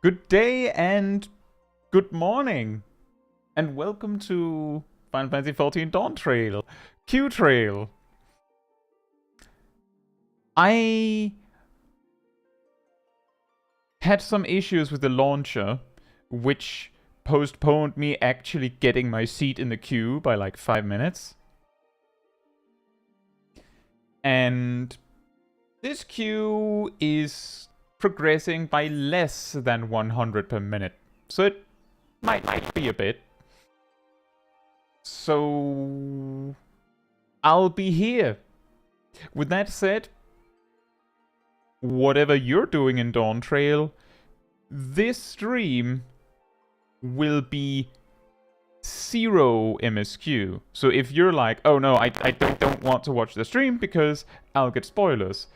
Good day and good morning, and welcome to Final Fantasy XIV Dawntrail, Q-Trail. I had some issues with the launcher, which postponed me actually getting my seat in the queue by like 5 minutes. And this queue is progressing by less than 100 per minute, so it might be a bit. So I'll be here. With that said, whatever you're doing in Dawntrail, this stream will be 0 MSQ. So if you're like, oh no, I don't want to watch the stream because I'll get spoilers.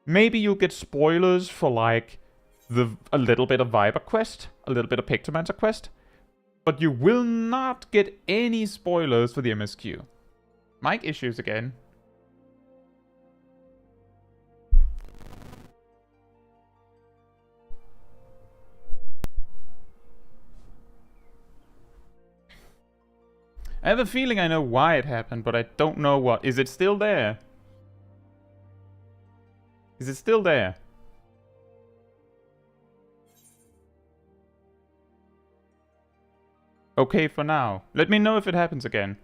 Maybe you'll get spoilers for like a little bit of Viper quest, a little bit of Pictomancer quest, but you will not get any spoilers for the MSQ. Mic issues again. I have a feeling I know why it happened, but I don't know what. Is it still there? Is it still there? Okay for now. Let me know if it happens again.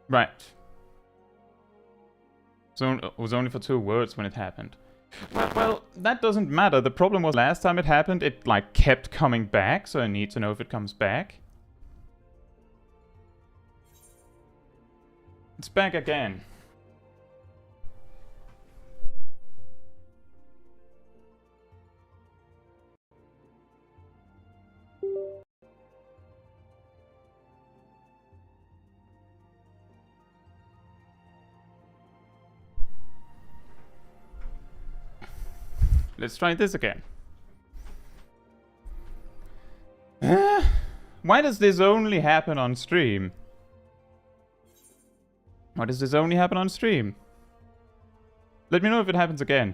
Right. So it was only for 2 words when it happened. Well, that doesn't matter. The problem was last time it happened, it like kept coming back, so I need to know if it comes back. It's back again. Let's try this again. Why does this only happen on stream? Why does this only happen on stream? Let me know if it happens again.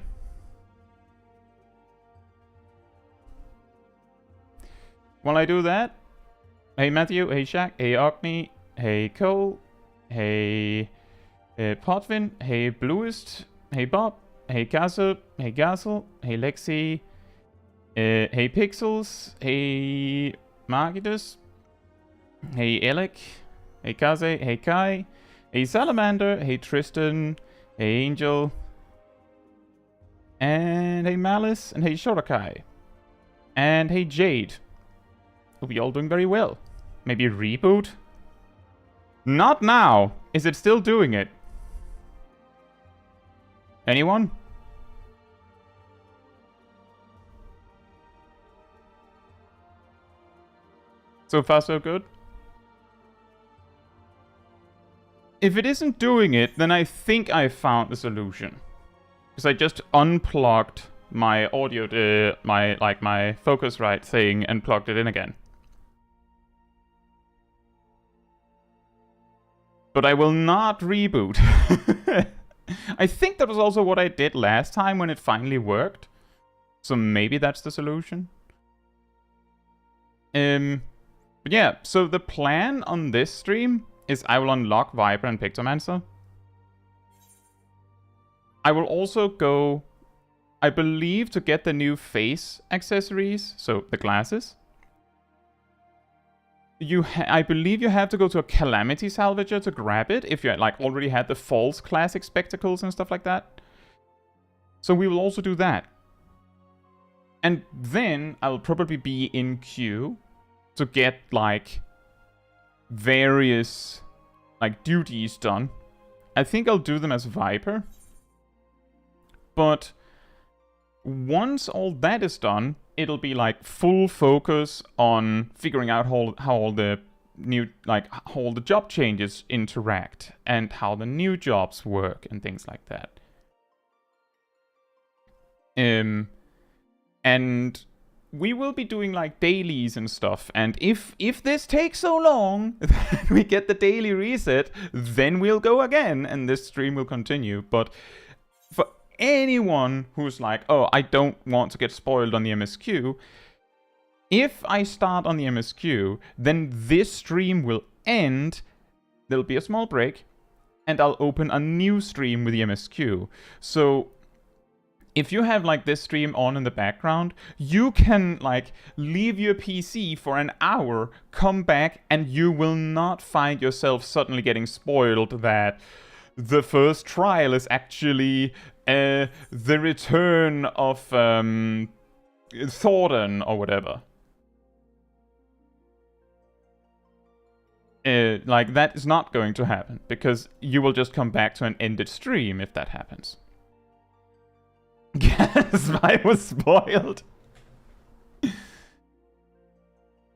While I do that, hey Matthew, hey Shaq, hey Ogni, hey Cole, hey Potvin, hey Bluist, hey Bob, hey Castle, hey Gassel, hey Lexi, hey Pixels, hey Margitus, hey Alec, hey Kaze, hey Kai, hey Salamander, hey Tristan, hey Angel, and hey Malice, and hey Shorakai, and hey Jade. Hope you all doing very well. Maybe reboot? Not now! Is it still doing it? Anyone? So far so good? If it isn't doing it, then I think I found the solution. Because I just unplugged my audio, my Focusrite thing and plugged it in again. But I will not reboot. I think that was also what I did last time when it finally worked. So maybe that's the solution. But yeah, so the plan on this stream is I will unlock Viper and Pictomancer. I will also go, I believe, to get the new face accessories, so the glasses. I believe you have to go to a Calamity salvager to grab it if you like already had the false classic spectacles and stuff like that. So we will also do that. And then I'll probably be in queue to get like various like duties done. I think I'll do them as Viper. But once all that is done, it'll be like full focus on figuring out how all the new, like how all the job changes interact and how the new jobs work and things like that. And we will be doing like dailies and stuff, and if this takes so long that we get the daily reset, then we'll go again and this stream will continue. But for anyone who's like, oh, I don't want to get spoiled on the MSQ, if I start on the MSQ, then this stream will end, there'll be a small break, and I'll open a new stream with the MSQ. So if you have like this stream on in the background, you can like leave your PC for an hour, come back, and you will not find yourself suddenly getting spoiled that the first trial is actually the return of Thornton or whatever. Like, that is not going to happen, because you will just come back to an ended stream if that happens. Yes, I was spoiled.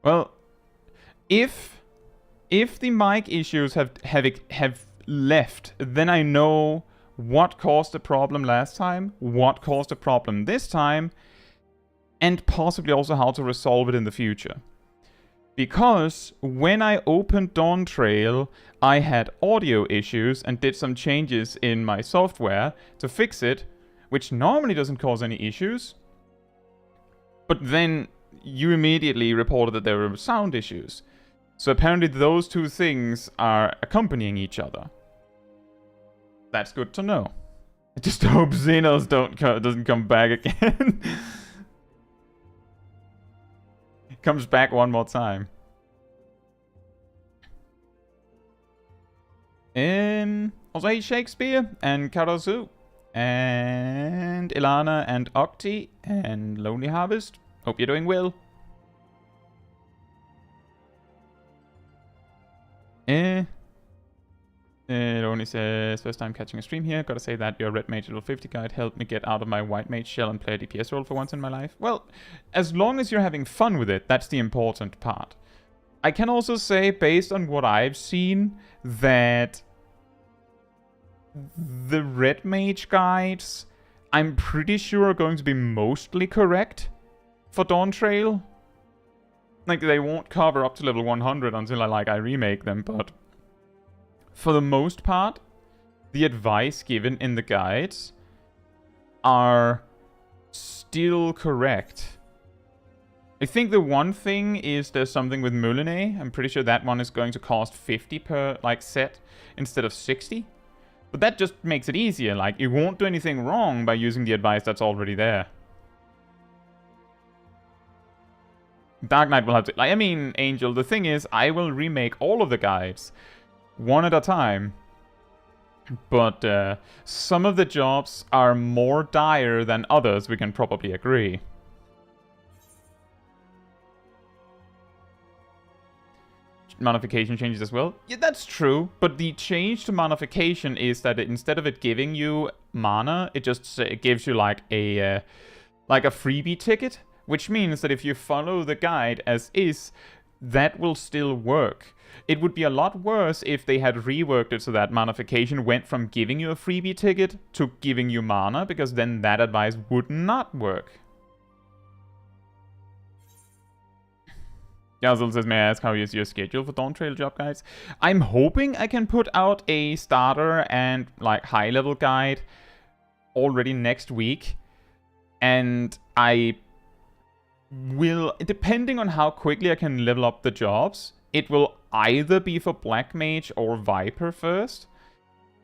Well, if the mic issues have left, then I know what caused the problem last time, what caused the problem this time, and possibly also how to resolve it in the future. Because when I opened Dawntrail, I had audio issues and did some changes in my software to fix it, which normally doesn't cause any issues. But then you immediately reported that there were sound issues. So apparently those two things are accompanying each other. That's good to know. I just hope Xenos doesn't come back again. Comes back one more time. Also, hey, Shakespeare and Karazu and Ilana and Octi and Lonely Harvest. Hope you're doing well. It only says, first time catching a stream here. Gotta say that your Red Mage Level 50 guide helped me get out of my White Mage shell and play a DPS role for once in my life. Well, as long as you're having fun with it, that's the important part. I can also say, based on what I've seen, that the Red Mage guides, I'm pretty sure are going to be mostly correct for Dawntrail. Like, they won't cover up to level 100 until I remake them, but for the most part, the advice given in the guides are still correct. I think the one thing is there's something with Moulinet. I'm pretty sure that one is going to cost 50 per set instead of 60. But that just makes it easier. Like, you won't do anything wrong by using the advice that's already there. Dark Knight will have to... I mean, Angel, the thing is, I will remake all of the guides one at a time. But some of the jobs are more dire than others, we can probably agree. Modification changes as well. Yeah, that's true. But the change to modification is that instead of it giving you mana, it just gives you like a freebie ticket. Which means that if you follow the guide as is, that will still work. It would be a lot worse if they had reworked it so that modification went from giving you a freebie ticket to giving you mana, because then that advice would not work. Yazul says, may I ask how is your schedule for Dawntrail job guides? I'm hoping I can put out a starter and like high level guide already next week. And I will, depending on how quickly I can level up the jobs, it will either be for Black Mage or Viper first.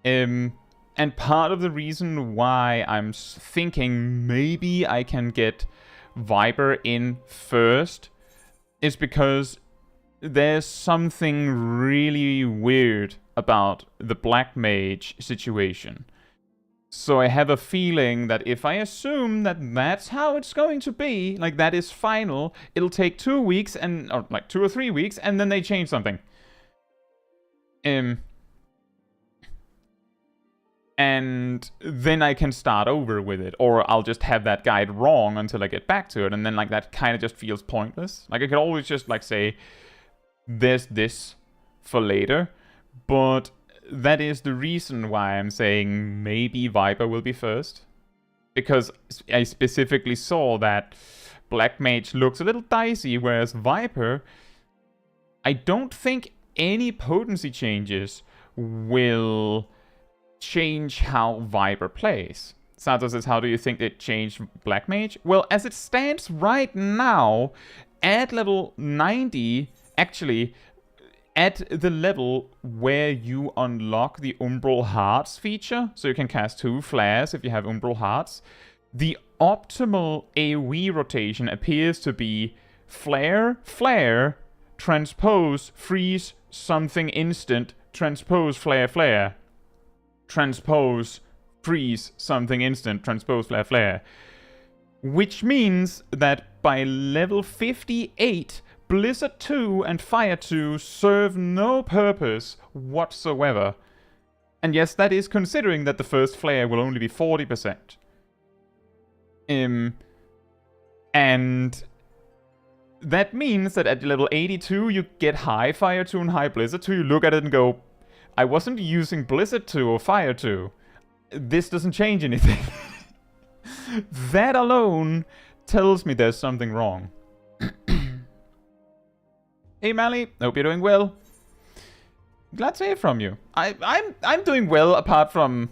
And part of the reason why I'm thinking maybe I can get Viper in first is because there's something really weird about the Black Mage situation. So I have a feeling that if I assume that that's how it's going to be, like that is final, it'll take 2 weeks or like 2 or 3 weeks, and then they change something. And then I can start over with it, or I'll just have that guide wrong until I get back to it, and then like that kind of just feels pointless. Like I could always just like say, there's this for later, but that is the reason why I'm saying maybe Viper will be first. Because I specifically saw that Black Mage looks a little dicey, whereas Viper, I don't think any potency changes will change how Viper plays. Sato says, how do you think it changed Black Mage? Well, as it stands right now, at level 90, actually, at the level where you unlock the Umbral Hearts feature, so you can cast 2 flares if you have Umbral Hearts, the optimal AoE rotation appears to be flare, flare, transpose, freeze, something instant, transpose, flare, flare, transpose, freeze, something instant, transpose, flare, flare. Which means that by level 58, Blizzard 2 and Fire 2 serve no purpose whatsoever. And yes, that is considering that the first flare will only be 40%. And that means that at level 82, you get high Fire 2 and high Blizzard 2. You look at it and go, I wasn't using Blizzard 2 or Fire 2. This doesn't change anything. That alone tells me there's something wrong. Hey Mally, hope you're doing well. Glad to hear from you. I'm doing well apart from,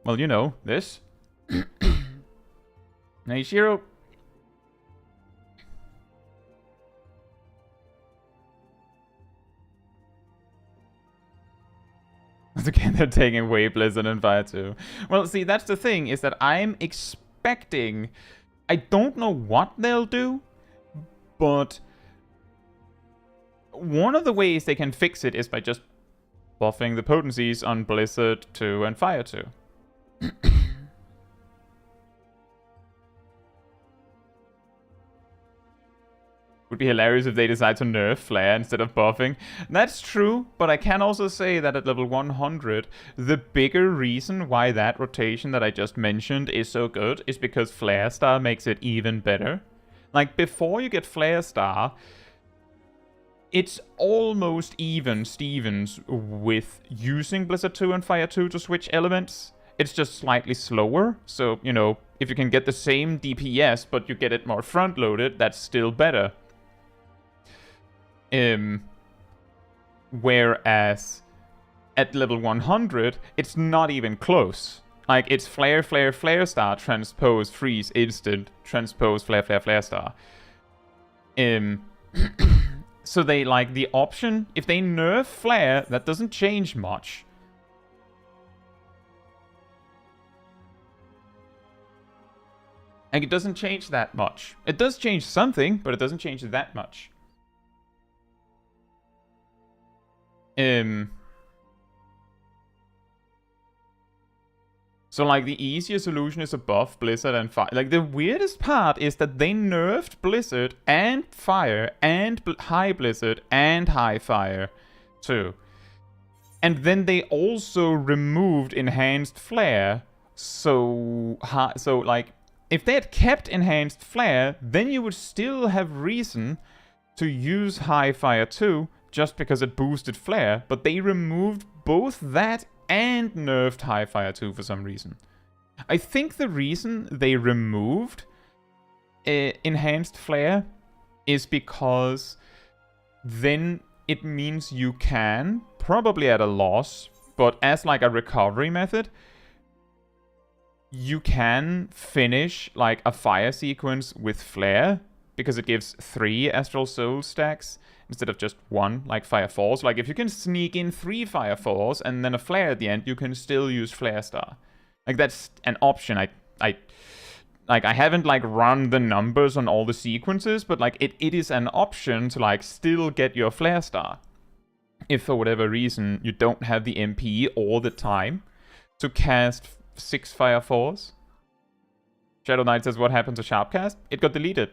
well, you know, this. Hey Shiro. Again, they're taking away Blizzard and Fire 2. Well, see, that's the thing, is that I'm expecting... I don't know what they'll do, but one of the ways they can fix it is by just buffing the potencies on Blizzard 2 and Fire 2. Would be hilarious if they decide to nerf Flare instead of buffing. That's true, but I can also say that at level 100, the bigger reason why that rotation that I just mentioned is so good is because Flare Star makes it even better. Like, before you get Flare Star, it's almost even Stevens with using Blizzard 2 and Fire 2 to switch elements. It's just slightly slower, so, you know, if you can get the same DPS, but you get it more front-loaded, that's still better. Whereas at level 100, it's not even close. Like, it's Flare, Flare, Flare Star, Transpose, Freeze, Instant, Transpose, Flare, Flare, Flare Star. So they, like, the option, if they nerf Flare, that doesn't change much. Like, it doesn't change that much. It does change something, but it doesn't change that much. So, like, the easier solution is to buff Blizzard and Fire. Like, the weirdest part is that they nerfed Blizzard and Fire and High Blizzard and High Fire too. And then they also removed Enhanced Flare. So, like, if they had kept Enhanced Flare, then you would still have reason to use High Fire 2 just because it boosted Flare, but they removed both that and nerfed High Fire 2 for some reason. I think the reason they removed Enhanced Flare is because then it means you can, probably at a loss, but as like a recovery method, you can finish like a fire sequence with Flare, because it gives 3 Astral Soul stacks instead of just 1, like Fire Force. Like, if you can sneak in 3 Fire Force and then a Flare at the end, you can still use Flare Star. Like, that's an option. I haven't, like, run the numbers on all the sequences, but, like, it is an option to, like, still get your Flare Star. If, for whatever reason, you don't have the MP or the time to cast 6 Fire Force. Shadow Knight says, what happened to Sharpcast? It got deleted.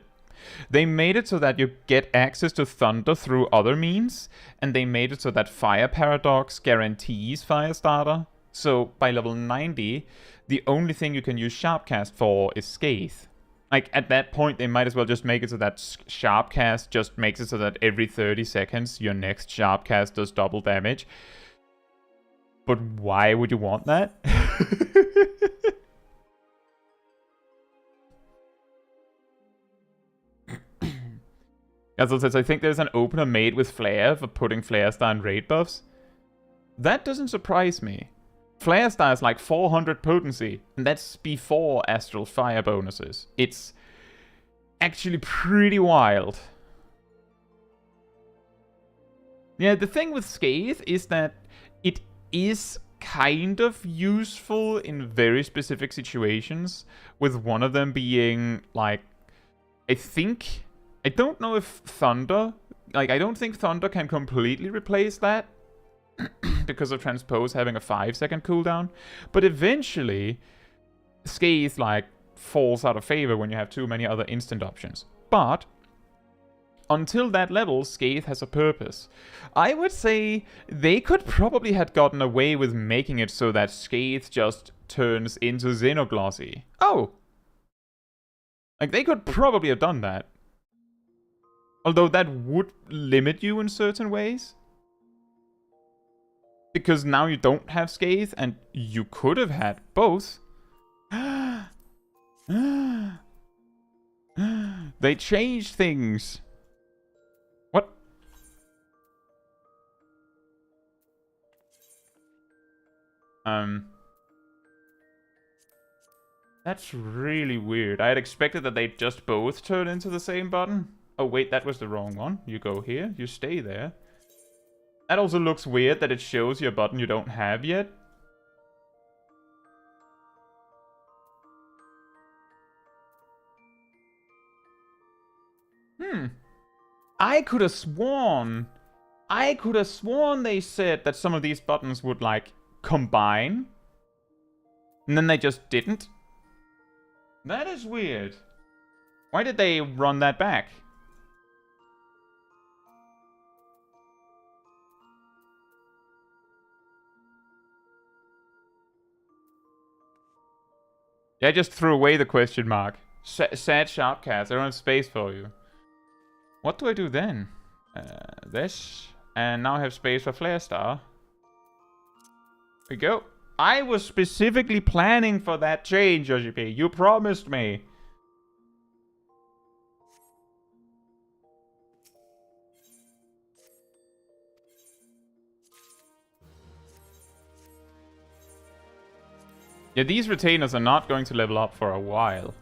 They made it so that you get access to Thunder through other means, and they made it so that Fire Paradox guarantees Firestarter. So by level 90, the only thing you can use Sharpcast for is Scathe. Like, at that point, they might as well just make it so that Sharpcast just makes it so that every 30 seconds, your next Sharpcast does double damage. But why would you want that? As I said, I think there's an opener made with Flare for putting Flare Star and raid buffs. That doesn't surprise me. Flare Star is like 400 potency, and that's before Astral Fire bonuses. It's actually pretty wild. Yeah, the thing with Scathe is that it is kind of useful in very specific situations, with one of them being, like, I don't know if Thunder, like, I don't think Thunder can completely replace that, because of Transpose having a 5-second cooldown, but eventually, Scathe, like, falls out of favor when you have too many other instant options. But until that level, Scathe has a purpose. I would say they could probably have gotten away with making it so that Scathe just turns into Xenoglossy. Oh! Like, they could probably have done that. Although that would limit you in certain ways. Because now you don't have Scathe, and you could have had both. They changed things. What? That's really weird. I had expected that they'd just both turn into the same button. Oh wait, that was the wrong one. You go here, you stay there. That also looks weird that it shows you a button you don't have yet. I could have sworn they said that some of these buttons would, like, combine. And then they just didn't. That is weird. Why did they run that back? Yeah, I just threw away the question mark. Sad Sharpcast, I don't have space for you. What do I do then? This. And now I have space for Flare Star. There we go. I was specifically planning for that change, OGP. You promised me. Yeah, these retainers are not going to level up for a while.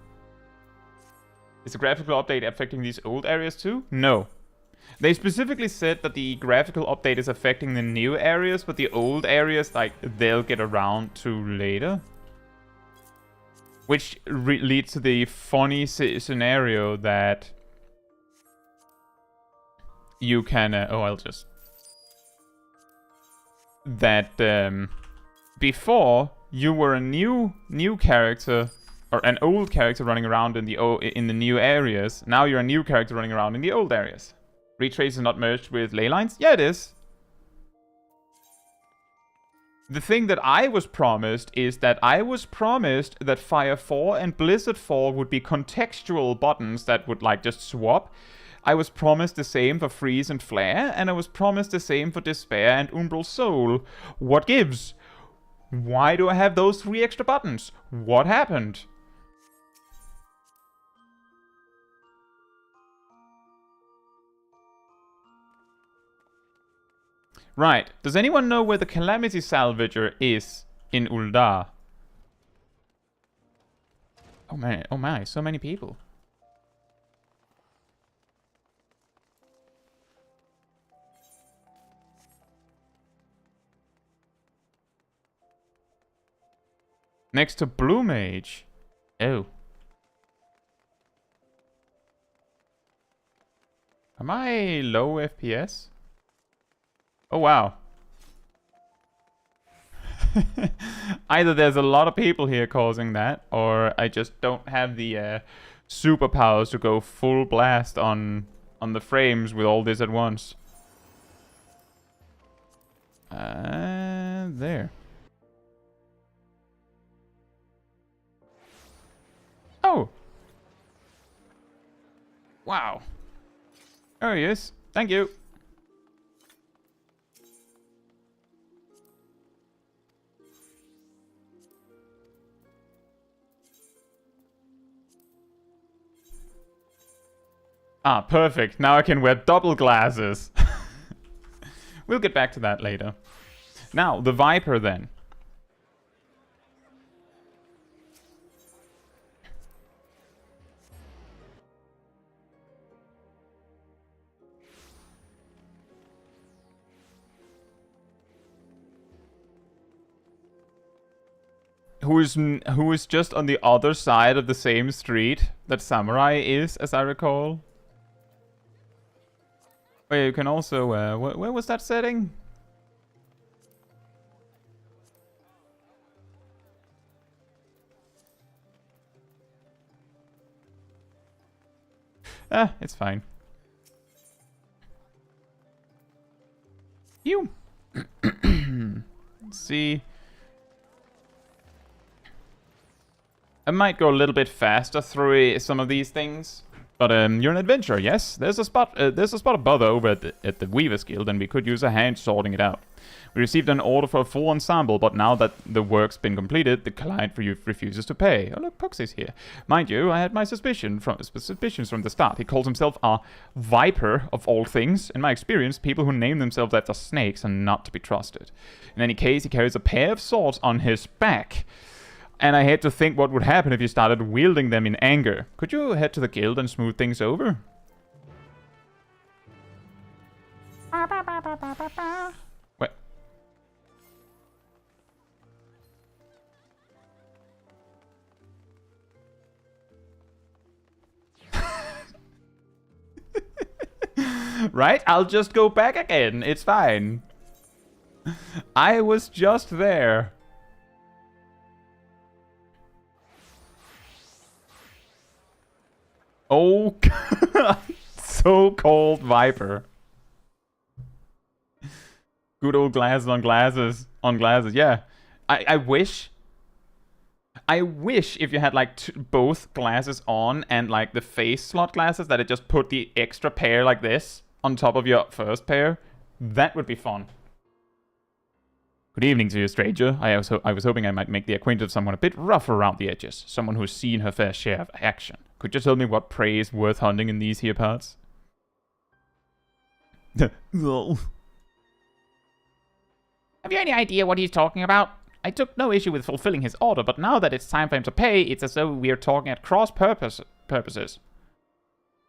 Is the graphical update affecting these old areas too? No. They specifically said that the graphical update is affecting the new areas, but the old areas, like, they'll get around to later. Which leads to the funny scenario that you can... That, before, you were a new character, or an old character running around in the new areas. Now you're a new character running around in the old areas. Retrace is not merged with ley lines? Yeah, it is. The thing that I was promised is that I was promised that Fire 4 and Blizzard 4 would be contextual buttons that would, like, just swap. I was promised the same for Freeze and Flare, and I was promised the same for Despair and Umbral Soul. What gives? Why do I have those 3 extra buttons? What happened? Right. Does anyone know where the Calamity Salvager is in Uldar? Oh man, oh my, so many people. Next to Blue Mage. Oh. Am I low FPS? Oh wow. Either there's a lot of people here causing that, or I just don't have the superpowers to go full blast on the frames with all this at once. There. Oh! Wow. There he is. Thank you. Ah, perfect. Now I can wear double glasses. We'll get back to that later. Now, the Viper then. Who is just on the other side of the same street that Samurai is, as I recall. Oh yeah, you can also, where was that setting? Ah, it's fine. You. Let's see. I might go a little bit faster through some of these things. But you're an adventurer, yes? There's a spot of bother over at the Weaver's Guild, and we could use a hand sorting it out. We received an order for a full ensemble, but now that the work's been completed, the client refuses to pay. Oh look, Puxy's here. Mind you, I had my suspicions from the start. He calls himself a Viper, of all things. In my experience, people who name themselves after snakes are not to be trusted. In any case, he carries a pair of swords on his back. And I had to think what would happen if you started wielding them in anger. Could you head to the guild and smooth things over? What? Right? I'll just go back again. It's fine. I was just there. Oh, so-called Viper. Good old glasses on glasses on glasses. Yeah, I wish if you had like both glasses on and like the face slot glasses, that it just put the extra pair like this on top of your first pair. That would be fun. Good evening to you, stranger. I was hoping I might make the acquaintance of someone a bit rough around the edges. Someone who's seen her fair share of action. Could you tell me what prey is worth hunting in these here parts? Have you any idea what he's talking about? I took no issue with fulfilling his order, but now that it's time for him to pay, it's as though we are talking at cross purposes.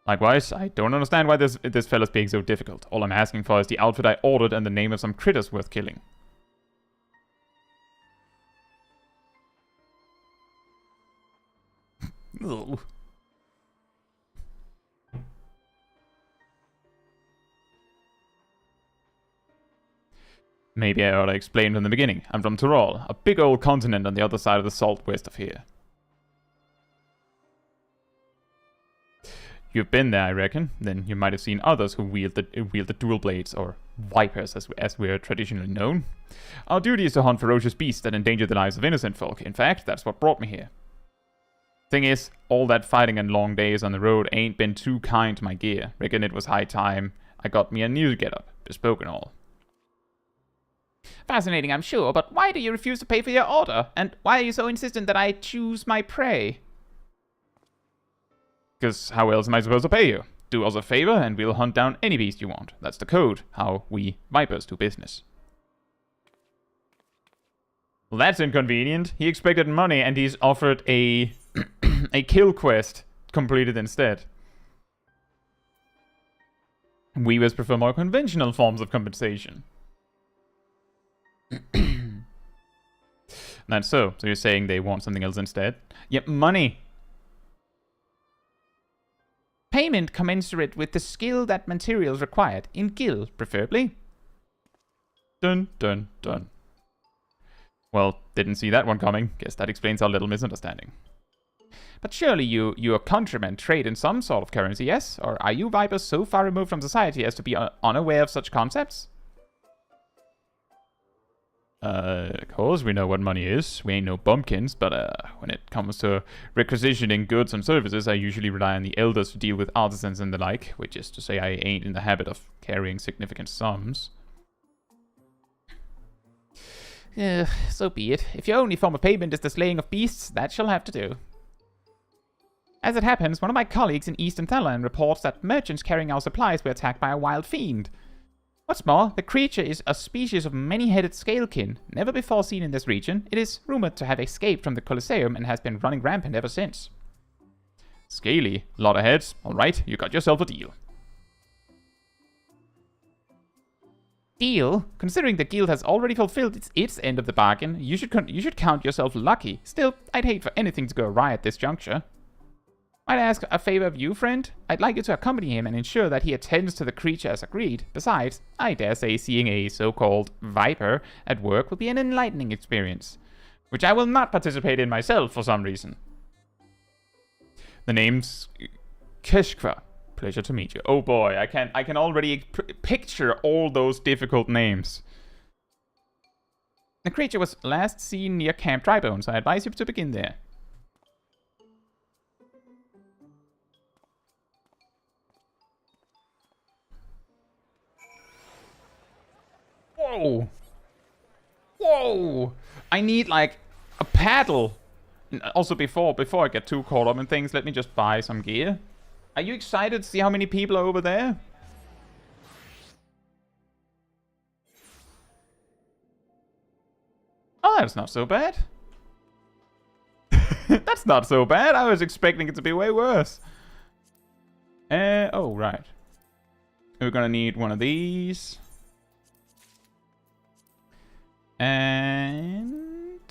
Likewise, I don't understand why this fella's being so difficult. All I'm asking for is the outfit I ordered and the name of some critters worth killing. Ugh. Maybe I ought to explain from the beginning. I'm from Tyrol, a big old continent on the other side of the salt west of here. You've been there, I reckon. Then you might have seen others who wield the dual blades, or vipers as we're traditionally known. Our duty is to hunt ferocious beasts that endanger the lives of innocent folk. In fact, that's what brought me here. Thing is, all that fighting and long days on the road ain't been too kind to my gear. Reckon it was high time I got me a new getup, bespoke and all. Fascinating, I'm sure, but why do you refuse to pay for your order? And why are you so insistent that I choose my prey? Because how else am I supposed to pay you? Do us a favor and we'll hunt down any beast you want. That's the code, how we Vipers do business. Well, that's inconvenient. He expected money and he's offered a kill quest completed instead. Weavers prefer more conventional forms of compensation. That's so. So you're saying they want something else instead? Yep, money. Payment commensurate with the skill that materials required. In gil, preferably. Dun, dun, dun. Well, didn't see that one coming. Guess that explains our little misunderstanding. But surely your countrymen trade in some sort of currency, yes? Or are you Vipers so far removed from society as to be unaware of such concepts? Of course we know what money is. We ain't no bumpkins, but when it comes to requisitioning goods and services, I usually rely on the elders to deal with artisans and the like, which is to say I ain't in the habit of carrying significant sums. So be it. If your only form of payment is the slaying of beasts, that shall have to do. As it happens, one of my colleagues in Eastern Thailand reports that merchants carrying our supplies were attacked by a wild fiend. What's more, the creature is a species of many-headed scalekin, never before seen in this region. It is rumored to have escaped from the Colosseum and has been running rampant ever since. Scaly, lot of heads. Alright, you got yourself a deal. Deal? Considering the guild has already fulfilled its end of the bargain, you should count yourself lucky. Still, I'd hate for anything to go awry at this juncture. Might I ask a favor of you, friend? I'd like you to accompany him and ensure that he attends to the creature as agreed. Besides, I dare say seeing a so-called viper at work will be an enlightening experience, which I will not participate in myself for some reason. The name's Keshkva. Pleasure to meet you. Oh boy, I can already picture all those difficult names. The creature was last seen near Camp Drybone, so I advise you to begin there. Whoa! Whoa! I need, like, a paddle! And also, before I get too caught up in things, let me just buy some gear. Are you excited to see how many people are over there? Oh, that's not so bad. That's not so bad. I was expecting it to be way worse. Oh, right. We're gonna need one of these. And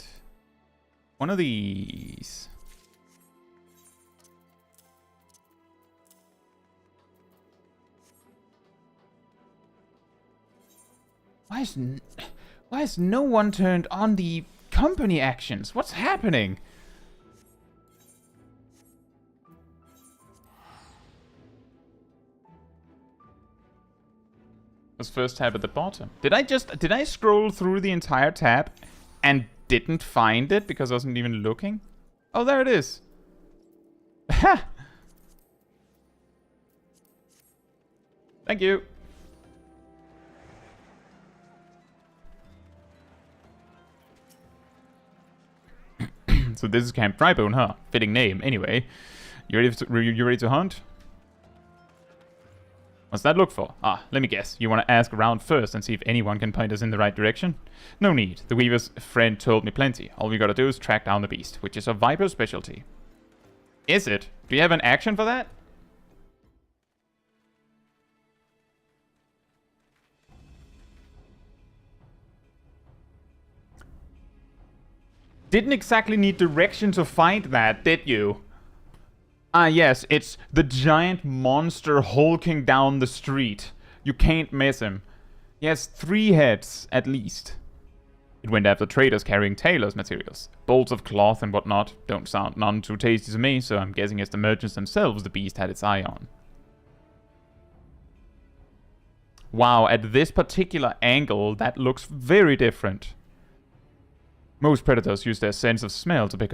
one of these. Why has no one turned on the company actions? What's happening? Let's first tab at the bottom. Did I scroll through the entire tab and didn't find it because I wasn't even looking? Oh, there it is. Ha! Thank you. So this is Camp Drybone, huh? Fitting name. Anyway, you ready to hunt? What's that look for? Ah, let me guess. You want to ask around first and see if anyone can point us in the right direction? No need. The Weaver's friend told me plenty. All we gotta do is track down the beast, which is a Viper's specialty. Is it? Do you have an action for that? Didn't exactly need direction to find that, did you? Ah, yes, it's the giant monster hulking down the street. You can't miss him. He has 3 heads, at least. It went after traders carrying tailors' materials. Bolts of cloth and whatnot. Don't sound none too tasty to me, so I'm guessing it's the merchants themselves the beast had its eye on. Wow, at this particular angle, that looks very different. Most predators use their sense of smell to pick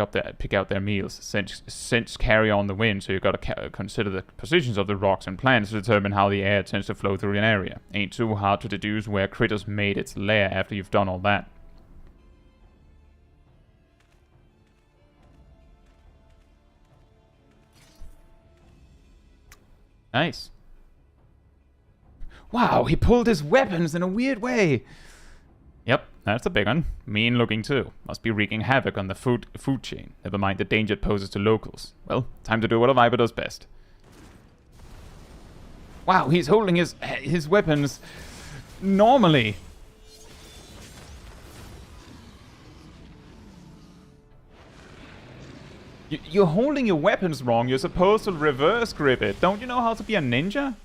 out their meals. Scents carry on the wind, so you gotta consider the positions of the rocks and plants to determine how the air tends to flow through an area. Ain't too hard to deduce where critters made its lair after you've done all that. Nice. Wow, he pulled his weapons in a weird way. Yep, that's a big one. Mean looking too. Must be wreaking havoc on the food chain. Never mind the danger it poses to locals. Well, time to do what a Viper does best. Wow, he's holding his weapons normally. You're holding your weapons wrong. You're supposed to reverse grip it. Don't you know how to be a ninja?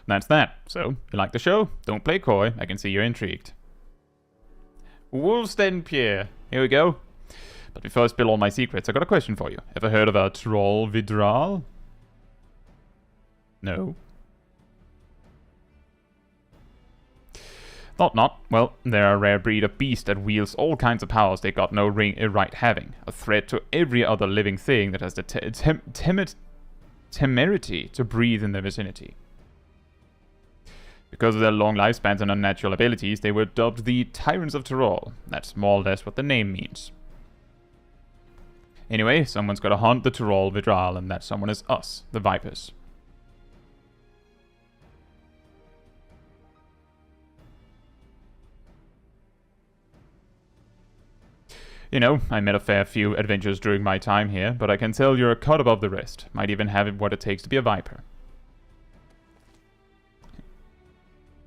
That's that. So, you like the show? Don't play coy. I can see you're intrigued. Wolfstein Pierre. Here we go. But before I spill all my secrets, I got a question for you. Ever heard of a troll vidral? No. Thought not. Well, they're a rare breed of beast that wields all kinds of powers they got no right having. A threat to every other living thing that has the temerity to breathe in their vicinity. Because of their long lifespans and unnatural abilities, they were dubbed the Tyrants of Tyrol. That's more or less what the name means. Anyway, someone's gotta hunt the Tyrol Vidral, and that someone is us, the Vipers. You know, I met a fair few adventures during my time here, but I can tell you're a cut above the rest. Might even have what it takes to be a Viper.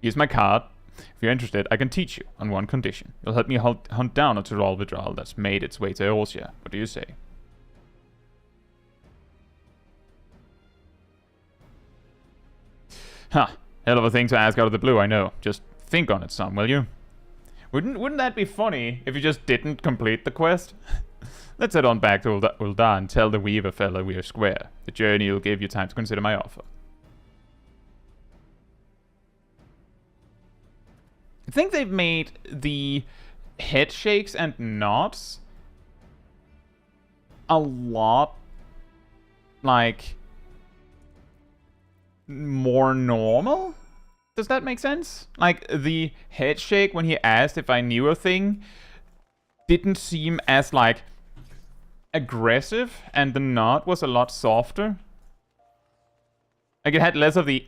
Here's my card. If you're interested, I can teach you, on one condition. You'll help me hunt down a Tyrol Vidral that's made its way to Eorzea. What do you say? Huh. Hell of a thing to ask out of the blue, I know. Just think on it some, will you? Wouldn't that be funny if you just didn't complete the quest? Let's head on back to Ul'dah and tell the Weaver fella we are square. The journey will give you time to consider my offer. I think they've made the head shakes and nods a lot, like, more normal? Does that make sense? Like, the head shake when he asked if I knew a thing didn't seem as, like, aggressive, and the nod was a lot softer. Like, it had less of the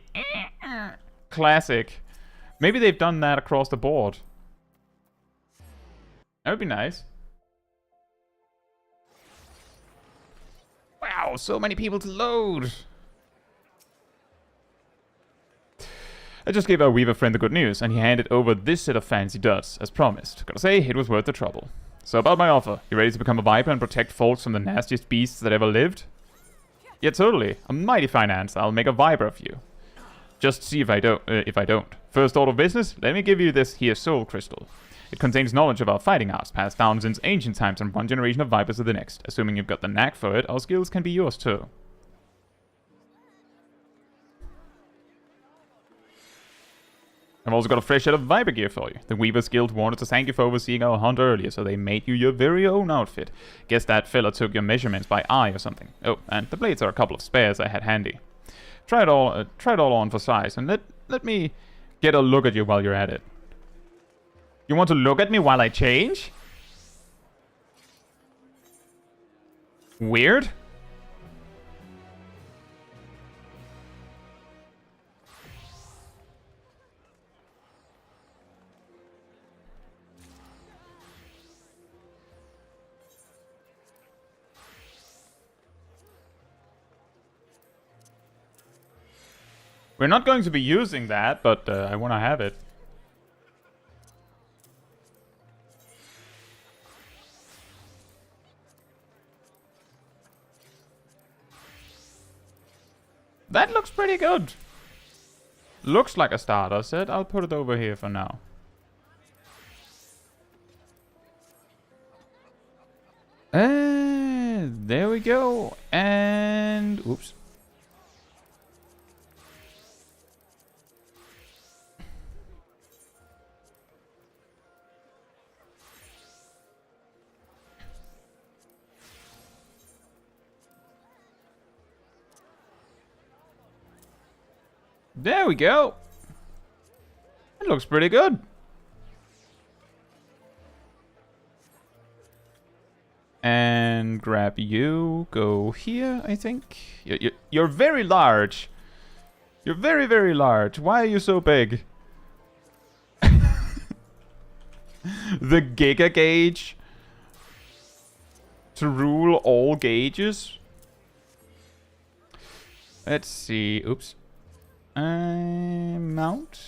classic. Maybe they've done that across the board. That would be nice. Wow, so many people to load. I just gave our Weaver friend the good news, and he handed over this set of fancy duds, as promised. Gotta say, it was worth the trouble. So about my offer, you ready to become a Viper and protect folks from the nastiest beasts that ever lived? Yeah, totally. A mighty fine answer. I'll make a Viper of you. Just see if I don't. First order of business, let me give you this here soul crystal. It contains knowledge of our fighting arts, passed down since ancient times from one generation of Vipers to the next. Assuming you've got the knack for it, our skills can be yours too. I've also got a fresh set of Viper gear for you. The Weavers Guild wanted to thank you for overseeing our hunt earlier, so they made you your very own outfit. Guess that fella took your measurements by eye or something. Oh, and the blades are a couple of spares I had handy. Try it all on for size, and let me get a look at you while you're at it. You want to look at me while I change? Weird. We're not going to be using that, but I want to have it. That looks pretty good. Looks like a starter set. I'll put it over here for now. There we go. And... oops. There we go. It looks pretty good. And grab you. Go here, I think. You're very large. You're very, very large. Why are you so big? The Giga Gauge. To rule all gauges. Let's see. Oops. Mount.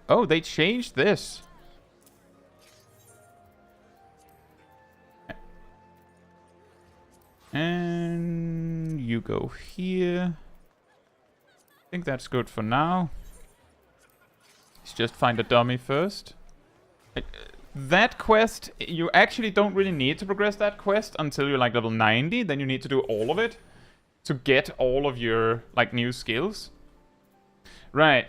Oh, they changed this. And you go here. I think that's good for now. Let's just find a dummy first. That quest, you actually don't really need to progress that quest until you're like level 90. Then you need to do all of it to get all of your like new skills. Right.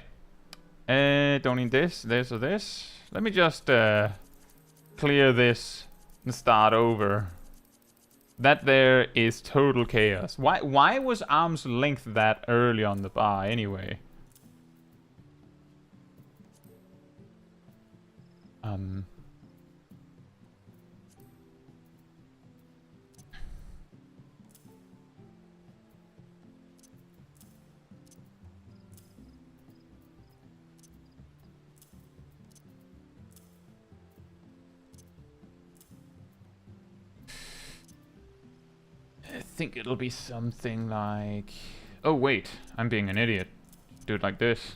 Don't need this, this, or this. Let me just clear this and start over. That there is total chaos. Why was arm's length that early on the bar anyway? I think it'll be something like... Oh, wait. I'm being an idiot. Do it like this.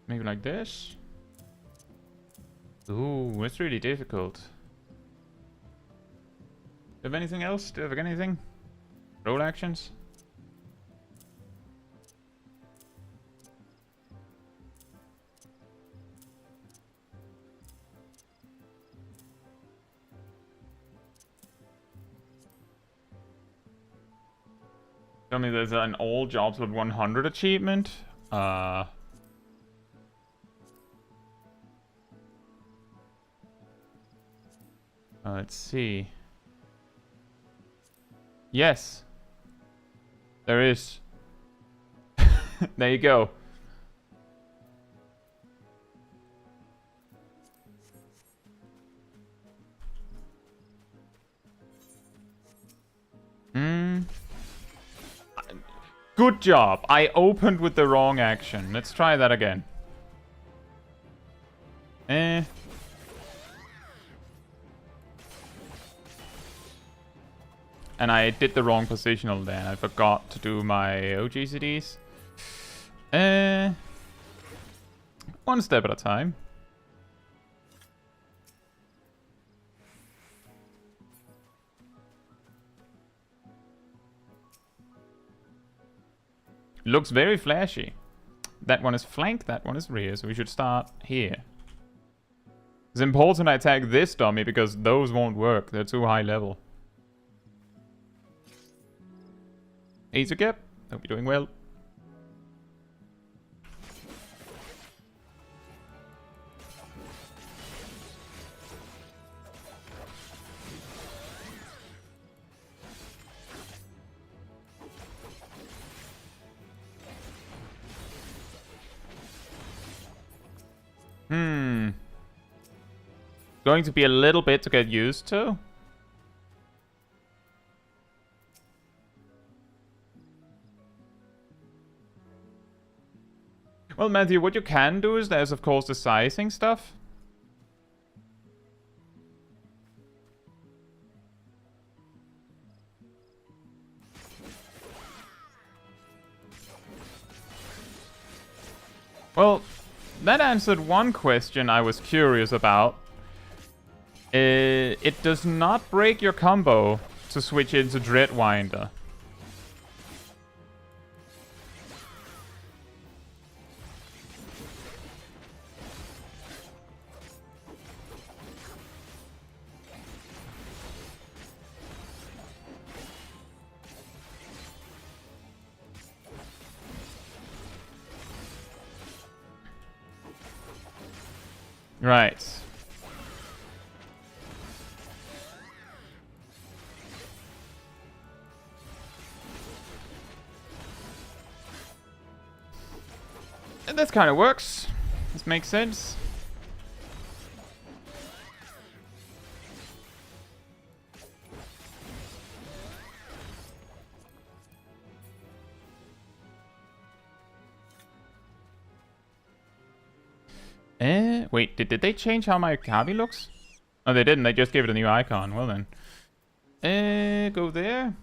Maybe like this? Ooh, it's really difficult. Do you have anything else? Do you have anything? Roll actions? Tell me there's an all jobs with 100 achievement. Let's see. Yes. There is. There you go. Good job. I opened with the wrong action. Let's try that again. And I did the wrong positional then. I forgot to do my OGCDs. One step at a time. Looks very flashy. That one is flank, that one is rear, so we should start here. It's important I attack this dummy because those won't work. They're too high level. Easy cap. Hope you're doing well. Going to be a little bit to get used to. Well, Matthew, what you can do is there's, of course, the sizing stuff. Well, that answered one question I was curious about. It does not break your combo to switch into Dreadwinder. Right. And this kind of works. This makes sense. Wait, did they change how my Kabi looks? Oh, they didn't. They just gave it a new icon. Well then. Go there.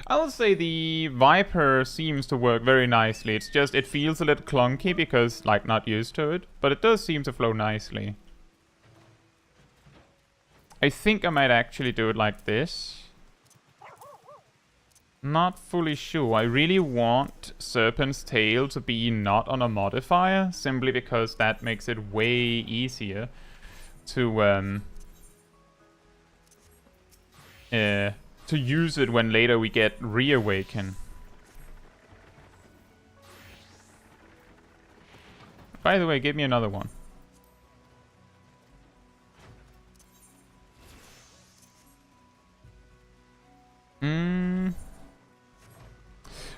I would say the Viper seems to work very nicely. It's just, it feels a little clunky because, like, not used to it. But it does seem to flow nicely. I think I might actually do it like this. Not fully sure. I really want Serpent's Tail to be not on a modifier, simply because that makes it way easier to to use it when later we get reawaken. By the way, give me another one.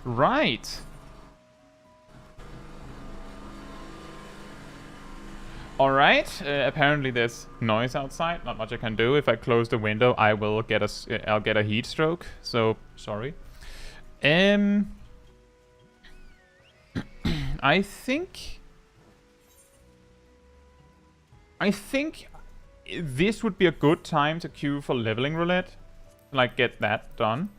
Right. Alright, apparently there's noise outside. Not much I can do. If I close the window, I'll get a heat stroke. So, sorry. I think this would be a good time to queue for leveling roulette. Like, get that done.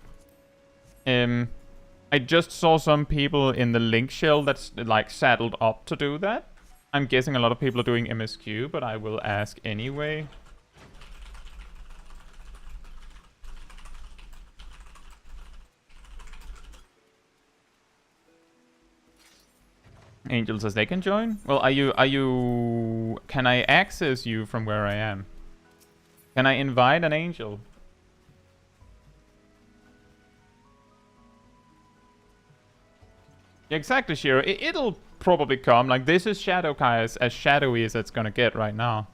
I just saw some people in the link shell that's, like, saddled up to do that. I'm guessing a lot of people are doing MSQ, but I will ask anyway. Angel says they can join? Well, are you... Can I access you from where I am? Can I invite an angel? Yeah, exactly, Shiro. It'll probably come. Like, this is Shadowkai as shadowy as it's gonna get right now.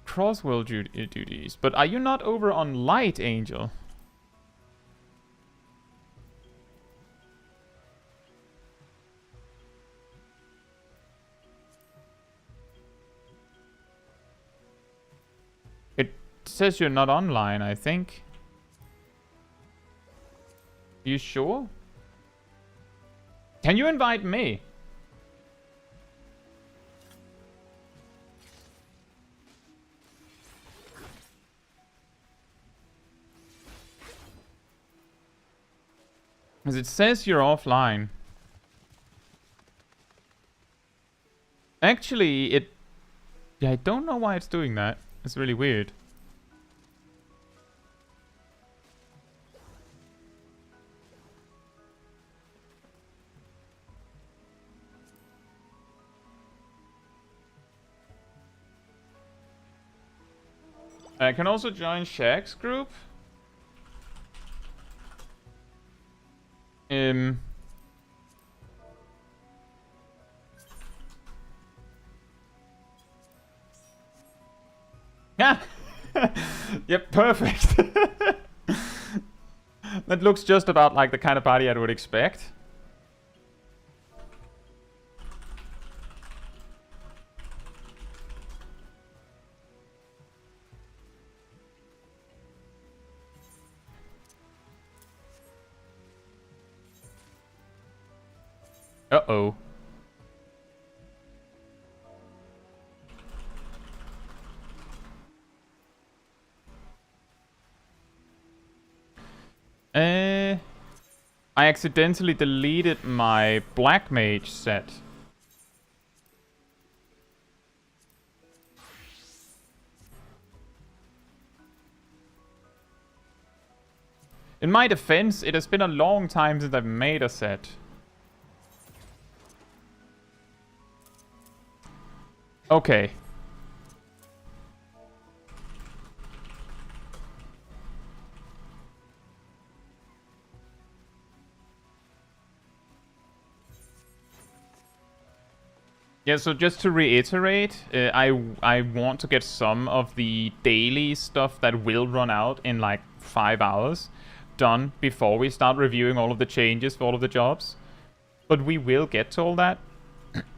Crossworld duties. But are you not over on Light, Angel? It says you're not online, I think. You sure? Can you invite me? Because it says you're offline. Actually, it... Yeah, I don't know why it's doing that. It's really weird. I can also join Shaq's group. Yeah. Yep, perfect. That looks just about like the kind of party I would expect. Uh-oh. I accidentally deleted my Black Mage set. In my defense, it has been a long time since I've made a set. Okay. Yeah, so just to reiterate, I want to get some of the daily stuff that will run out in like 5 hours done before we start reviewing all of the changes for all of the jobs. But we will get to all that.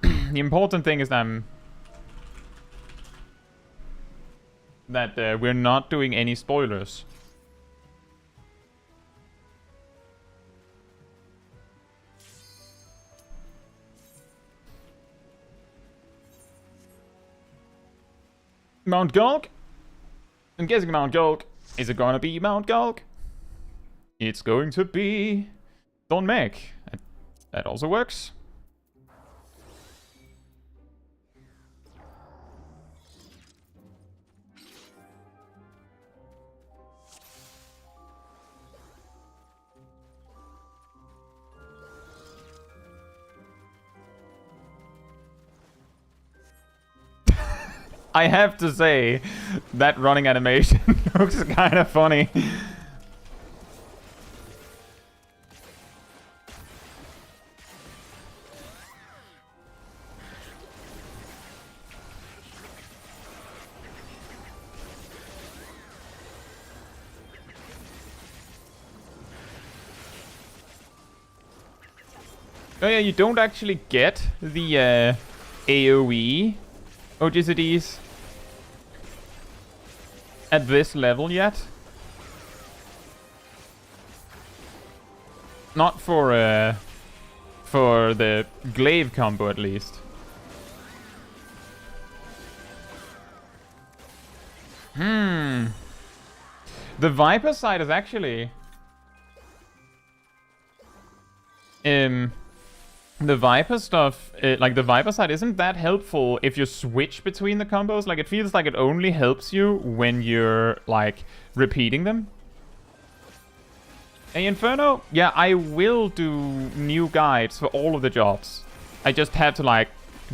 The important thing is that we're not doing any spoilers. Mount Gulk? I'm guessing Mount Gulk. Is it gonna be Mount Gulk? It's going to be Don't Make. That also works. I have to say, that running animation looks kind of funny. Oh yeah, you don't actually get the AoE OGCDs at this level yet. Not for the glaive combo at least. The Viper side is actually the Viper stuff, like the Viper side isn't that helpful if you switch between the combos. Like, it feels like it only helps you when you're, like, repeating them. Hey, Inferno? Yeah, I will do new guides for all of the jobs. I just have to, like,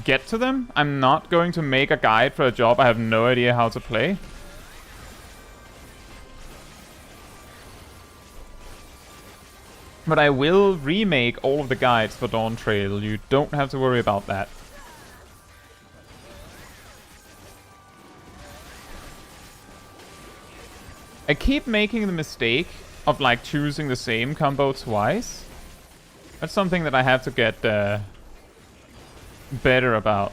get to them. I'm not going to make a guide for a job I have no idea how to play. But I will remake all of the guides for Dawntrail. You don't have to worry about that. I keep making the mistake of like choosing the same combo twice. That's something that I have to get better about.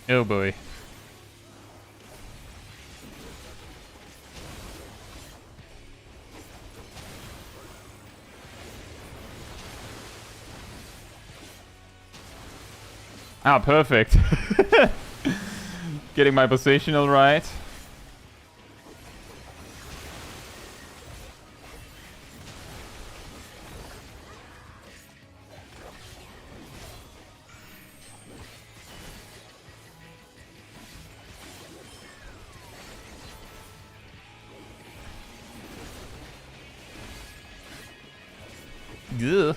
Oh boy. Ah, perfect. Getting my positional right. Ugh.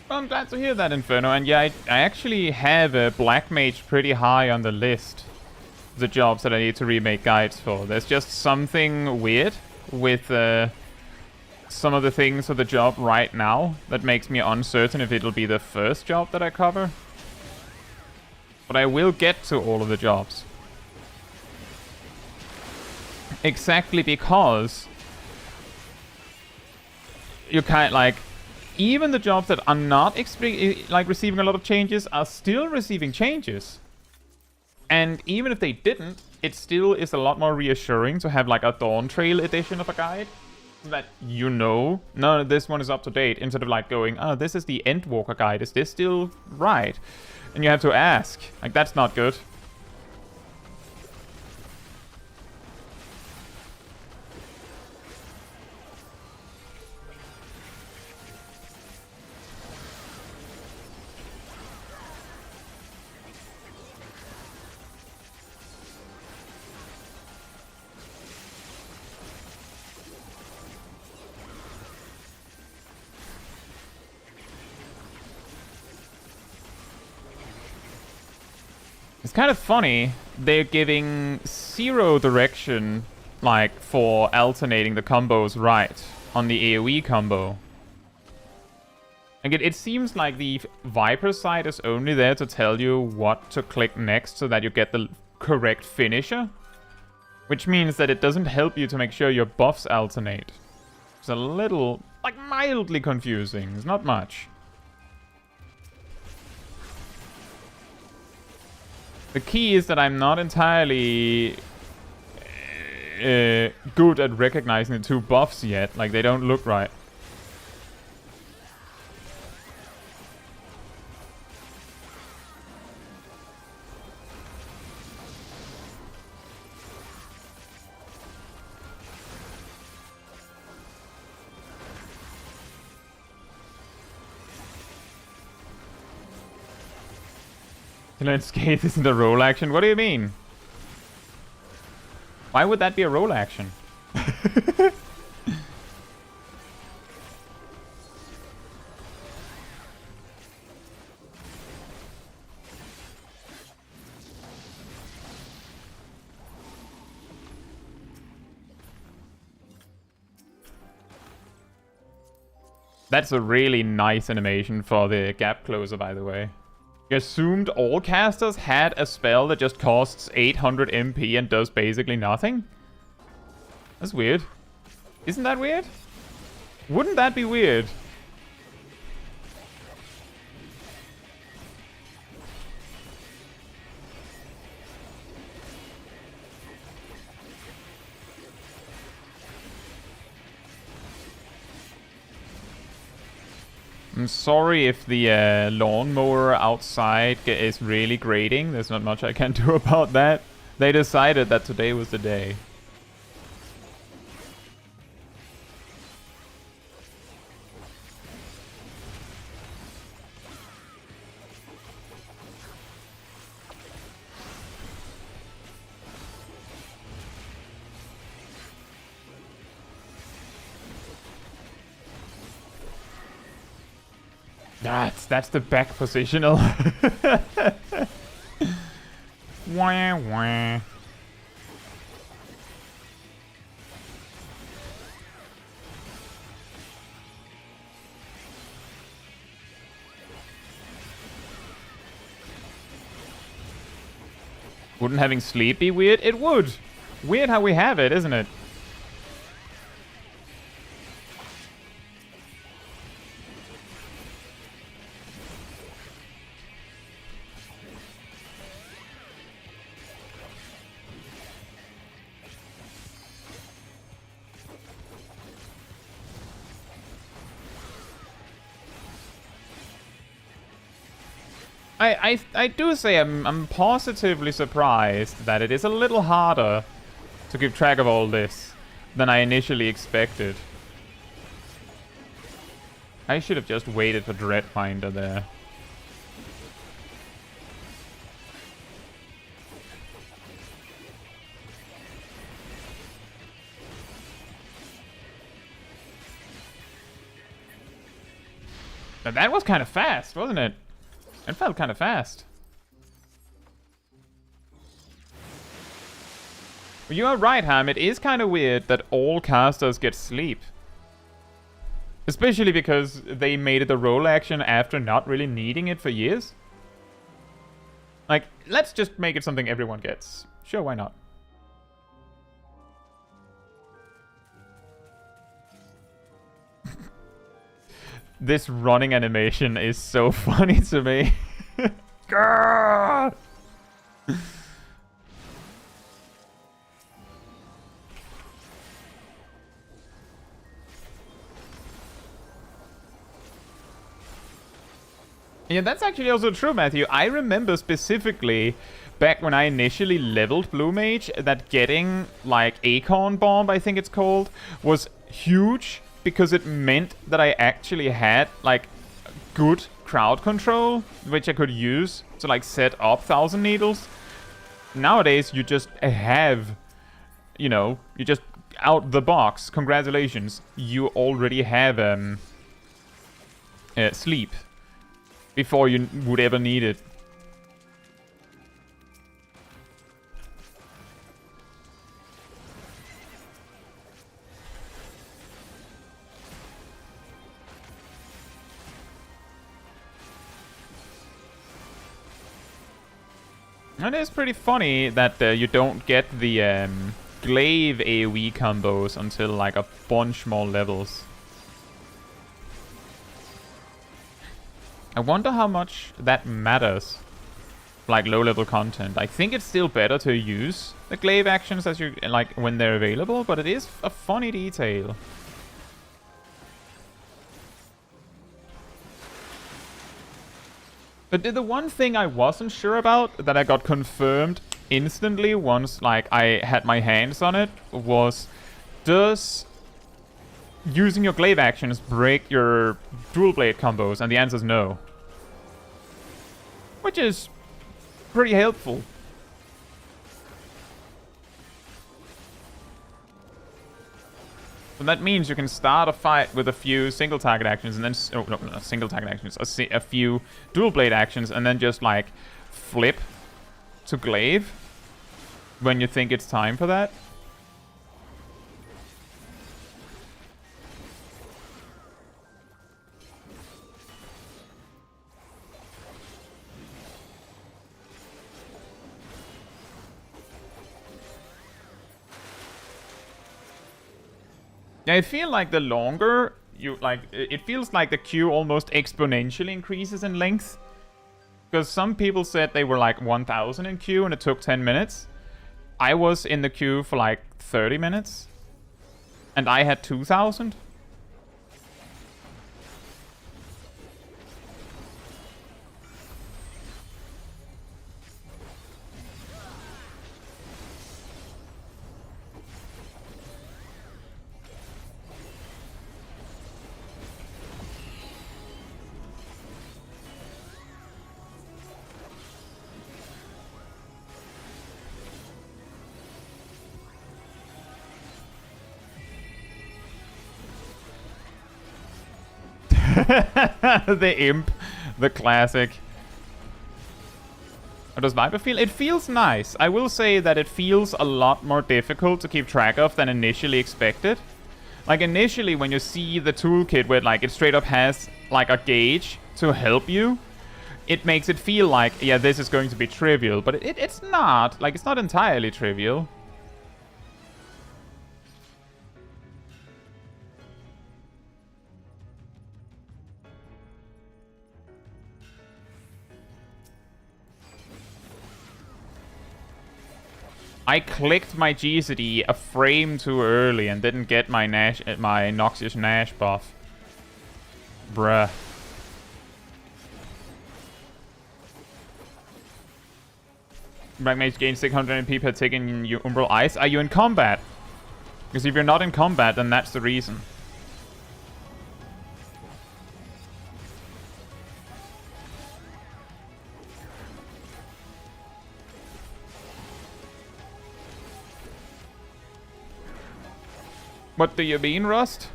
Well, I'm glad to hear that, Inferno. And yeah, I actually have a Black Mage pretty high on the list. The jobs that I need to remake guides for. There's just something weird with some of the things for the job right now that makes me uncertain if it'll be the first job that I cover. But I will get to all of the jobs. Exactly because you kind of like, even the jobs that are not like receiving a lot of changes are still receiving changes. And even if they didn't, it still is a lot more reassuring to have like a Dawntrail edition of a guide. That you know, no, this one is up to date. Instead of like going, oh, this is the Endwalker guide. Is this still right? And you have to ask. Like, that's not good. It's kind of funny, they're giving 0 direction, like, for alternating the combos right on the AoE combo. Like it seems like the Viper side is only there to tell you what to click next so that you get the correct finisher. Which means that it doesn't help you to make sure your buffs alternate. It's a little, like, mildly confusing. It's not much. The key is that I'm not entirely good at recognizing the two buffs yet. Like, they don't look right. Skate isn't a roll action? What do you mean? Why would that be a roll action? That's a really nice animation for the gap closer, by the way. You assumed all casters had a spell that just costs 800 MP and does basically nothing? That's weird. Isn't that weird? Wouldn't that be weird? I'm sorry if the lawnmower outside is really grating. There's not much I can do about that. They decided that today was the day. That's the back positional. Wah, wah. Wouldn't having sleep be weird? It would. Weird how we have it, isn't it? I do say I'm positively surprised that it is a little harder to keep track of all this than I initially expected. I should have just waited for Dreadfinder there. Now that was kind of fast, wasn't it? It felt kind of fast. You are right, Ham. It is kind of weird that all casters get sleep. Especially because they made it a roll action after not really needing it for years. Like, let's just make it something everyone gets. Sure, why not? This running animation is so funny to me. Yeah, that's actually also true, Matthew. I remember specifically back when I initially leveled Blue Mage that getting, like, Acorn Bomb, I think it's called, was huge because it meant that I actually had, like, good crowd control, which I could use to, like, set up Thousand Needles. Nowadays, you just have, you know, you just out the box. Congratulations. You already have sleep before you would ever need it. It is pretty funny that you don't get the glaive AoE combos until like a bunch more levels. I wonder how much that matters, like low-level content. I think it's still better to use the glaive actions as you like when they're available, but it is a funny detail. But the one thing I wasn't sure about that I got confirmed instantly once like I had my hands on it was, does using your glaive actions break your dual blade combos? And the answer is no. Which is pretty helpful. So that means you can start a fight with a few single target actions and then... Oh, no, not single target actions. A few dual blade actions and then just, like, flip to glaive when you think it's time for that. Yeah, I feel like the longer you, like, it feels like the queue almost exponentially increases in length. Because some people said they were like 1,000 in queue and it took 10 minutes. I was in the queue for like 30 minutes. And I had 2,000. The imp, the classic. How does Viper feel? It feels nice. I will say that it feels a lot more difficult to keep track of than initially expected. Like initially when you see the toolkit where like it straight up has like a gauge to help you, it makes it feel like, yeah, this is going to be trivial, but it's not. Like, it's not entirely trivial. I clicked my GCD a frame too early and didn't get my Noxious Nash buff. Bruh. Black Mage gains 600 MP per tick in your Umbral Ice. Are you in combat? Because if you're not in combat, then that's the reason. What do you mean, Rust?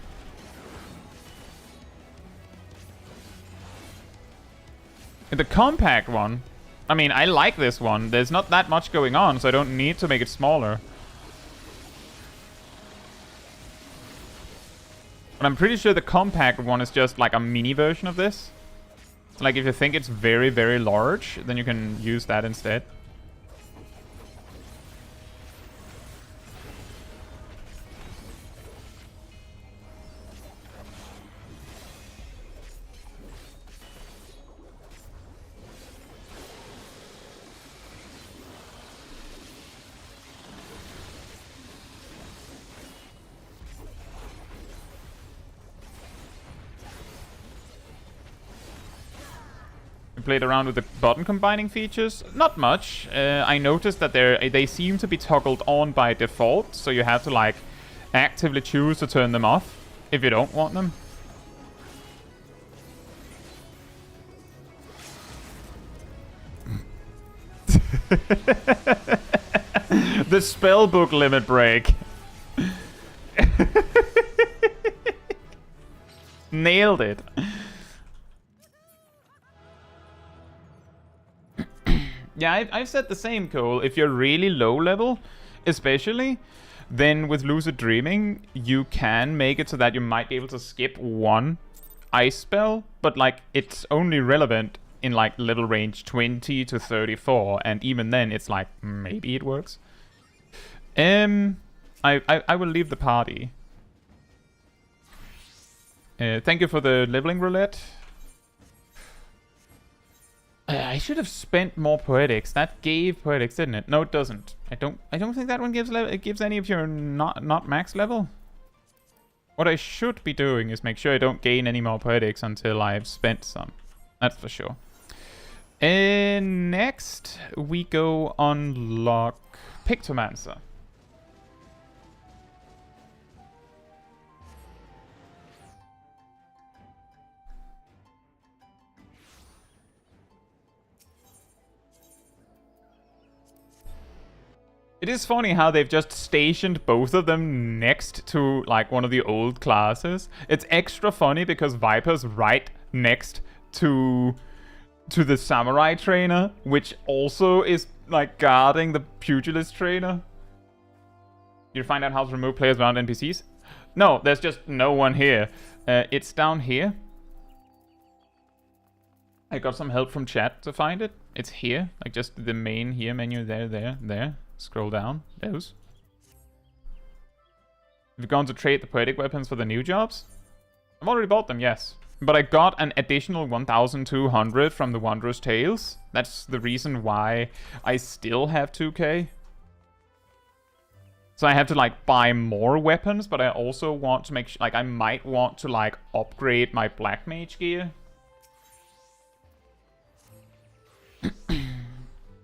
The compact one? I mean, I like this one. There's not that much going on, so I don't need to make it smaller. But I'm pretty sure the compact one is just like a mini version of this. Like, if you think it's very, very large, then you can use that instead. Played around with the button combining features. Not much. I noticed that they seem to be toggled on by default, so you have to like actively choose to turn them off if you don't want them. The spellbook limit break. Nailed it. Yeah, I've said the same, Cole. If you're really low level, especially, then with Lucid Dreaming, you can make it so that you might be able to skip one ice spell, but like it's only relevant in like little range 20 to 34, and even then it's like, maybe it works. I will leave the party. Thank you for the leveling roulette. I should have spent more poetics. That gave poetics, didn't it? No, it doesn't. I don't think that one gives any of your not max level. What I should be doing is make sure I don't gain any more poetics until I've spent some. That's for sure. And next we go unlock Pictomancer. It is funny how they've just stationed both of them next to, like, one of the old classes. It's extra funny because Viper's right next to the Samurai trainer, which also is, like, guarding the Pugilist trainer. You find out how to remove players around NPCs? No, there's just no one here. It's down here. I got some help from chat to find it. It's here, like just the main here menu, there. Scroll down, those. Have you gone to trade the poetic weapons for the new jobs? I've already bought them, yes. But I got an additional 1,200 from the Wondrous Tails. That's the reason why I still have 2k. So I have to, like, buy more weapons, but I also want to make sure, like, I might want to, like, upgrade my Black Mage gear.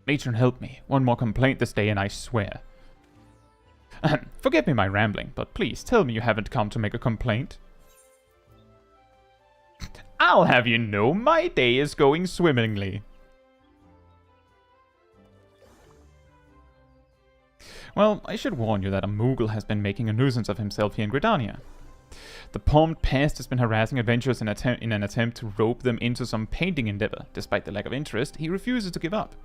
Matron, help me. One more complaint this day and I swear. Forgive me my rambling, but please tell me you haven't come to make a complaint. I'll have you know my day is going swimmingly. Well, I should warn you that a Moogle has been making a nuisance of himself here in Gridania. The palmed pest has been harassing adventurers in an attempt to rope them into some painting endeavor. Despite the lack of interest, he refuses to give up.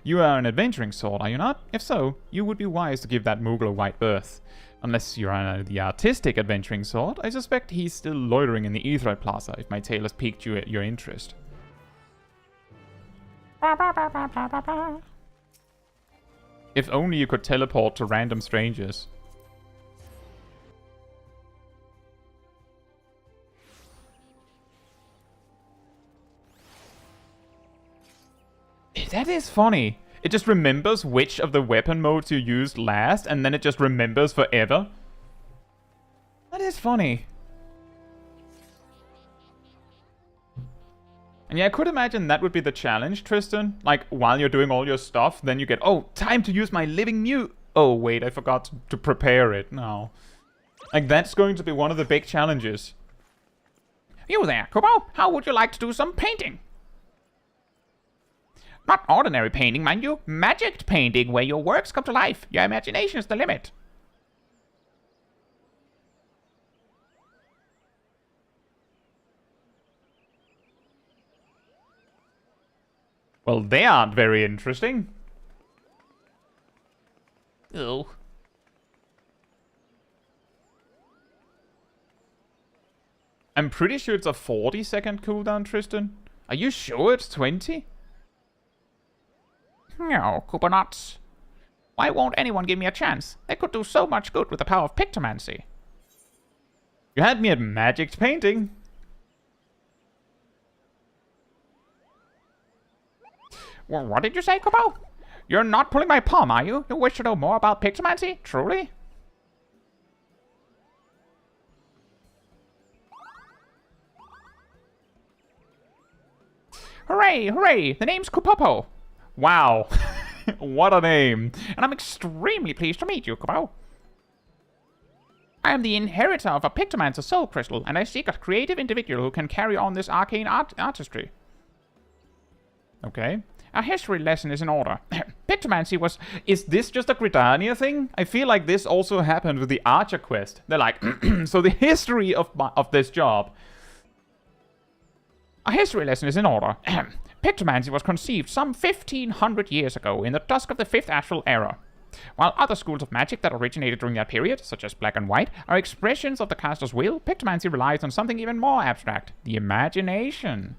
You are an adventuring sword, are you not? If so, you would be wise to give that Moogle a wide berth. Unless you're the artistic adventuring sword, I suspect he's still loitering in the Aetheryte Plaza if my tale has piqued your interest. If only you could teleport to random strangers. That is funny. It just remembers which of the weapon modes you used last, and then it just remembers forever. That is funny. And yeah, I could imagine that would be the challenge, Tristan. Like, while you're doing all your stuff, then you get, oh, time to use my living mute. Oh, wait, I forgot to prepare it. No. Like, that's going to be one of the big challenges. You there, Kubo. How would you like to do some painting? Not ordinary painting, mind you. Magic painting, where your works come to life. Your imagination is the limit. Well, they aren't very interesting. Ew. I'm pretty sure it's a 40-second cooldown, Tristan. Are you sure it's 20? No, Kubernuts. Why won't anyone give me a chance? They could do so much good with the power of Pictomancy. You had me at magic painting. Well, what did you say, Kubo? You're not pulling my palm, are you? You wish to know more about Pictomancy? Truly? Hooray, hooray! The name's Kupopo. Wow. What a name. And I'm extremely pleased to meet you, Kubo. I am the inheritor of a Pictomancer soul crystal, and I seek a creative individual who can carry on this arcane artistry. Okay. A history lesson is in order. Pictomancy was... Is this just a Gridania thing? I feel like this also happened with the Archer quest. They're like, so the history of this job. A history lesson is in order. Pictomancy was conceived some 1,500 years ago in the dusk of the 5th Astral Era. While other schools of magic that originated during that period, such as Black and White, are expressions of the caster's will, Pictomancy relies on something even more abstract, the imagination.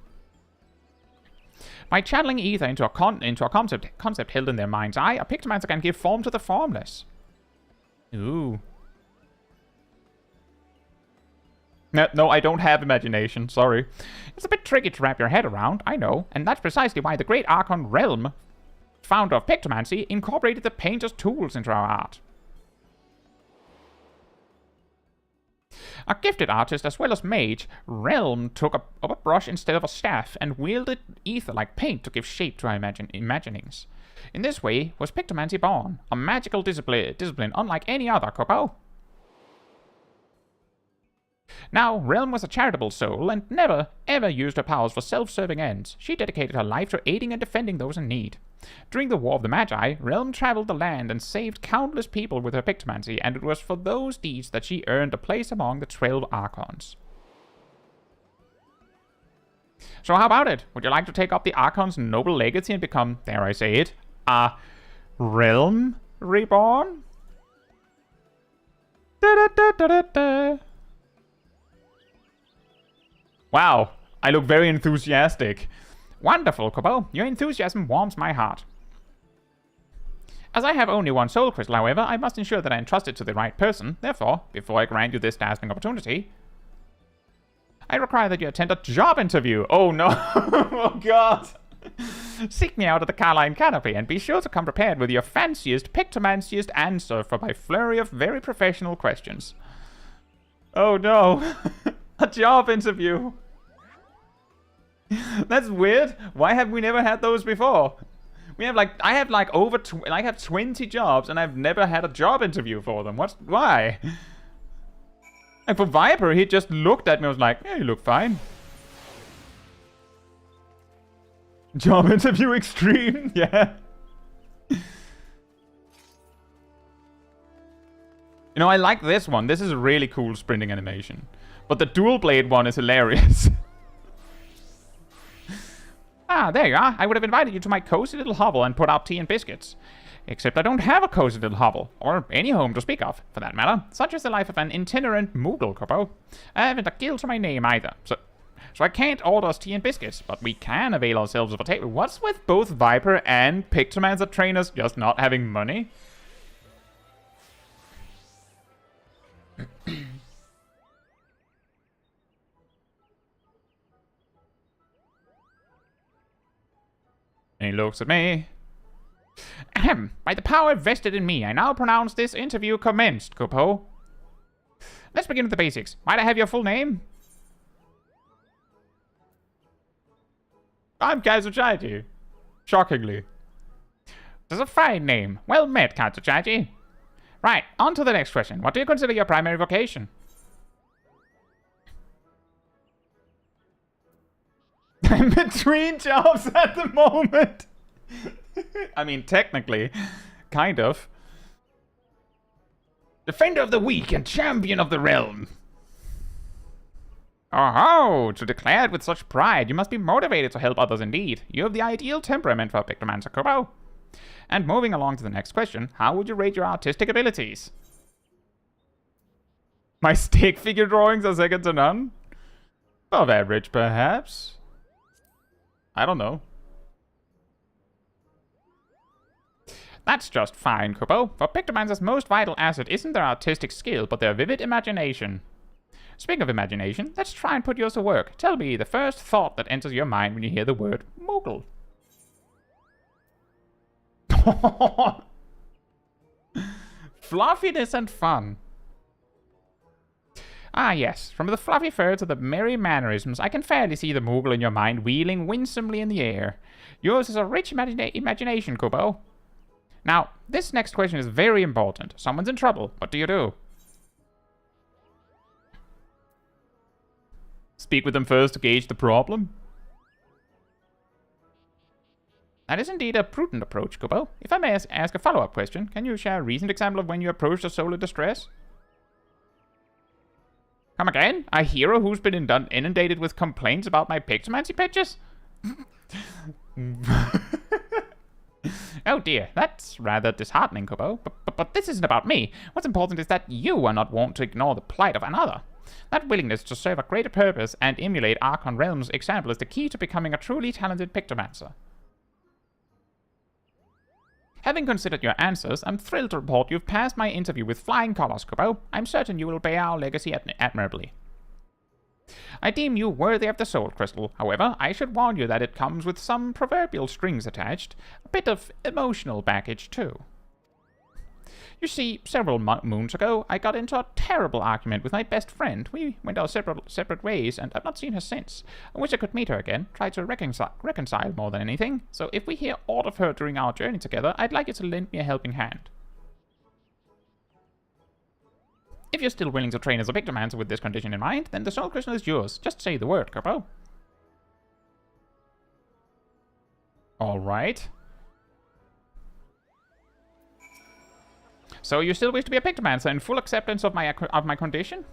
By channeling ether into a concept held in their mind's eye, a Pictomancer can give form to the formless. Ooh. No, I don't have imagination, sorry. It's a bit tricky to wrap your head around, I know, and that's precisely why the great Archon Realm, founder of Pictomancy, incorporated the painter's tools into our art. A gifted artist as well as mage, Realm took up a brush instead of a staff and wielded ether like paint to give shape to our imaginings. In this way was Pictomancy born, a magical discipline unlike any other, Kobo. Now, Realm was a charitable soul and never, ever used her powers for self-serving ends. She dedicated her life to aiding and defending those in need. During the War of the Magi, Realm traveled the land and saved countless people with her Pictomancy, and it was for those deeds that she earned a place among the 12 Archons. So how about it? Would you like to take up the Archon's noble legacy and become, dare I say it, a Realm Reborn? Da-da-da-da-da-da. Wow, I look very enthusiastic. Wonderful, Kobo. Your enthusiasm warms my heart. As I have only one soul crystal, however, I must ensure that I entrust it to the right person. Therefore, before I grant you this dazzling opportunity, I require that you attend a job interview. Oh no! Oh god! Seek me out at the Carline Canopy, and be sure to come prepared with your fanciest, Pictomanciest answer for my flurry of very professional questions. Oh no! A job interview! That's weird. Why have we never had those before? We have I have 20 jobs and I've never had a job interview for them. Why? Like for Viper, he just looked at me and was like, yeah, you look fine. Job interview extreme, yeah. You know, I like this one. This is a really cool sprinting animation. But the dual blade one is hilarious. Ah, there you are. I would have invited you to my cozy little hovel and put out tea and biscuits. Except I don't have a cozy little hovel, or any home to speak of, for that matter. Such is the life of an itinerant Moogle, Kobo. I haven't a guild to my name either, so I can't order us tea and biscuits, but we can avail ourselves of a table. What's with both Viper and Pictomancer trainers just not having money? And he looks at me. Ahem. By the power vested in me, I now pronounce this interview commenced, Kobo. Let's begin with the basics. Might I have your full name? I'm Chaiji. Shockingly. That's a fine name. Well met, Chaiji. Right, on to the next question. What do you consider your primary vocation? I'm between jobs at the moment. I mean, technically, kind of. Defender of the weak and champion of the realm. Oh, to declare it with such pride, you must be motivated to help others indeed. You have the ideal temperament for a Pictomancer, Kobo. And moving along to the next question, how would you rate your artistic abilities? My stick figure drawings are second to none? Above average, perhaps? I don't know. That's just fine, Kobo. For Pictomancer's most vital asset isn't their artistic skill, but their vivid imagination. Speaking of imagination, let's try and put yours to work. Tell me the first thought that enters your mind when you hear the word Moogle. Fluffiness and fun. Ah yes, from the fluffy fur to the merry mannerisms, I can fairly see the Moogle in your mind wheeling winsomely in the air. Yours is a rich imagination, Kobo. Now, this next question is very important. Someone's in trouble. What do you do? Speak with them first to gauge the problem? That is indeed a prudent approach, Kobo. If I may ask a follow-up question, can you share a recent example of when you approached a soul in distress? Come again? A hero who's been inundated with complaints about my Pictomancy pitches? Oh dear, that's rather disheartening, Kobo. But this isn't about me. What's important is that you are not wont to ignore the plight of another. That willingness to serve a greater purpose and emulate Archon Realm's example is the key to becoming a truly talented Pictomancer. Having considered your answers, I'm thrilled to report you've passed my interview with flying colors, Kubo. I'm certain you will bear our legacy admirably. I deem you worthy of the Soul Crystal. However, I should warn you that it comes with some proverbial strings attached. A bit of emotional baggage, too. You see, several moons ago, I got into a terrible argument with my best friend. We went our separate ways, and I've not seen her since. I wish I could meet her again, try to reconcile more than anything. So if we hear aught of her during our journey together, I'd like you to lend me a helping hand. If you're still willing to train as a Pictomancer with this condition in mind, then the Soul Crystal is yours. Just say the word, Kubo. Alright. So you still wish to be a Pictomancer in full acceptance of my condition?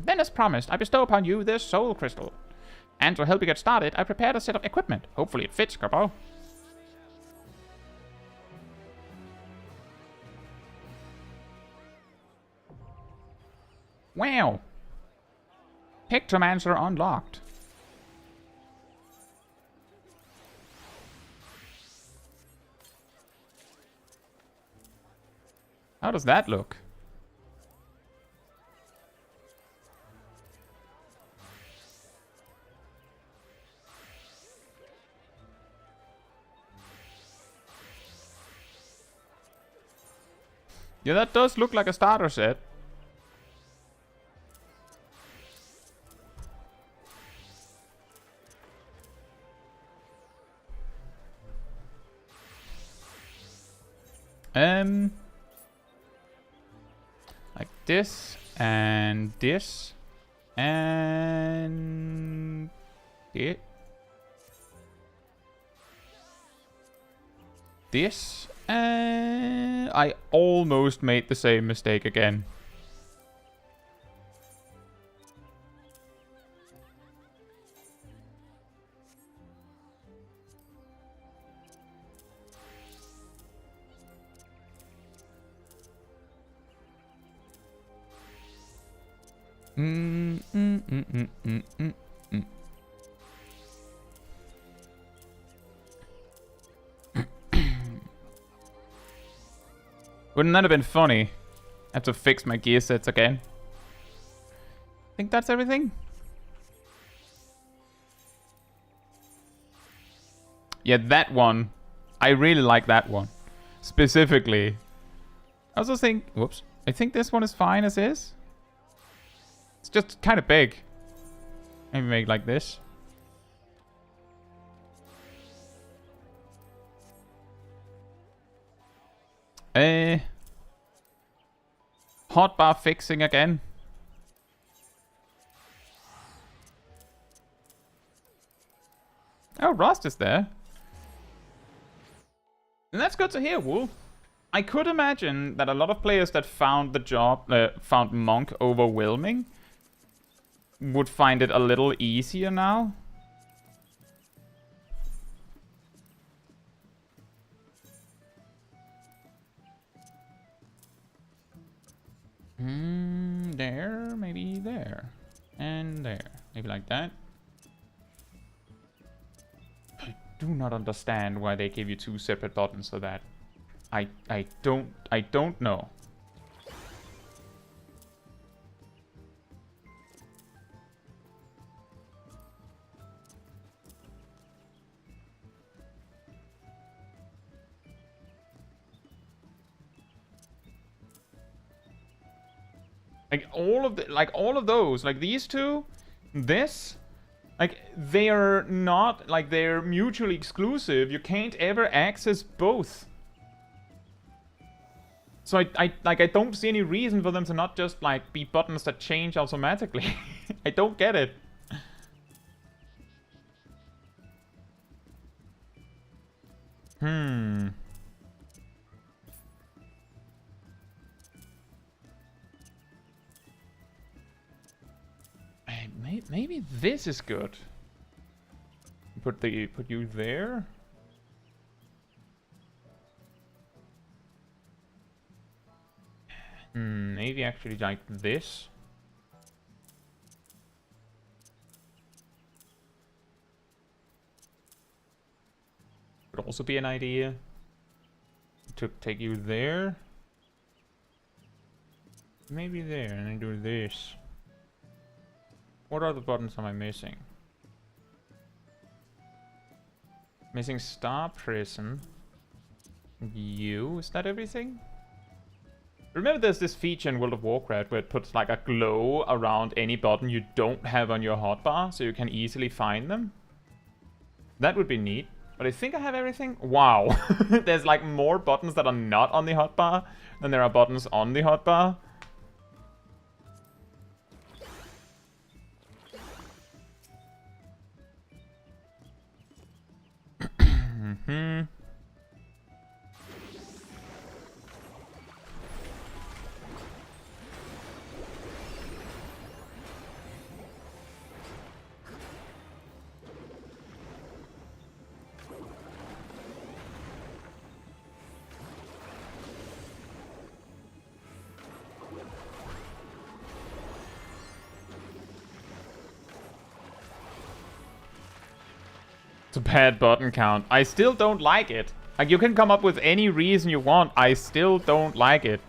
Then as promised, I bestow upon you this Soul Crystal. And to help you get started, I prepared a set of equipment. Hopefully it fits, Kubo. Wow! Pictomancer unlocked. How does that look? Yeah, that does look like a starter set. Like this, and this, and it. This, and I almost made the same mistake again. Wouldn't that have been funny? I have to fix my gear sets again. I think that's everything. Yeah, that one. I really like that one. Specifically. I also think... Whoops. I think this one is fine as is. It's just kind of big. Maybe make it like this. Hotbar fixing again. Oh, Rust is there. And that's good to hear, Wool. I could imagine that a lot of players that found found Monk overwhelming would find it a little easier now. There, maybe there. And there. Maybe like that. I do not understand why they gave you two separate buttons for that. I don't know. All of those, like these two, this, like they are not, like they're mutually exclusive. You can't ever access both. So I don't see any reason for them to not just like be buttons that change automatically. I don't get it. Maybe this is good. Put you there. Maybe actually like this. Would also be an idea. To take you there. Maybe there, and then do this. What other buttons am I missing? Missing Star Prison. You, is that everything? Remember there's this feature in World of Warcraft where it puts like a glow around any button you don't have on your hotbar, so you can easily find them? That would be neat. But I think I have everything. Wow. There's like more buttons that are not on the hotbar than there are buttons on the hotbar. It's a bad button count. I still don't like it. Like, you can come up with any reason you want. I still don't like it.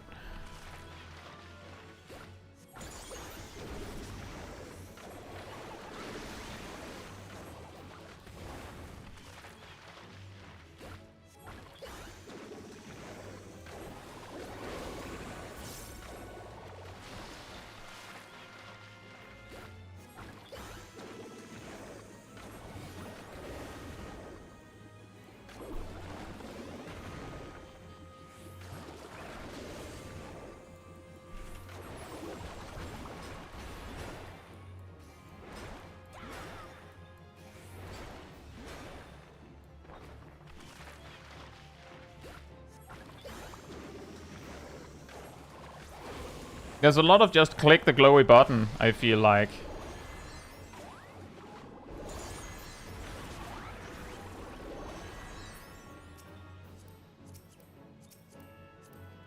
There's a lot of just click the glowy button, I feel like.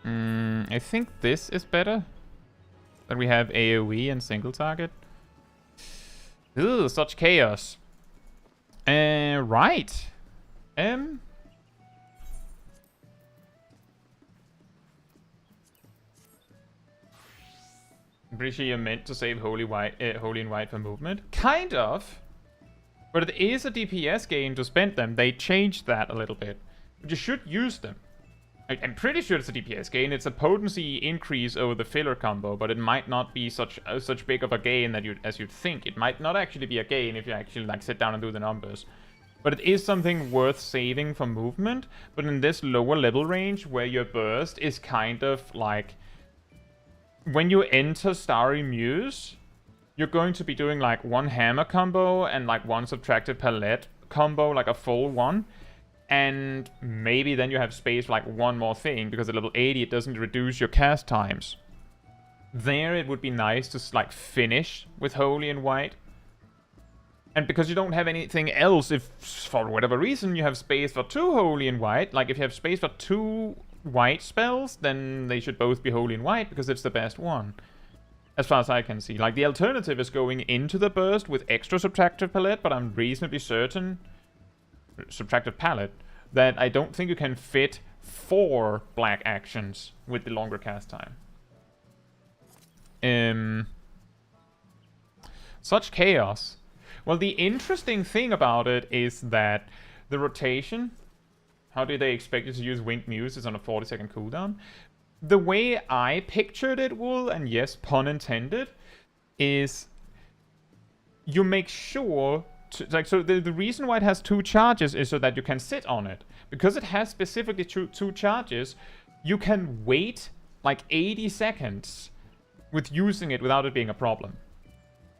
I think this is better. That we have AoE and single target. Ugh, such chaos. Right. I'm pretty sure you're meant to save Holy and White for movement. Kind of. But it is a DPS gain to spend them. They changed that a little bit. But you should use them. I'm pretty sure it's a DPS gain. It's a potency increase over the filler combo, but it might not be such big of a gain that as you'd think. It might not actually be a gain if you actually like sit down and do the numbers. But it is something worth saving for movement. But in this lower level range, where your burst is kind of like... When you enter Starry Muse, you're going to be doing like one hammer combo and like one subtracted palette combo, like a full one. And maybe then you have space for like one more thing, because at level 80 it doesn't reduce your cast times. There it would be nice to like finish with Holy and White. And because you don't have anything else, if for whatever reason you have space for 2 Holy and White, like if you have space for 2 White spells, then they should both be Holy and White, because it's the best one. As far as I can see. Like, the alternative is going into the burst with extra subtractive palette, but I'm reasonably certain... Subtractive palette, that I don't think you can fit 4 black actions with the longer cast time. Such chaos. Well, the interesting thing about it is that the rotation... How do they expect you to use Winged Muse? It's on a 40-second cooldown. The way I pictured it, Wool, and yes, pun intended, is you make sure... So the reason why it has 2 charges is so that you can sit on it. Because it has specifically 2 charges, you can wait like 80 seconds with using it without it being a problem.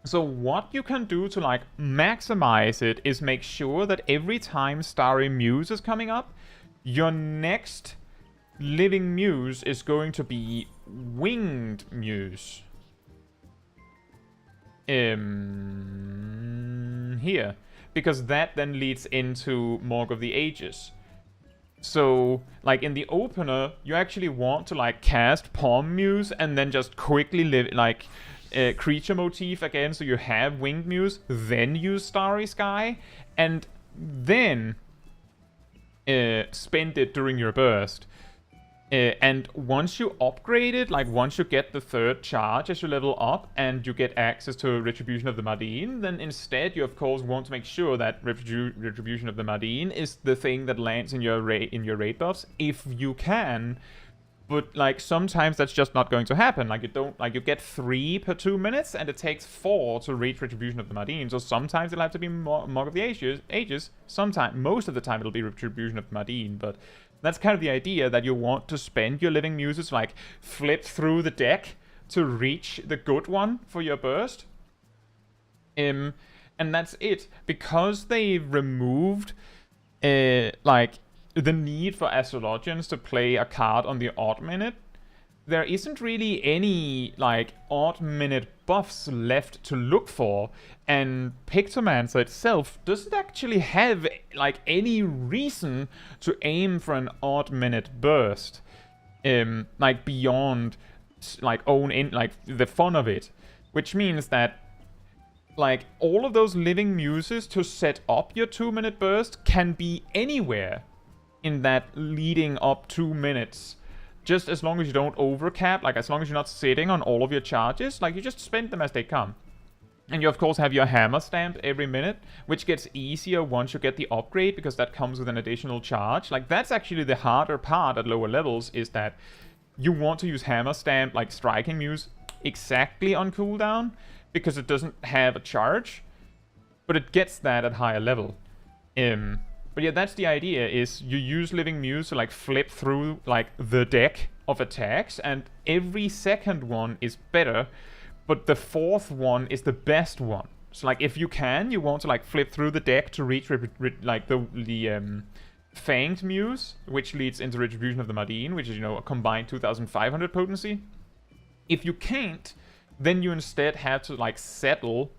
So what you can do to like maximize it is make sure that every time Starry Muse is coming up, your next living Muse is going to be Winged Muse. Here. Because that then leads into Morgue of the Ages. So, like, in the opener, you actually want to, like, cast Palm Muse and then just quickly live, like, creature motif again, so you have Winged Muse, then use Starry Sky, and then spend it during your burst. And once you upgrade it, like once you get the 3rd charge as you level up and you get access to Retribution of the Mardine, then instead you of course want to make sure that Retribution of the Mardine is the thing that lands in your raid buffs, if you can. But like sometimes that's just not going to happen. Like you get 3 per 2 minutes, and it takes 4 to reach Retribution of the Mardine. So sometimes it'll have to be Monk of the Ages. Sometimes, most of the time, it'll be Retribution of the Mardine. But that's kind of the idea, that you want to spend your Living Muses, like flip through the deck to reach the good one for your burst. And that's it. Because they removed like the need for astrologians to play a card on the odd minute, there isn't really any like odd minute buffs left to look for, and Pictomancer itself doesn't actually have like any reason to aim for an odd minute burst, like beyond like like the fun of it, which means that like all of those Living Muses to set up your 2-minute burst can be anywhere in that leading up 2 minutes, just as long as you don't overcap, like as long as you're not sitting on all of your charges, like you just spend them as they come. And you of course have your hammer stamped every minute, which gets easier once you get the upgrade, because that comes with an additional charge. Like that's actually the harder part at lower levels, is that you want to use hammer stamp, like Striking Muse, exactly on cooldown, because it doesn't have a charge, but it gets that at higher level. But yeah, that's the idea, is you use Living Muse to like flip through like the deck of attacks, and every second one is better, but the 4th one is the best one. So like if you can, you want to like flip through the deck to reach like the Fanged Muse, which leads into Retribution of the Mardine, which is, you know, a combined 2500 potency. If you can't, then you instead have to like settle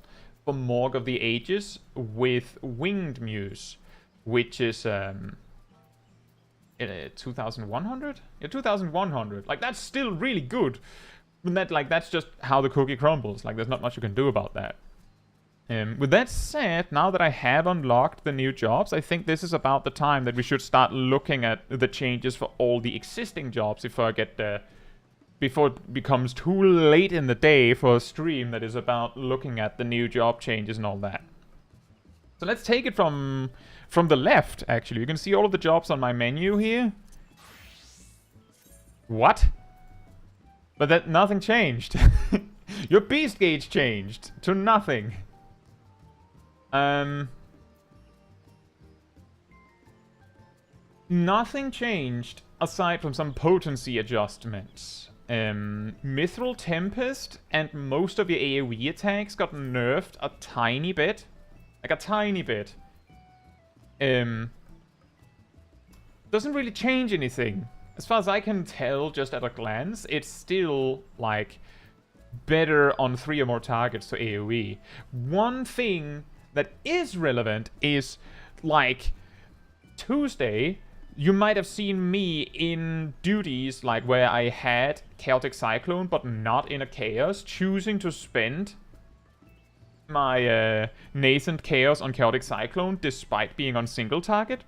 for Morgue of the Ages with Winged Muse, which is 2100? Yeah, 2100. Like that's still really good. But that's just how the cookie crumbles. Like there's not much you can do about that. With that said, now that I have unlocked the new jobs, I think this is about the time that we should start looking at the changes for all the existing jobs before it becomes too late in the day for a stream that is about looking at the new job changes and all that. So let's take it from the left, actually. You can see all of the jobs on my menu here. What? But that nothing changed. Your beast gauge changed to nothing. Nothing changed aside from some potency adjustments. Mithril Tempest and most of your AoE attacks got nerfed a tiny bit. Like a tiny bit. Doesn't really change anything. As far as I can tell, just at a glance, it's still, like, better on 3 or more targets to AoE. One thing that is relevant is, like, Tuesday, you might have seen me in duties, like, where I had Chaotic Cyclone, but not in a Chaos, choosing to spend my Nascent Chaos on Chaotic Cyclone, despite being on single target.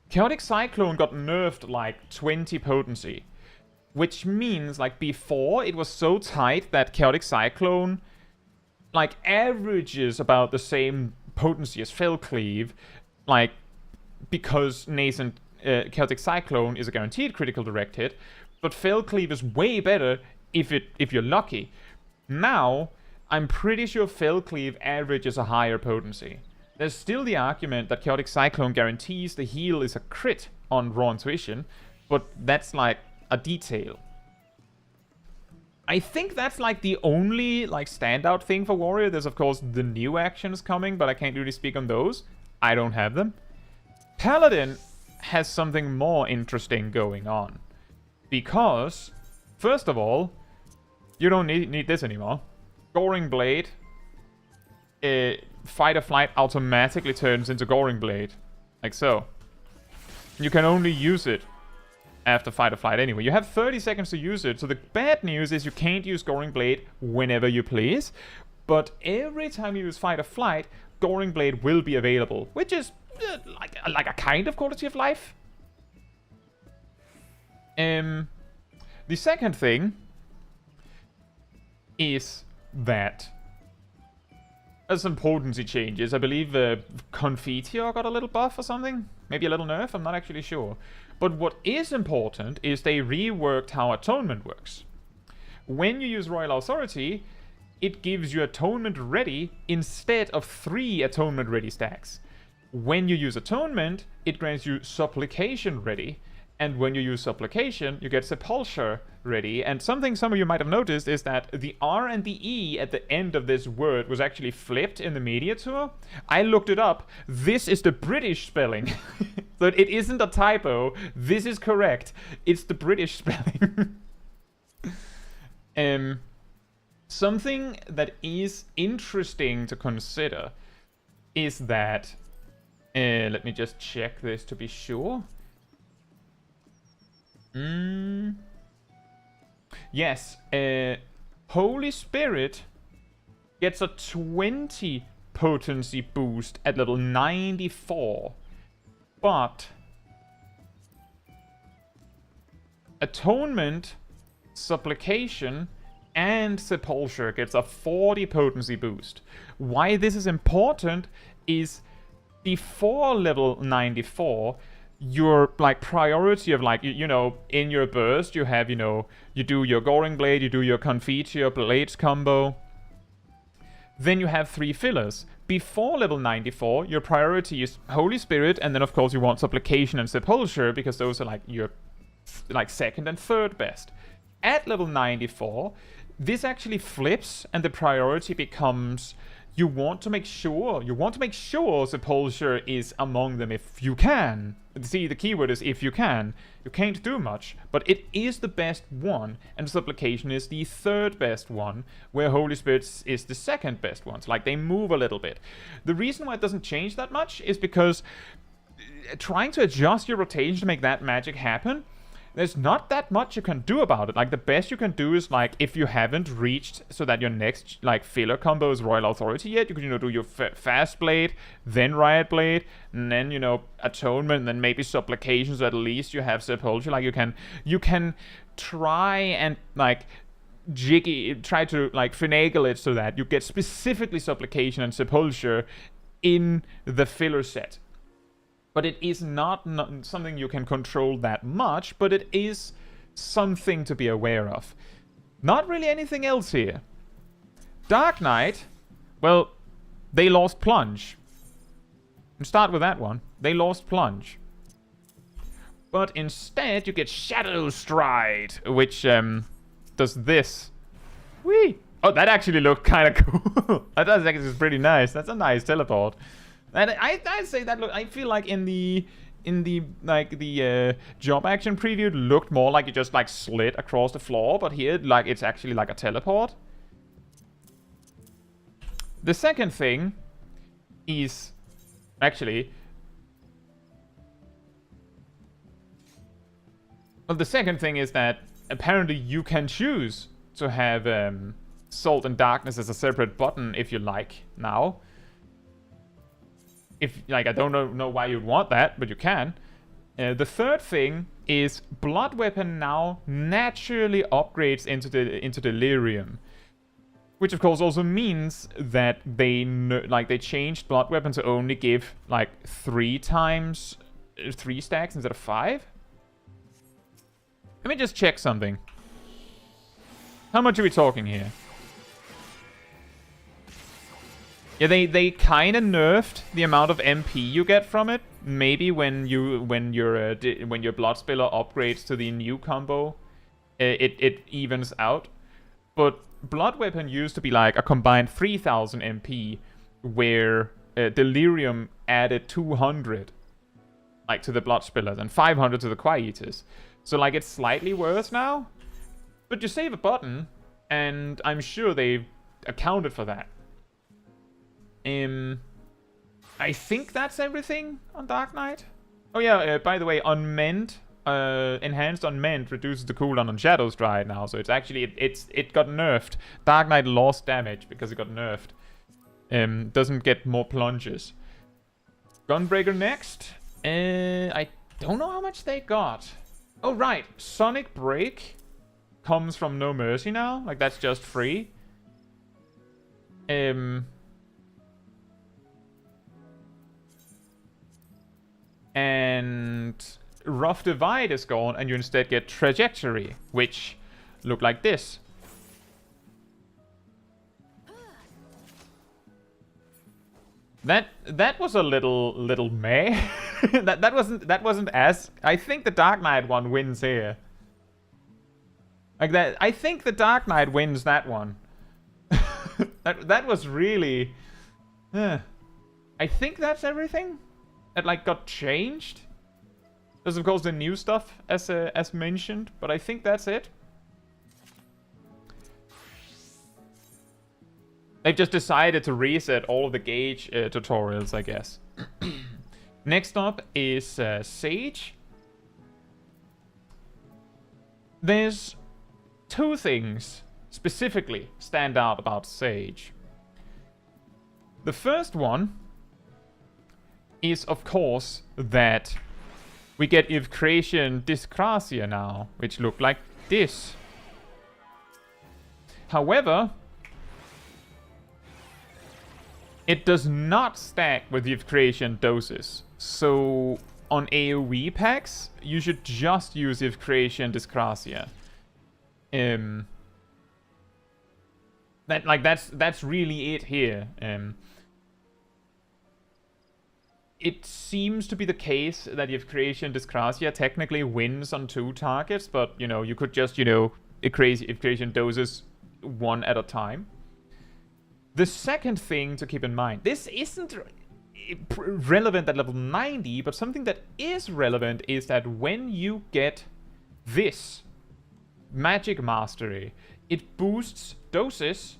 Chaotic Cyclone got nerfed like 20 potency, which means like before it was so tight that Chaotic Cyclone like averages about the same potency as Fellcleave, like because Nascent Chaotic Cyclone is a guaranteed critical direct hit, but Fellcleave is way better if you're lucky. Now I'm pretty sure Fellcleave averages a higher potency. There's still the argument that Chaotic Cyclone guarantees the heal is a crit on Raw Intuition, but that's like a detail. I think that's like the only like standout thing for Warrior. There's of course the new actions coming, but I can't really speak on those. I don't have them. Paladin has something more interesting going on. Because, first of all, you don't need this anymore. Goring Blade, Fight or Flight automatically turns into Goring Blade. Like so. You can only use it after fight or flight anyway. You have 30 seconds to use it, so the bad news is you can't use Goring Blade whenever you please, but every time you use fight or flight, Goring Blade will be available, which is like a kind of quality of life. The second thing is that there's some potency changes. I believe Confiteor got a little buff or something. Maybe a little nerf, I'm not actually sure. But what is important is they reworked how Atonement works. When you use Royal Authority, it gives you Atonement Ready instead of 3 Atonement Ready stacks. When you use Atonement, it grants you Supplication Ready. And when you use Supplication, you get Sepulture Ready. And something some of you might have noticed is that the R and the E at the end of this word was actually flipped in the media tour. I looked it up. This is the British spelling. So it isn't a typo. This is correct. It's the British spelling. Something that is interesting to consider is that... let me just check this to be sure. Yes, Holy Spirit gets a 20 potency boost at level 94, but Atonement, Supplication, and Sepulture gets a 40 potency boost. Why this is important is before level 94, your like priority of like you know, in your burst you have, you know, you do your Goring Blade, you do your Confiteor Blades combo, then you have 3 fillers. Before level 94 your priority is Holy Spirit, and then of course you want Supplication and Sepulture because those are like your like second and third best. At level 94 this actually flips and the priority becomes you want to make sure Sepulture is among them if you can. See, the keyword is if you can. You can't do much, but it is the best one, and Supplication is the third best one, where Holy Spirit is the second best one. So, like, they move a little bit. The reason why it doesn't change that much is because trying to adjust your rotation to make that magic happen, there's not that much you can do about it. Like, the best you can do is, like, if you haven't reached so that your next, like, filler combo is Royal Authority yet, you can, you know, do your Fast Blade, then Riot Blade, and then, you know, Atonement, and then maybe Supplication, so at least you have Sepulture. Like, you can try and, like, try to, like, finagle it so that you get specifically Supplication and Sepulture in the filler set. But it is not something you can control that much, but it is something to be aware of. Not really anything else here. Dark Knight, well, they lost Plunge. Let's start with that one. They lost Plunge. But instead, you get Shadow Stride, which does this. Whee! Oh, that actually looked kind of cool. That does actually pretty nice. That's a nice teleport. And I'd say that, look, I feel like in the job action preview it looked more like you just like slid across the floor, but here like it's actually like a teleport. The second thing is actually, well, the second thing is that apparently you can choose to have Salt and Darkness as a separate button if you like now. If, like, I don't know why you'd want that, but you can. The third thing is Blood Weapon now naturally upgrades into Delirium. Which, of course, also means that they changed Blood Weapon to only give, like, 3 stacks instead of 5. Let me just check something. How much are we talking here? Yeah, they kind of nerfed the amount of MP you get from it. Maybe when your Bloodspiller upgrades to the new combo, it evens out. But Blood Weapon used to be like a combined 3000 MP, where Delirium added 200, like, to the Bloodspillers and 500 to the Quietus. So like it's slightly worse now, but you save a button, and I'm sure they've accounted for that. I think that's everything on Dark Knight. Oh yeah, by the way, Unmend, enhanced Unmend reduces the cooldown on Shadow Stride now, so it's actually, it got nerfed. Dark Knight lost damage because it got nerfed. Doesn't get more plunges. Gunbreaker next. I don't know how much they got. Oh right, Sonic Break comes from No Mercy now. Like, that's just free. And Rough Divide is gone, and you instead get Trajectory, which look like this. That was a little meh. that wasn't as. I think the Dark Knight one wins here. Like that, I think the Dark Knight wins that one. that was really. I think that's everything that like got changed. There's of course the new stuff as mentioned, but I think that's it. They've just decided to reset all of the Gauge tutorials, I guess. Next up is Sage. There's two things specifically stand out about Sage. The first one is, of course, that we get If Creation Dyscrasia now, which look like this. However, it does not stack with If Creation doses. So on AoE packs, you should just use If Creation Dyscrasia. That's really it here. It seems to be the case that If Creation Dyscrasia technically wins on 2 targets, but you know, you could just, you know, If Creation doses one at a time. The second thing to keep in mind, this isn't relevant at level 90, but something that is relevant is that when you get this Magic Mastery, it boosts doses,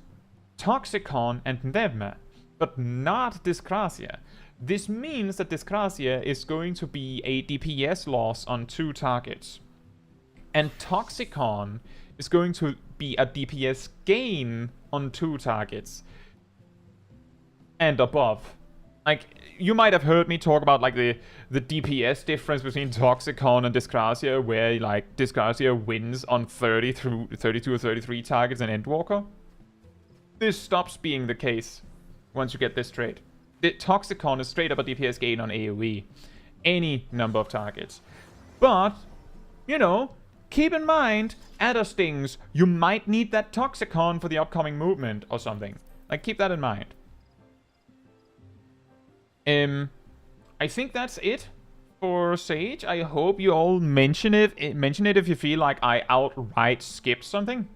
Toxicon, and Nevma, but not Dyscrasia. This means that Dyscrasia is going to be a DPS loss on 2 targets. And Toxicon is going to be a DPS gain on 2 targets. And above. Like, you might have heard me talk about like the DPS difference between Toxicon and Dyscrasia, where like Dyscrasia wins on 30 through 32 or 33 targets in Endwalker. This stops being the case once you get this trait. The Toxicon is straight up a DPS gain on AoE. Any number of targets. But, you know, keep in mind, Adder Stings, you might need that Toxicon for the upcoming movement or something. Like, keep that in mind. I think that's it for Sage. I hope you all mention it if you feel like I outright skipped something.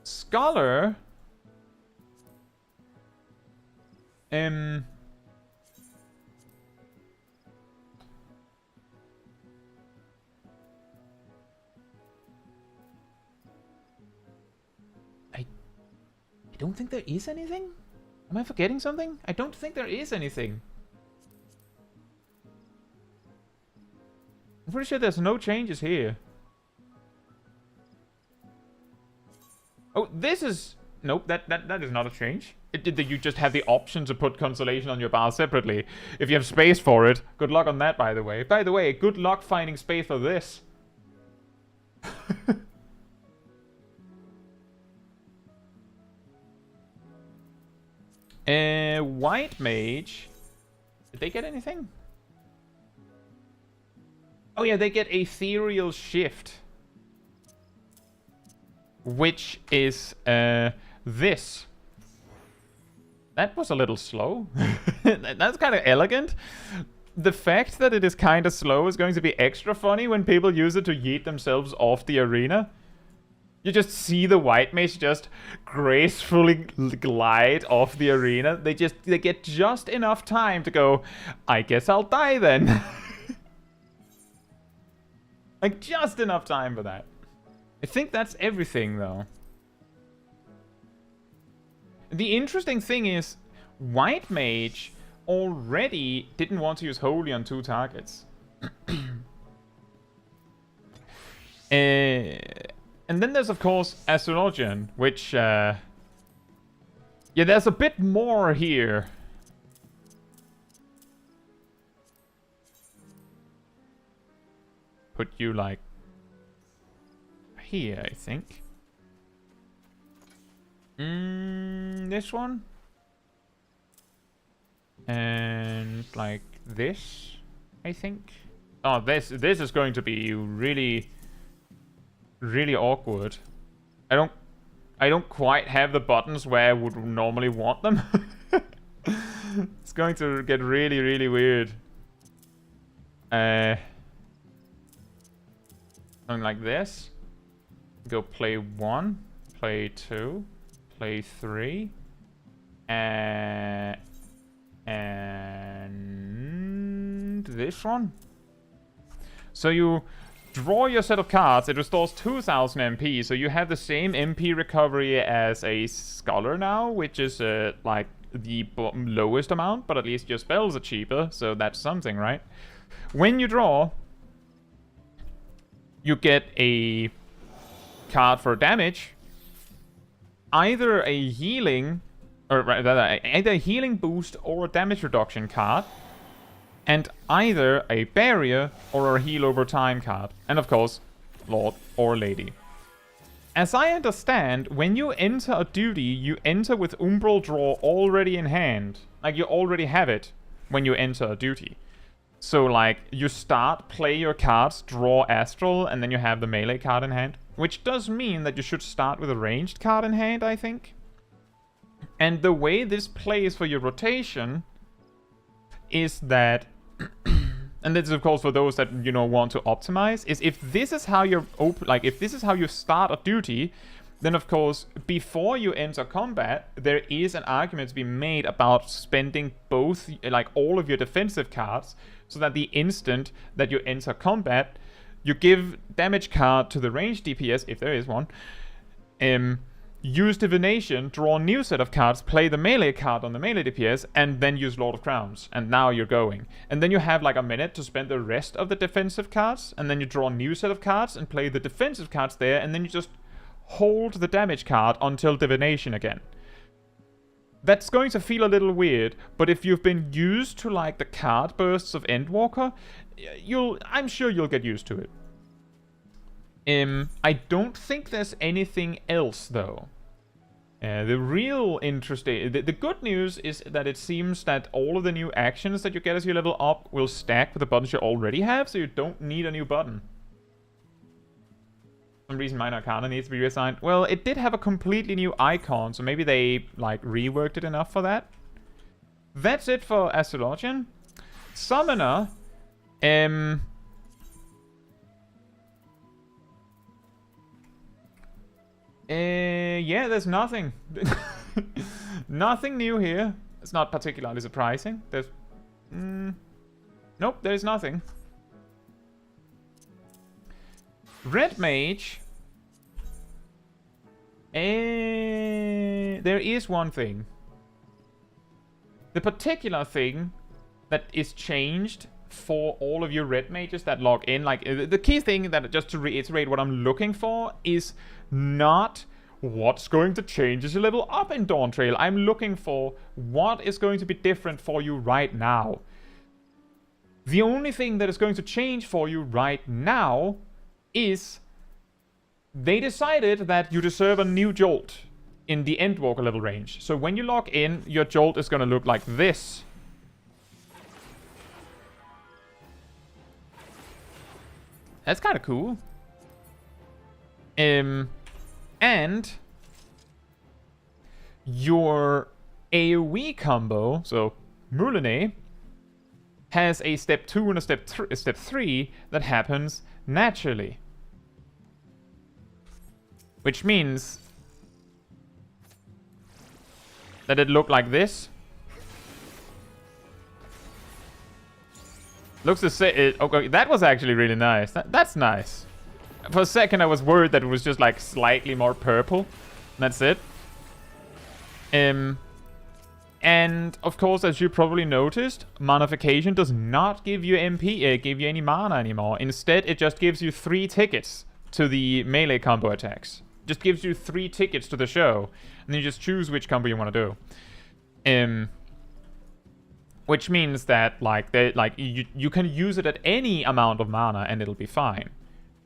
Scholar. I don't think there is anything. Am I forgetting something? I don't think there is anything. I'm pretty sure there's no changes here. Oh, this is... Nope, that is not a change. You just have the option to put Consolation on your bar separately. If you have space for it. Good luck on that, by the way. By the way, good luck finding space for this. White Mage. Did they get anything? Oh yeah, they get Ethereal Shift. Which is this. That was a little slow. That's kind of elegant. The fact that it is kind of slow is going to be extra funny when people use it to yeet themselves off the arena. You just see the White Mage just gracefully glide off the arena. They get just enough time to go, I guess I'll die then. Like, just enough time for that. I think that's everything, though. The interesting thing is, White Mage already didn't want to use Holy on 2 targets. And then there's, of course, Astrologian, which, yeah, there's a bit more here. Put you, like, here, I think. This one? And, like, this, I think. Oh, this is going to be really... really awkward. I don't quite have the buttons where I would normally want them. It's going to get really, really weird. Something like this. Go play 1, play 2, play 3, and this one. So you draw your set of cards. It restores 2000 MP, so you have the same MP recovery as a Scholar now, which is like the lowest amount, but at least your spells are cheaper, so that's something, right? When you draw, you get a card for damage, either a healing, or rather, either a healing boost or a damage reduction card, and either a barrier or a heal over time card. And of course, Lord or Lady. As I understand, when you enter a duty, you enter with Umbral Draw already in hand. Like, you already have it when you enter a duty. So, like, you start, play your cards, draw Astral, and then you have the melee card in hand. Which does mean that you should start with a ranged card in hand, I think. And the way this plays for your rotation is that, and this is of course for those that, you know, want to optimize, is if this is how you're if this is how you start a duty, then of course before you enter combat there is an argument to be made about spending both, like, all of your defensive cards, so that the instant that you enter combat you give damage card to the ranged DPS, if there is one, use Divination, draw a new set of cards, play the melee card on the melee DPS, and then use Lord of Crowns. And now you're going. And then you have like a minute to spend the rest of the defensive cards, and then you draw a new set of cards and play the defensive cards there, and then you just hold the damage card until Divination again. That's going to feel a little weird, but if you've been used to like the card bursts of Endwalker, I'm sure you'll get used to it. I don't think there's anything else, though. The real interesting... The good news is that it seems that all of the new actions that you get as you level up will stack with the buttons you already have, so you don't need a new button. For some reason, Minor Arcana needs to be reassigned. Well, it did have a completely new icon, so maybe they, like, reworked it enough for that. That's it for Astrologian. Summoner... yeah, there's nothing. Nothing new here. It's not particularly surprising. There's... nope, there's nothing. Red Mage... there is one thing. The particular thing that is changed for all of you Red Mages that log in, like, the key thing that, just to reiterate what I'm looking for, is not what's going to change as you level up in Dawntrail. I'm looking for what is going to be different for you right now. The only thing that is going to change for you right now is they decided that you deserve a new Jolt in the Endwalker level range. So when you log in, your Jolt is going to look like this. That's kind of cool. And your AoE combo, so Moulinet, has a step 2 and a step 3 that happens naturally. Which means that it looked like this. Looks the same. Okay, that was actually really nice. That's nice. For a second, I was worried that it was just like slightly more purple. That's it. And of course, as you probably noticed, Manification does not give you MP, give you any mana anymore. Instead, it just gives you 3 tickets to the melee combo attacks. Just gives you 3 tickets to the show, and then you just choose which combo you want to do. Which means that you can use it at any amount of mana and it'll be fine.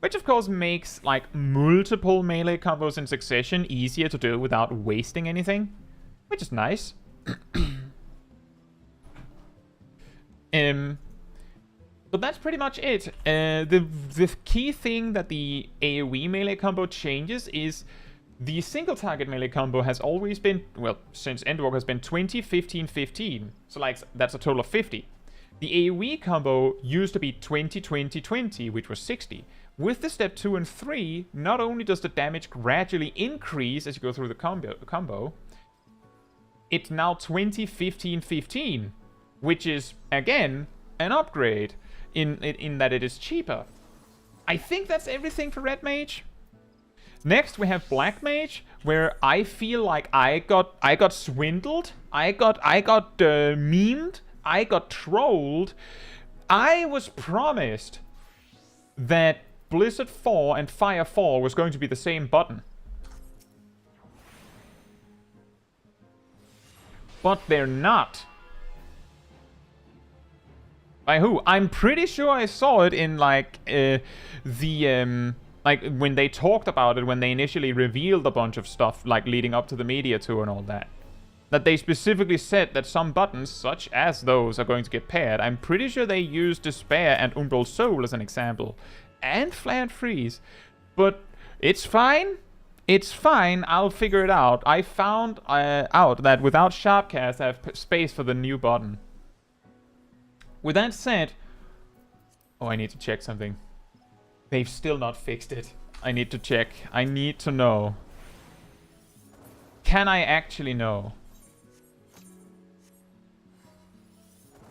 Which of course makes like multiple melee combos in succession easier to do without wasting anything, which is nice. But that's pretty much it. The key thing that the AoE melee combo changes is the single target melee combo has always been, well, since Endwalker has been 20, 15, 15. So like that's a total of 50. The AoE combo used to be 20, 20, 20, which was 60. With the step 2 and 3, not only does the damage gradually increase as you go through the combo, it's now 20, 15, 15, which is, again, an upgrade in that it is cheaper. I think that's everything for Red Mage. Next, we have Black Mage, where I feel like I got swindled, I got memed, I got trolled. I was promised that Blizzard 4 and Fire 4 was going to be the same button. But they're not. By who? I'm pretty sure I saw it in like like when they talked about it, when they initially revealed a bunch of stuff like leading up to the media tour and all that. That they specifically said that some buttons, such as those, are going to get paired. I'm pretty sure they used Despair and Umbral Soul as an example. And Flared Freeze. But it's fine. It's fine. I'll figure it out. I found out that without Sharpcast, I have space for the new button. With that said... Oh, I need to check something. They've still not fixed it. I need to check. I need to know. Can I actually know?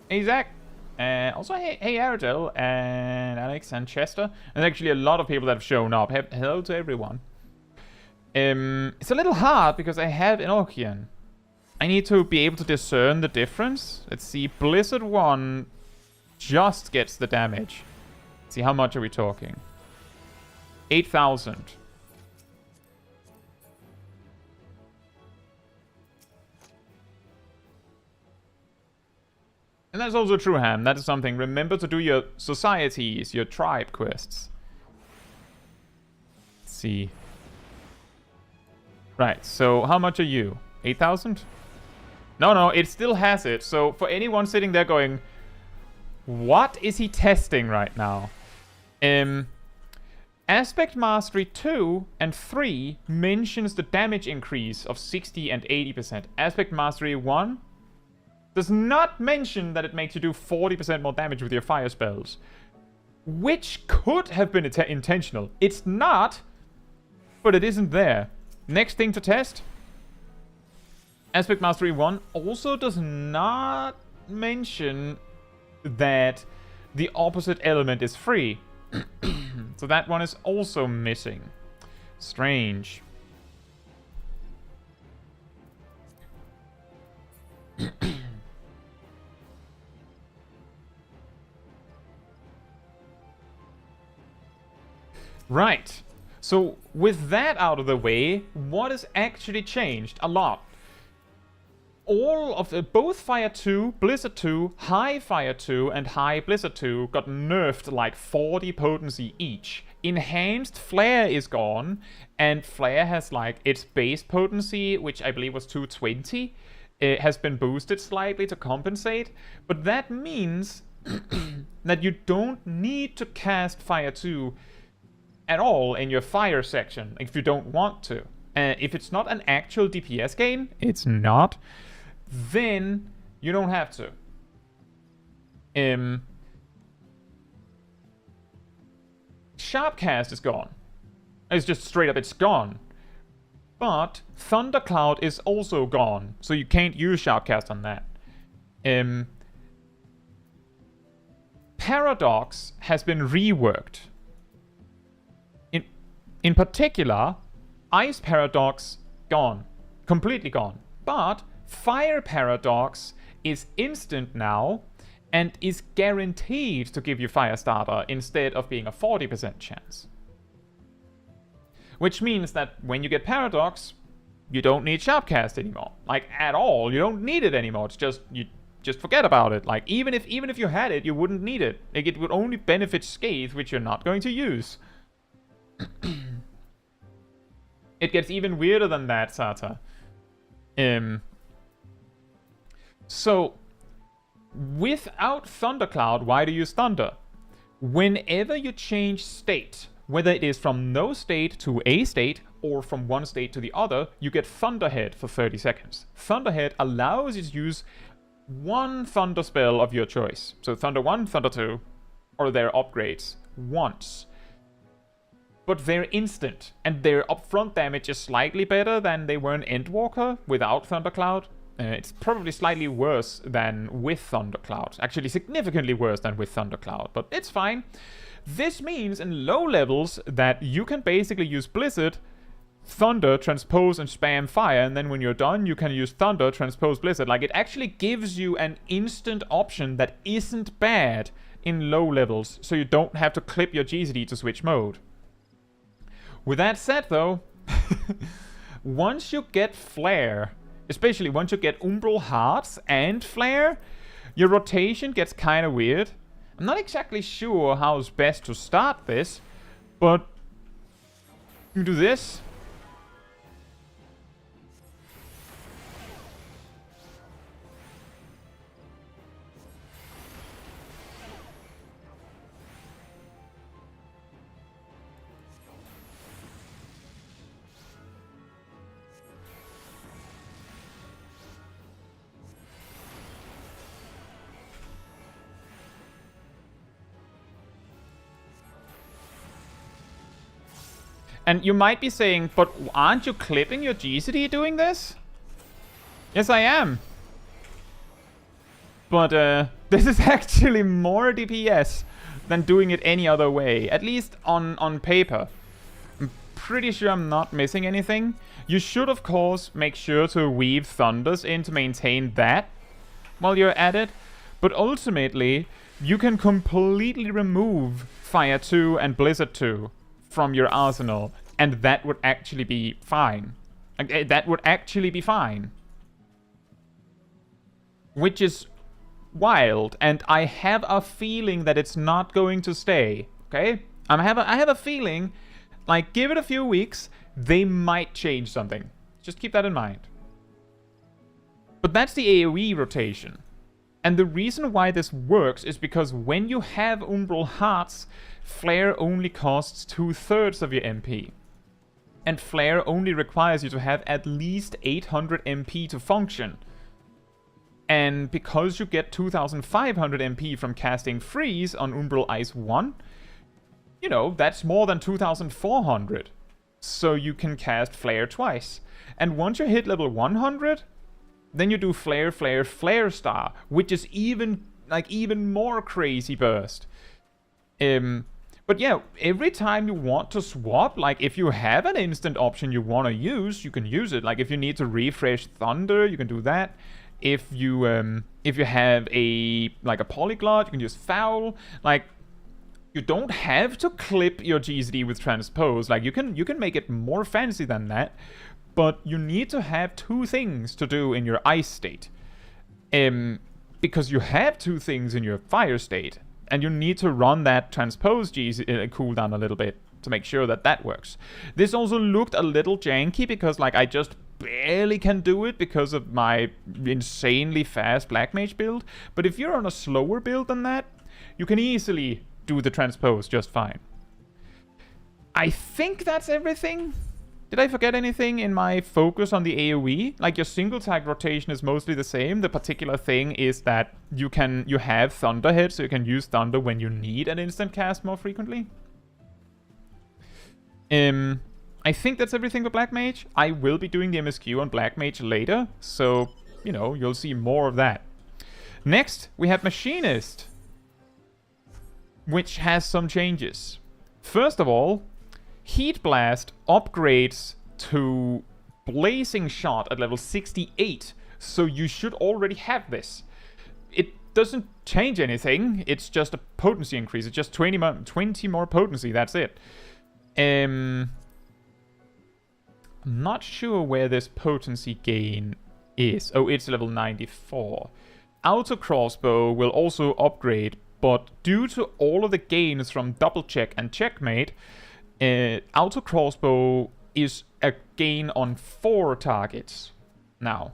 Hey, Zach. Also, hey Aerodel and Alex and Chester. And actually a lot of people that have shown up. Hello to everyone. It's a little hard because I have Enochian. I need to be able to discern the difference. Let's see. Blizzard 1 just gets the damage. Let's see, how much are we talking? 8,000. And that's also true, Ham. That is something. Remember to do your societies, your tribe quests. Let's see. Right, so how much are you? 8,000? No, it still has it. So for anyone sitting there going, what is he testing right now? Aspect Mastery 2 and 3 mentions the damage increase of 60 and 80%. Aspect Mastery 1 does not mention that it makes you do 40% more damage with your fire spells. Which could have been intentional. It's not, but it isn't there. Next thing to test. Aspect Mastery 1 also does not mention that the opposite element is free. So that one is also missing. Strange. Right. So with that out of the way, what has actually changed? A lot. All of both Fire 2, Blizzard 2, High Fire 2, and High Blizzard 2 got nerfed like 40 potency each. Enhanced Flare is gone, and Flare has like its base potency, which I believe was 220, has been boosted slightly to compensate. But that means that you don't need to cast Fire 2 at all in your Fire section if you don't want to. If it's not an actual DPS game, it's not, then you don't have to. Sharpcast is gone. It's just straight up, it's gone. But Thundercloud is also gone, so you can't use Sharpcast on that. Paradox has been reworked. In particular, Ice Paradox gone. Completely gone. But Fire Paradox is instant now, and is guaranteed to give you Firestarter instead of being a 40% chance. Which means that when you get Paradox, you don't need Sharpcast anymore. Like, at all. You don't need it anymore. It's just, you just forget about it. Like, even if you had it, you wouldn't need it. Like, it would only benefit Scathe, which you're not going to use. It gets even weirder than that, Sata. So, without Thundercloud, why do you use Thunder? Whenever you change state, whether it is from no state to a state, or from one state to the other, you get Thunderhead for 30 seconds. Thunderhead allows you to use one Thunder spell of your choice. So Thunder 1, Thunder 2, or their upgrades, once. But they're instant, and their upfront damage is slightly better than they were in Endwalker without Thundercloud. It's probably slightly worse than with Thundercloud. Actually, significantly worse than with Thundercloud, but it's fine. This means in low levels that you can basically use Blizzard, Thunder, Transpose, and spam Fire, and then when you're done, you can use Thunder, Transpose, Blizzard. Like, it actually gives you an instant option that isn't bad in low levels, so you don't have to clip your GCD to switch mode. With that said, though, once you get Flare, especially once you get Umbral Hearts and Flare, your rotation gets kind of weird. I'm not exactly sure how it's best to start this, but you do this. And you might be saying, but aren't you clipping your GCD doing this? Yes, I am. But this is actually more DPS than doing it any other way. At least on paper. I'm pretty sure I'm not missing anything. You should, of course, make sure to weave Thunders in to maintain that while you're at it. But ultimately, you can completely remove Fire 2 and Blizzard 2 from your arsenal, and that would actually be fine. That would actually be fine. Which is wild, and I have a feeling that it's not going to stay, okay? I have a feeling, like, give it a few weeks, they might change something. Just keep that in mind. But that's the AoE rotation. And the reason why this works is because when you have Umbral Hearts, Flare only costs 2/3 of your MP. And Flare only requires you to have at least 800 MP to function. And because you get 2500 MP from casting Freeze on Umbral Ice 1, you know, that's more than 2400. So you can cast Flare twice. And once you hit level 100, then you do Flare, Flare, Flare Star, which is even more crazy burst. But yeah, every time you want to swap, like if you have an instant option you want to use, you can use it. Like if you need to refresh Thunder, you can do that. If you have a Polyglot, you can use Foul. Like, you don't have to clip your GCD with Transpose. Like, you can make it more fancy than that. But you need to have two things to do in your Ice state. Because you have two things in your Fire state. And you need to run that Transpose cooldown a little bit to make sure that that works. This also looked a little janky because, like, I just barely can do it because of my insanely fast Black Mage build. But if you're on a slower build than that, you can easily do the Transpose just fine. I think that's everything. Did I forget anything in my focus on the AoE? Like, your single tag rotation is mostly the same. The particular thing is that you have Thunderhead, so you can use Thunder when you need an instant cast more frequently. I think that's everything for Black Mage. I will be doing the MSQ on Black Mage later, so, you know, you'll see more of that. Next, we have Machinist, which has some changes. First of all, Heat Blast upgrades to Blazing Shot at level 68, So you should already have this. It doesn't change anything. It's just a potency increase. It's just 20 more potency. That's it. Not sure where this potency gain is. Oh, it's level 94. Auto crossbow will also upgrade, but due to all of the gains from double check and checkmate, auto crossbow is a gain on 4 targets now.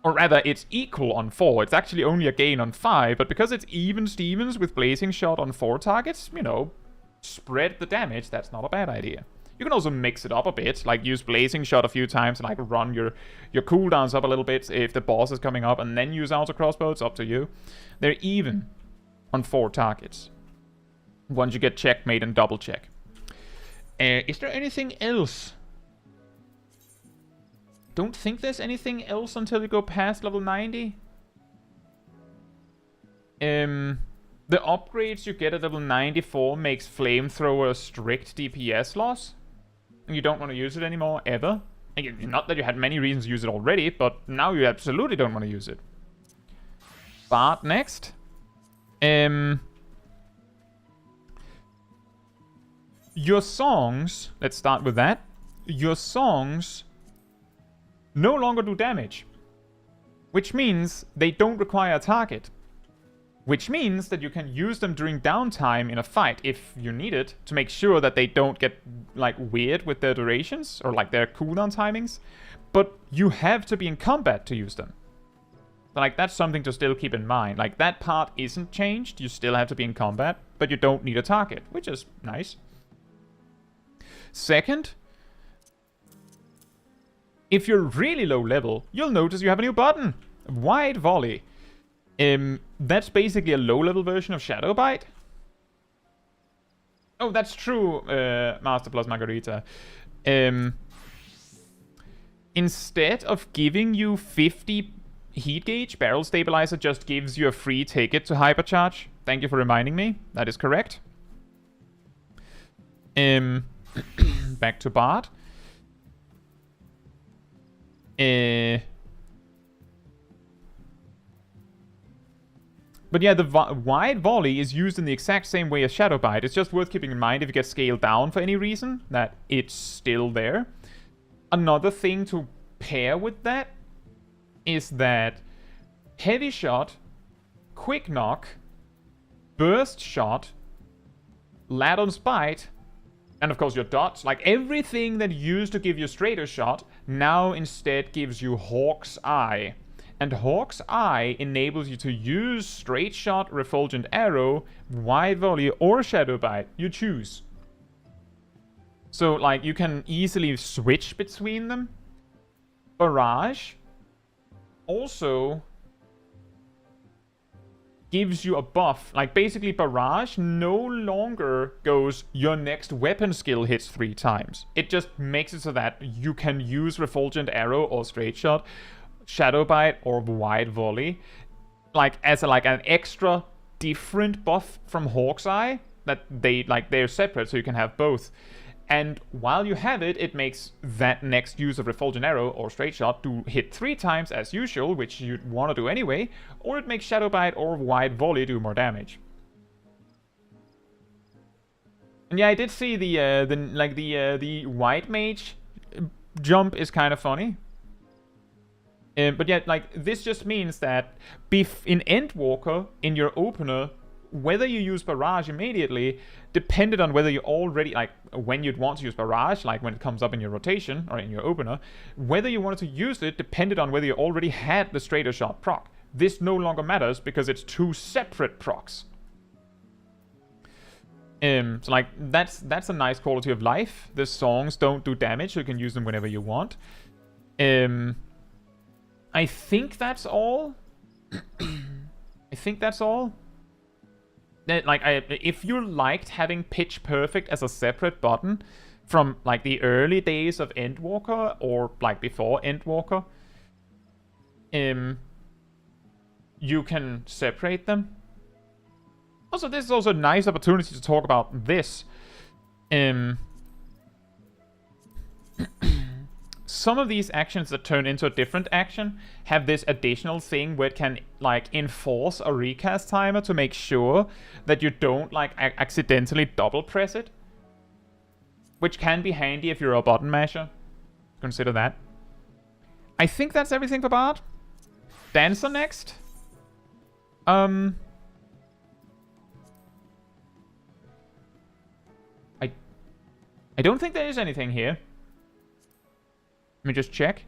Or rather, it's equal on 4. It's actually only a gain on 5, but because it's even Stevens with blazing shot on 4 targets, you know, spread the damage. That's not a bad idea. You can also mix it up a bit, like use blazing shot a few times and like run your cooldowns up a little bit if the boss is coming up, and then use auto crossbow. It's up to you. They're even on 4 targets once you get checkmate and double check. Is there anything else? Don't think there's anything else until you go past level 90. The upgrades you get at level 94 makes flamethrower a strict DPS loss. You don't want to use it anymore, ever. Not that you had many reasons to use it already, but now you absolutely don't want to use it. Bard next. Your songs, let's start with that. Your songs no longer do damage, which means they don't require a target. Which means that you can use them during downtime in a fight if you need it, to make sure that they don't get like weird with their durations or like their cooldown timings. But you have to be in combat to use them. Like, that's something to still keep in mind. Like, that part isn't changed. You still have to be in combat, but you don't need a target, which is nice. Second, if you're really low level, you'll notice you have a new button. Wide Volley. That's basically a low-level version of Shadow Bite. Oh, that's true, Master Plus Margarita. Instead of giving you 50 heat gauge, Barrel Stabilizer just gives you a free ticket to Hypercharge. Thank you for reminding me. That is correct. Back to Bard. But yeah, the wide volley is used in the exact same way as Shadow Bite. It's just worth keeping in mind if you get scaled down for any reason, that it's still there. Another thing to pair with that is that Heavy Shot, Quick Knock, Burst Shot, Ladon's Bite, and of course your dots, like everything that used to give you straighter shot, now instead gives you Hawk's Eye. And Hawk's Eye enables you to use Straight Shot, Refulgent Arrow, Wide Volley, or Shadow Bite. You choose. So, like, you can easily switch between them. Barrage also gives you a buff. Like, basically, Barrage no longer goes, your next weapon skill hits 3 times. It just makes it so that you can use Refulgent Arrow or Straight Shot, Shadow Bite, or Wide Volley, like as an extra different buff from Hawk's Eye, that they're separate, so you can have both. And while you have it, it makes that next use of Refulgent Arrow or Straight Shot to hit 3 times as usual, which you'd want to do anyway, or it makes Shadow Bite or Wide Volley do more damage. And yeah, I did see the White Mage jump is kind of funny. But yeah, like, this just means that in Endwalker, in your opener, whether you use Barrage immediately depended on whether you already, like, when you'd want to use Barrage, like when it comes up in your rotation, or in your opener, whether you wanted to use it depended on whether you already had the straighter shot proc. This no longer matters because it's 2 separate procs. So, like, that's a nice quality of life. The songs don't do damage, so you can use them whenever you want. I think that's all. I think that's all. Like, if you liked having Pitch Perfect as a separate button from, like, the early days of Endwalker, or, like, before Endwalker, you can separate them. Also, this is also a nice opportunity to talk some of these actions that turn into a different action have this additional thing where it can like enforce a recast timer to make sure that you don't like accidentally double press it, which can be handy if you're a button masher. Consider that. I think that's everything for Bard. Dancer next. I don't think there is anything here. Let me just check.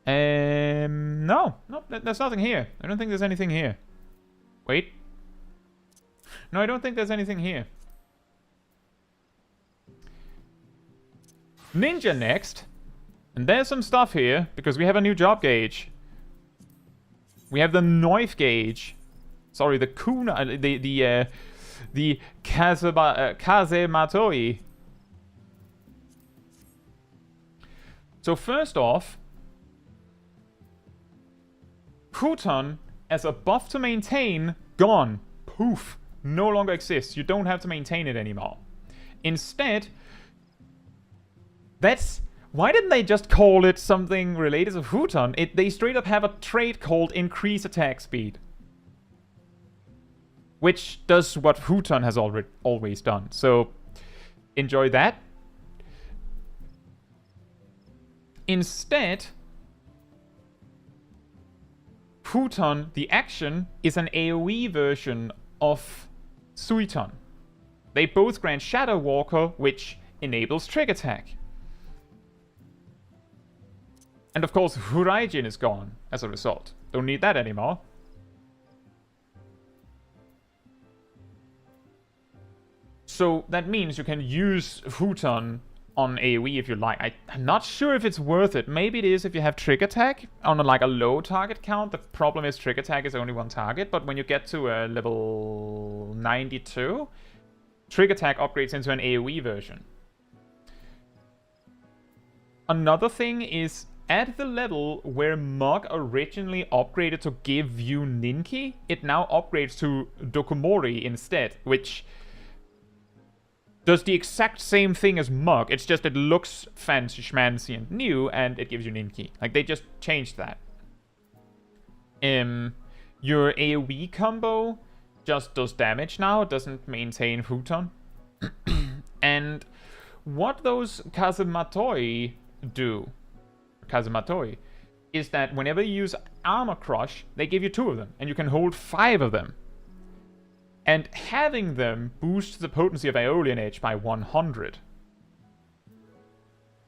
No, there's nothing here. I don't think there's anything here. Wait. No, I don't think there's anything here. Ninja next. And there's some stuff here, because we have a new job gauge. We have the knife gauge. Sorry, the kuna, the kazematoi. So first off, Huton as a buff to maintain, gone. Poof. No longer exists. You don't have to maintain it anymore. Instead, why didn't they just call it something related to Huton? They straight up have a trait called Increase Attack Speed, which does what Huton has always done. So, enjoy that. Instead, Huton, the action, is an AoE version of Suiton. They both grant Shadow Walker, which enables Trick Attack. And of course, Huraijin is gone as a result. Don't need that anymore. So that means you can use Huton on AoE if you like. I'm not sure if it's worth it. Maybe it is if you have Trick Attack on a low target count. The problem is Trick Attack is only one target, but when you get to level 92, Trick Attack upgrades into an AoE version. Another thing is, at the level where Mug originally upgraded to give you Ninki, it now upgrades to Dokomori instead, which does the exact same thing as Mug. It's just it looks fancy, schmancy, and new, and it gives you Ninki. Like, they just changed that. Your AoE combo just does damage now. It doesn't maintain Huton. And what those Kazematoi do, is that whenever you use Armor Crush, they give you 2 of them, and you can hold 5 of them. And having them boosts the potency of Aeolian Edge by 100.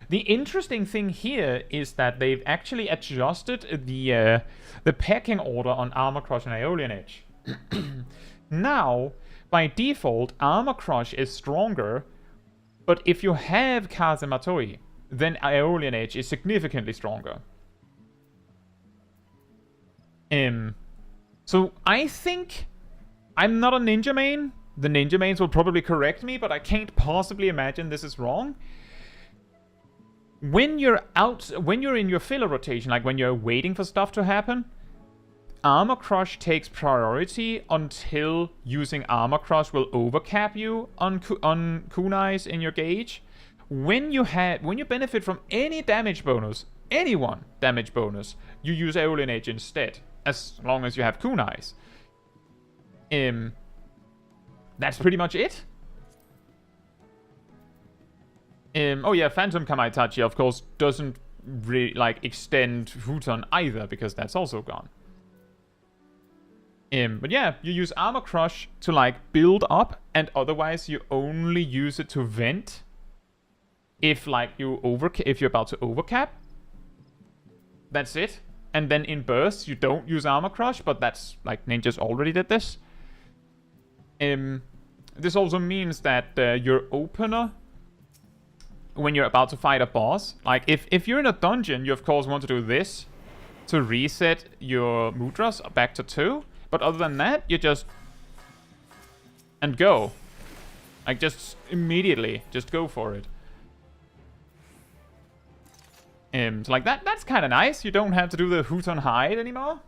The interesting thing here is that they've actually adjusted the pecking order on Armor Crush and Aeolian Edge. Now, by default, Armor Crush is stronger, but if you have Kazematoi, then Aeolian Edge is significantly stronger. So I think I'm not a ninja main. The ninja mains will probably correct me, but I can't possibly imagine this is wrong. When you're in your filler rotation, like when you're waiting for stuff to happen, Armor Crush takes priority until using Armor Crush will overcap you on kunais in your gauge. When you benefit from any damage bonus, damage bonus, you use Aeolian Edge instead, as long as you have kunais. That's pretty much it. Oh yeah, Phantom Kamaitachi, of course, doesn't really extend Huton either, because that's also gone. But yeah, you use Armor Crush to build up, and otherwise you only use it to vent if you're about to overcap. That's it. And then in bursts you don't use Armor Crush, but that's ninjas already did this. This also means that your opener, when you're about to fight a boss, if you're in a dungeon, you of course want to do this to reset your mudras back to 2. But other than that, you just and go. Just immediately, just go for it. So that's kind of nice. You don't have to do the Huton hide anymore.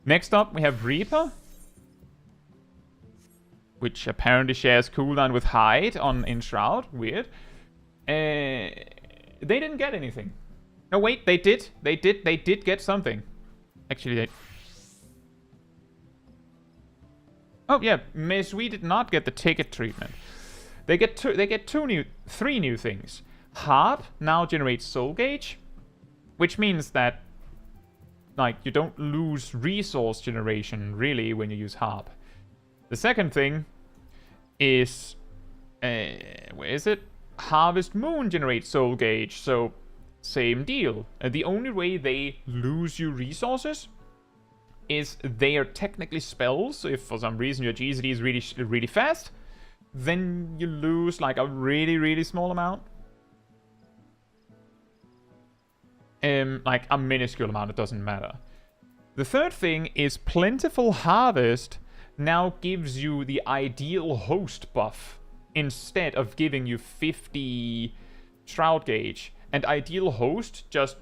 Next up, we have Reaper, which apparently shares cooldown with hide on Enshroud. Weird. They didn't get anything. No, wait, they did. They did get something. Actually, they... Oh, yeah, MSQ did not get the ticket treatment. They get three new things. Harp now generates soul gauge, which means that, like, you don't lose resource generation, really, when you use Harp. The second thing is... where is it? Harvest Moon generates soul gauge, so same deal. The only way they lose you resources is they are technically spells, so if for some reason your GCD is really fast, then you lose like a really small amount. Like a minuscule amount, it doesn't matter. The third thing is Plentiful Harvest now gives you the Ideal Host buff instead of giving you 50 Shroud Gauge. And Ideal Host just...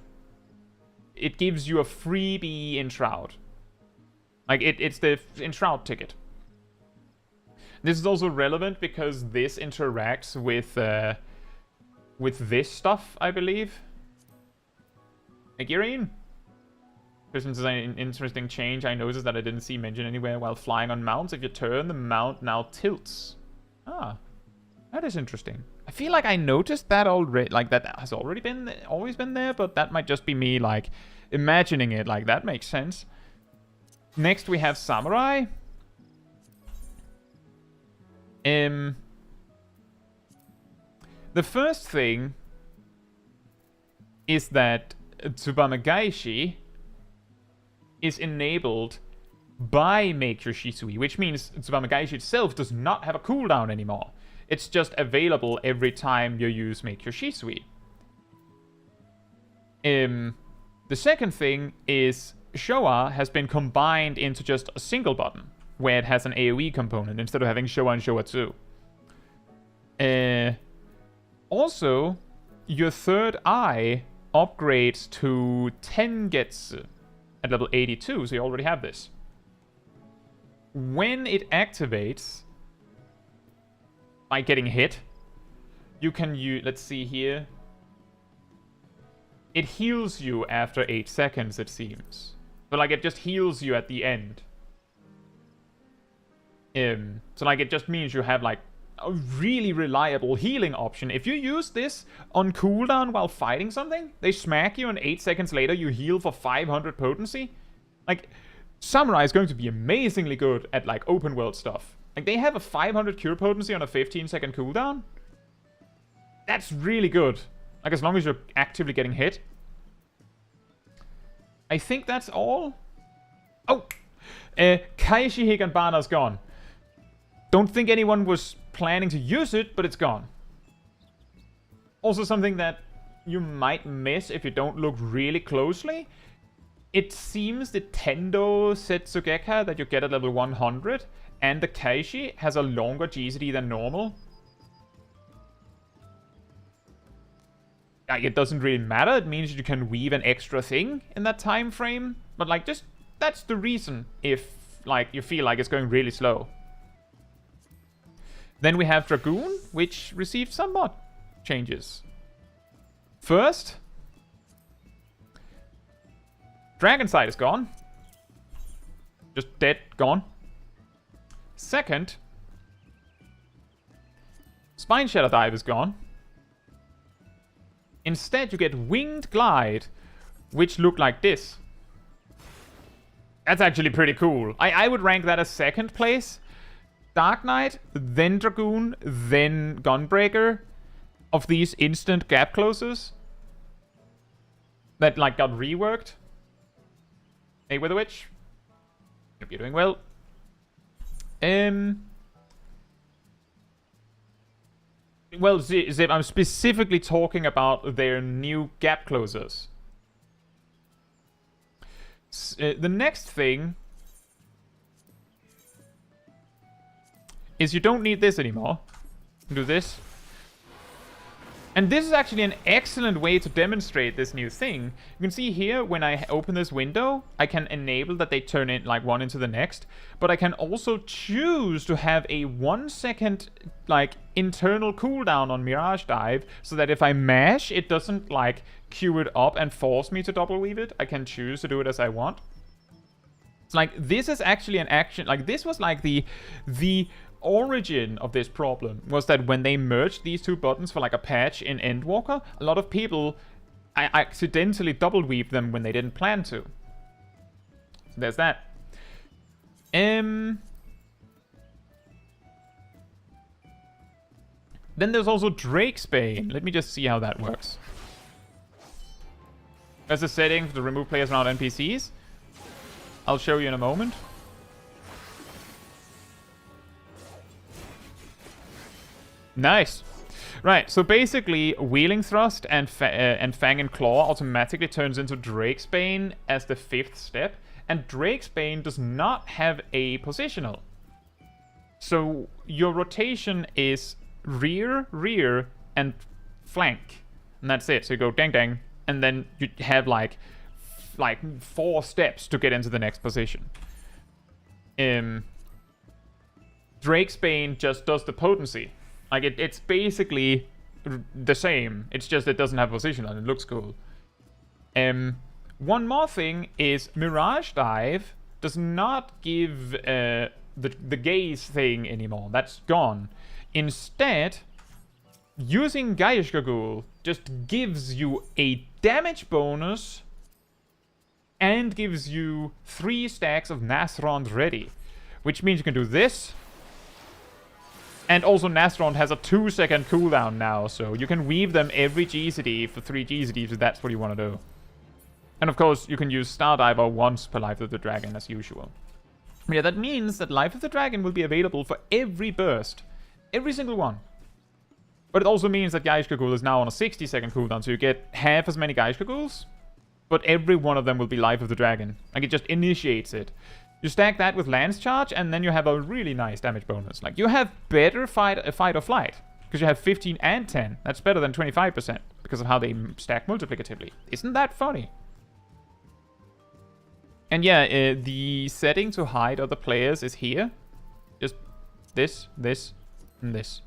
it gives you a freebie in Shroud. Like, it's the Enshroud ticket. This is also relevant because this interacts with this stuff, I believe. Agirine? This is an interesting change. I noticed that I didn't see mentioned anywhere while flying on mounts. If you turn, the mount now tilts. Ah, that is interesting. I feel like I noticed that already. Like, that has always been there, but that might just be me, like, imagining it. Like, that makes sense. Next, we have Samurai. The first thing is that Tsubamagaishi is enabled by Make Your Shisui, which means Tsubamagaishi itself does not have a cooldown anymore. It's just available every time you use Make Your Shisui. The second thing is Showa has been combined into just a single button, where it has an AoE component instead of having Showa and Showa 2. Also, your third eye upgrades to Tengetsu at level 82, so you already have this. When it activates by getting hit, you can use, let's see here, it heals you after 8 seconds, it seems. So like it just heals you at the end. So like it just means you have like a really reliable healing option. If you use this on cooldown while fighting something, they smack you and 8 seconds later you heal for 500 potency. Like, Samurai is going to be amazingly good at like open world stuff. Like they have a 500 cure potency on a 15-second cooldown. That's really good. Like as long as you're actively getting hit. I think that's all. Oh! Kaishi Higanbana's gone. Don't think anyone was planning to use it, but it's gone. Also something that you might miss if you don't look really closely. It seems the Tendo Setsugeka that you get at level 100 and the Kaishi has a longer GCD than normal. Like, it doesn't really matter. It means you can weave an extra thing in that time frame. But like, just that's the reason if like you feel like it's going really slow. Then we have Dragoon, which received some mod changes. First, Dragon Sight is gone. Just dead, gone. Second, Spine Shatter Dive is gone. Instead, you get Winged Glide, which look like this. That's actually pretty cool. I would rank that as second place. Dark Knight, then Dragoon, then Gunbreaker of these instant gap closes that like got reworked. Hey, Wither Witch. Hope you're doing well. Well, Zip, I'm specifically talking about their new gap closers. The next thing is you don't need this anymore. Do this. And this is actually an excellent way to demonstrate this new thing. You can see here, when I open this window, I can enable that they turn in like one into the next, but I can also choose to have a 1 second like internal cooldown on Mirage Dive, so that if I mash, it doesn't like queue it up and force me to double weave it. I can choose to do it as I want. It's like, this is actually an action, like this was like the origin of this problem was that when they merged these two buttons for like a patch in Endwalker, a lot of people accidentally double weaved them when they didn't plan to. So there's that. Then there's also Drakesbane. Let me just see how that works. There's a setting to remove players around NPCs. I'll show you in a moment. Nice. Right, so basically, Wheeling Thrust and Fang and Claw automatically turns into Drakesbane as the 5th step, and Drakesbane does not have a positional. So your rotation is rear, rear, and flank, and that's it. So you go dang dang, and then you have like 4 steps to get into the next position. Drakesbane just does the potency. Like, it's basically the same. It's just it doesn't have position and it looks cool. One more thing is Mirage Dive does not give the gaze thing anymore. That's gone. Instead, using Gaishgagul just gives you a damage bonus and gives you 3 stacks of Nasrond ready. Which means you can do this. And also Nasrond has a 2-second cooldown now, so you can weave them every GCD for 3 GCDs if that's what you want to do. And of course, you can use Stardiver once per Life of the Dragon as usual. Yeah, that means that Life of the Dragon will be available for every burst. Every single one. But it also means that Gaishgagul is now on a 60-second cooldown, so you get half as many Gaishgaguls, but every one of them will be Life of the Dragon. Like, it just initiates it. You stack that with Lance Charge, and then you have a really nice damage bonus. Like, you have better fight or flight, because you have 15 and 10. That's better than 25%, because of how they stack multiplicatively. Isn't that funny? And yeah, the setting to hide other players is here. Just this, this, and this.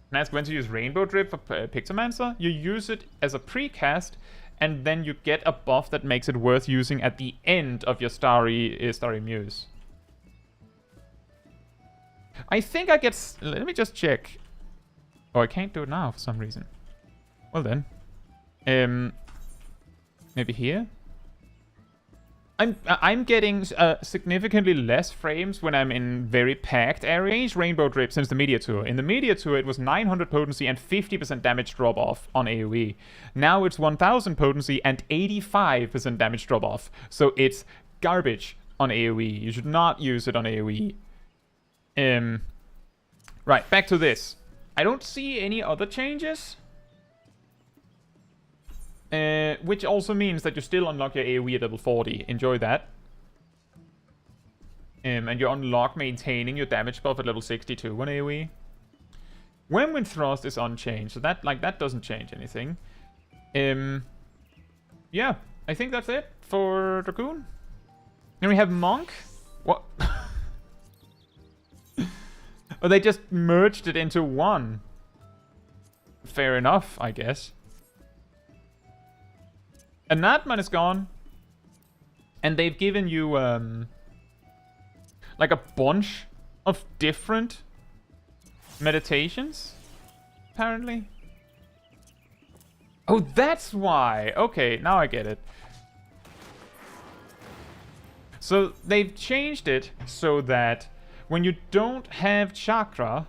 And ask when to use Rainbow Drip for Pictomancer. You use it as a precast, and then you get a buff that makes it worth using at the end of your Starry Muse. I think I get... Let me just check. Oh, I can't do it now for some reason. Well then. Maybe here? I'm getting significantly less frames when I'm in very packed areas. Rainbow Drip since the Media Tour. In the Media Tour, it was 900 potency and 50% damage drop off on AoE. Now it's 1000 potency and 85% damage drop off. So it's garbage on AoE. You should not use it on AoE. Right, back to this. I don't see any other changes. Which also means that you still unlock your AoE at level 40. Enjoy that. And you unlock maintaining your damage buff at level 62 on AoE. Whirlwind Thrust is unchanged, so that doesn't change anything. Yeah, I think that's it for Dragoon. And we have Monk. What? Oh, they just merged it into one. Fair enough, I guess. And Natman is gone. And they've given you, like a bunch of different meditations, apparently. Oh, that's why. Okay, now I get it. So they've changed it so that when you don't have chakra,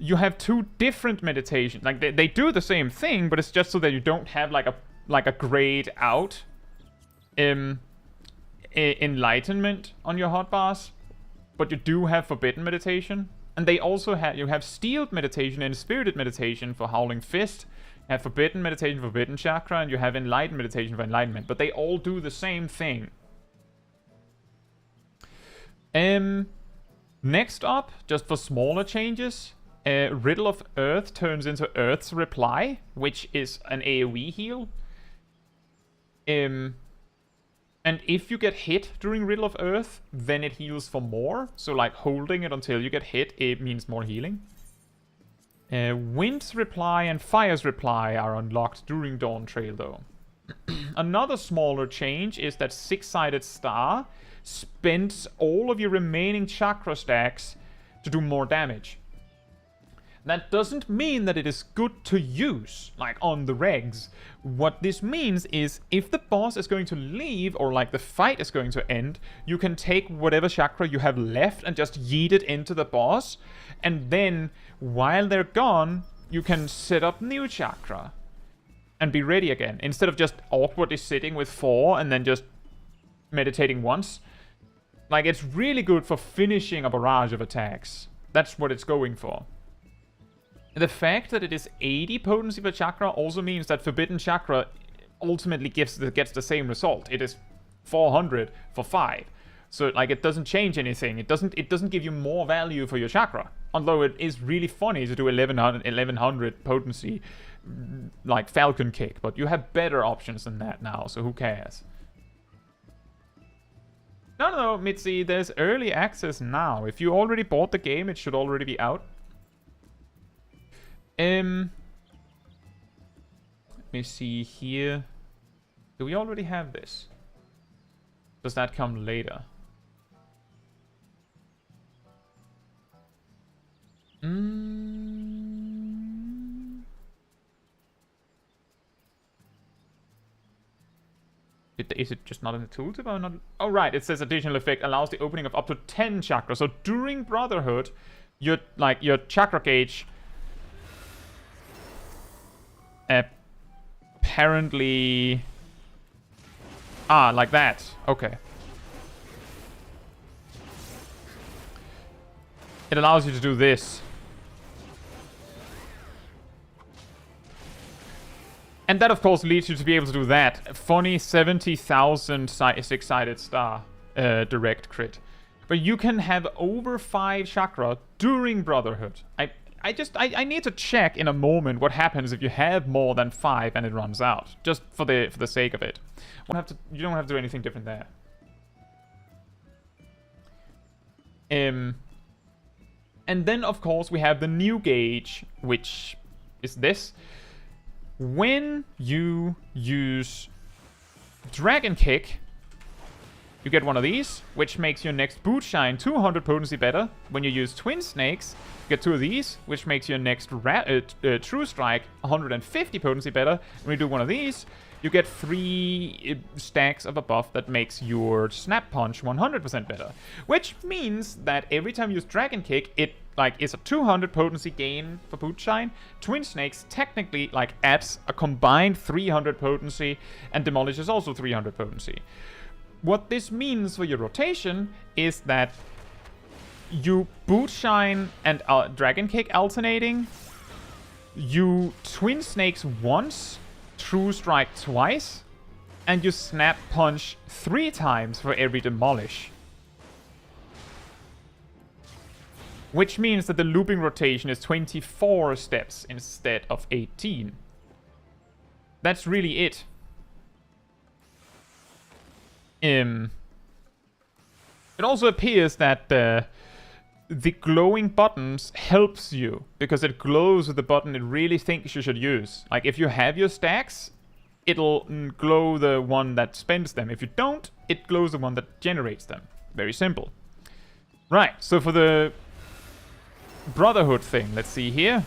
you have 2 different meditations. Like, they do the same thing, but it's just so that you don't have like a grayed out enlightenment on your hotbars, but you do have forbidden meditation. And they also you have steeled meditation and spirited meditation for Howling Fist. You have forbidden meditation for forbidden chakra, and you have enlightened meditation for enlightenment. But they all do the same thing. Next up, just for smaller changes, Riddle of Earth turns into Earth's Reply, which is an AoE heal. And if you get hit during Riddle of Earth, then it heals for more. So like holding it until you get hit, it means more healing. Wind's Reply and Fire's Reply are unlocked during Dawntrail though. Another smaller change is that Six-Sided Star spends all of your remaining chakra stacks to do more damage. That doesn't mean that it is good to use, like on the regs. What this means is if the boss is going to leave or like the fight is going to end, you can take whatever chakra you have left and just yeet it into the boss. And then while they're gone, you can set up new chakra and be ready again. Instead of just awkwardly sitting with 4 and then just meditating once. Like, it's really good for finishing a barrage of attacks. That's what it's going for. The fact that it is 80 potency per chakra also means that Forbidden Chakra ultimately gets the same result. It is 400 for 5. So, like, it doesn't change anything. It doesn't give you more value for your chakra. Although it is really funny to do 1100 potency, like Falcon Kick. But you have better options than that now, so who cares? No, Mitzi, there's early access now. If you already bought the game, it should already be out. Let me see here. Do we already have this? Does that come later? Is it just not in the tooltip or not? Oh, right. It says additional effect allows the opening of up to 10 chakras. So during Brotherhood, your chakra gauge apparently like that. Okay. It allows you to do this. And that, of course, leads you to be able to do that. Funny 70,000 six-sided star direct crit. But you can have over 5 chakra during Brotherhood. I need to check in a moment what happens if you have more than 5 and it runs out. Just for the sake of it. You don't have to do anything different there. And then, of course, we have the new gauge, which is this. When you use Dragon Kick, you get one of these, which makes your next Boot Shine 200 potency better. When you use Twin Snakes, you get 2 of these, which makes your next True Strike 150 potency better. When you do one of these, you get 3 stacks of a buff that makes your Snap Punch 100% better. Which means that every time you use Dragon Kick, it is a 200 potency gain for Boot Shine. Twin Snakes technically adds a combined 300 potency, and Demolish is also 300 potency. What this means for your rotation is that you Boot Shine and Dragon Kick alternating, you Twin Snakes once, True Strike twice, and you Snap Punch 3 times for every Demolish. Which means that the looping rotation is 24 steps instead of 18. That's really it. It also appears that the glowing buttons helps you, because it glows with the button it really thinks you should use. Like, if you have your stacks, it'll glow the one that spends them. If you don't, it glows the one that generates them. Very simple. Right, so for the Brotherhood thing, let's see here.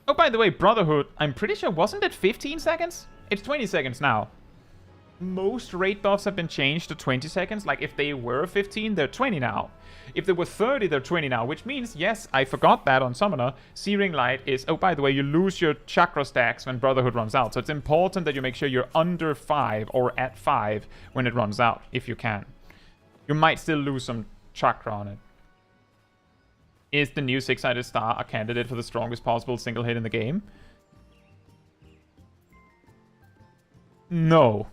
Oh, by the way, Brotherhood, I'm pretty sure, wasn't it 15 seconds? It's 20 seconds now. Most raid buffs have been changed to 20 seconds. Like, if they were 15, they're 20 now. If they were 30, they're 20 now. Which means, yes, I forgot that on Summoner. Searing Light is... Oh, by the way, you lose your chakra stacks when Brotherhood runs out. So it's important that you make sure you're under 5 or at 5 when it runs out, if you can. You might still lose some chakra on it. Is the new Six-Sided Star a candidate for the strongest possible single hit in the game? No.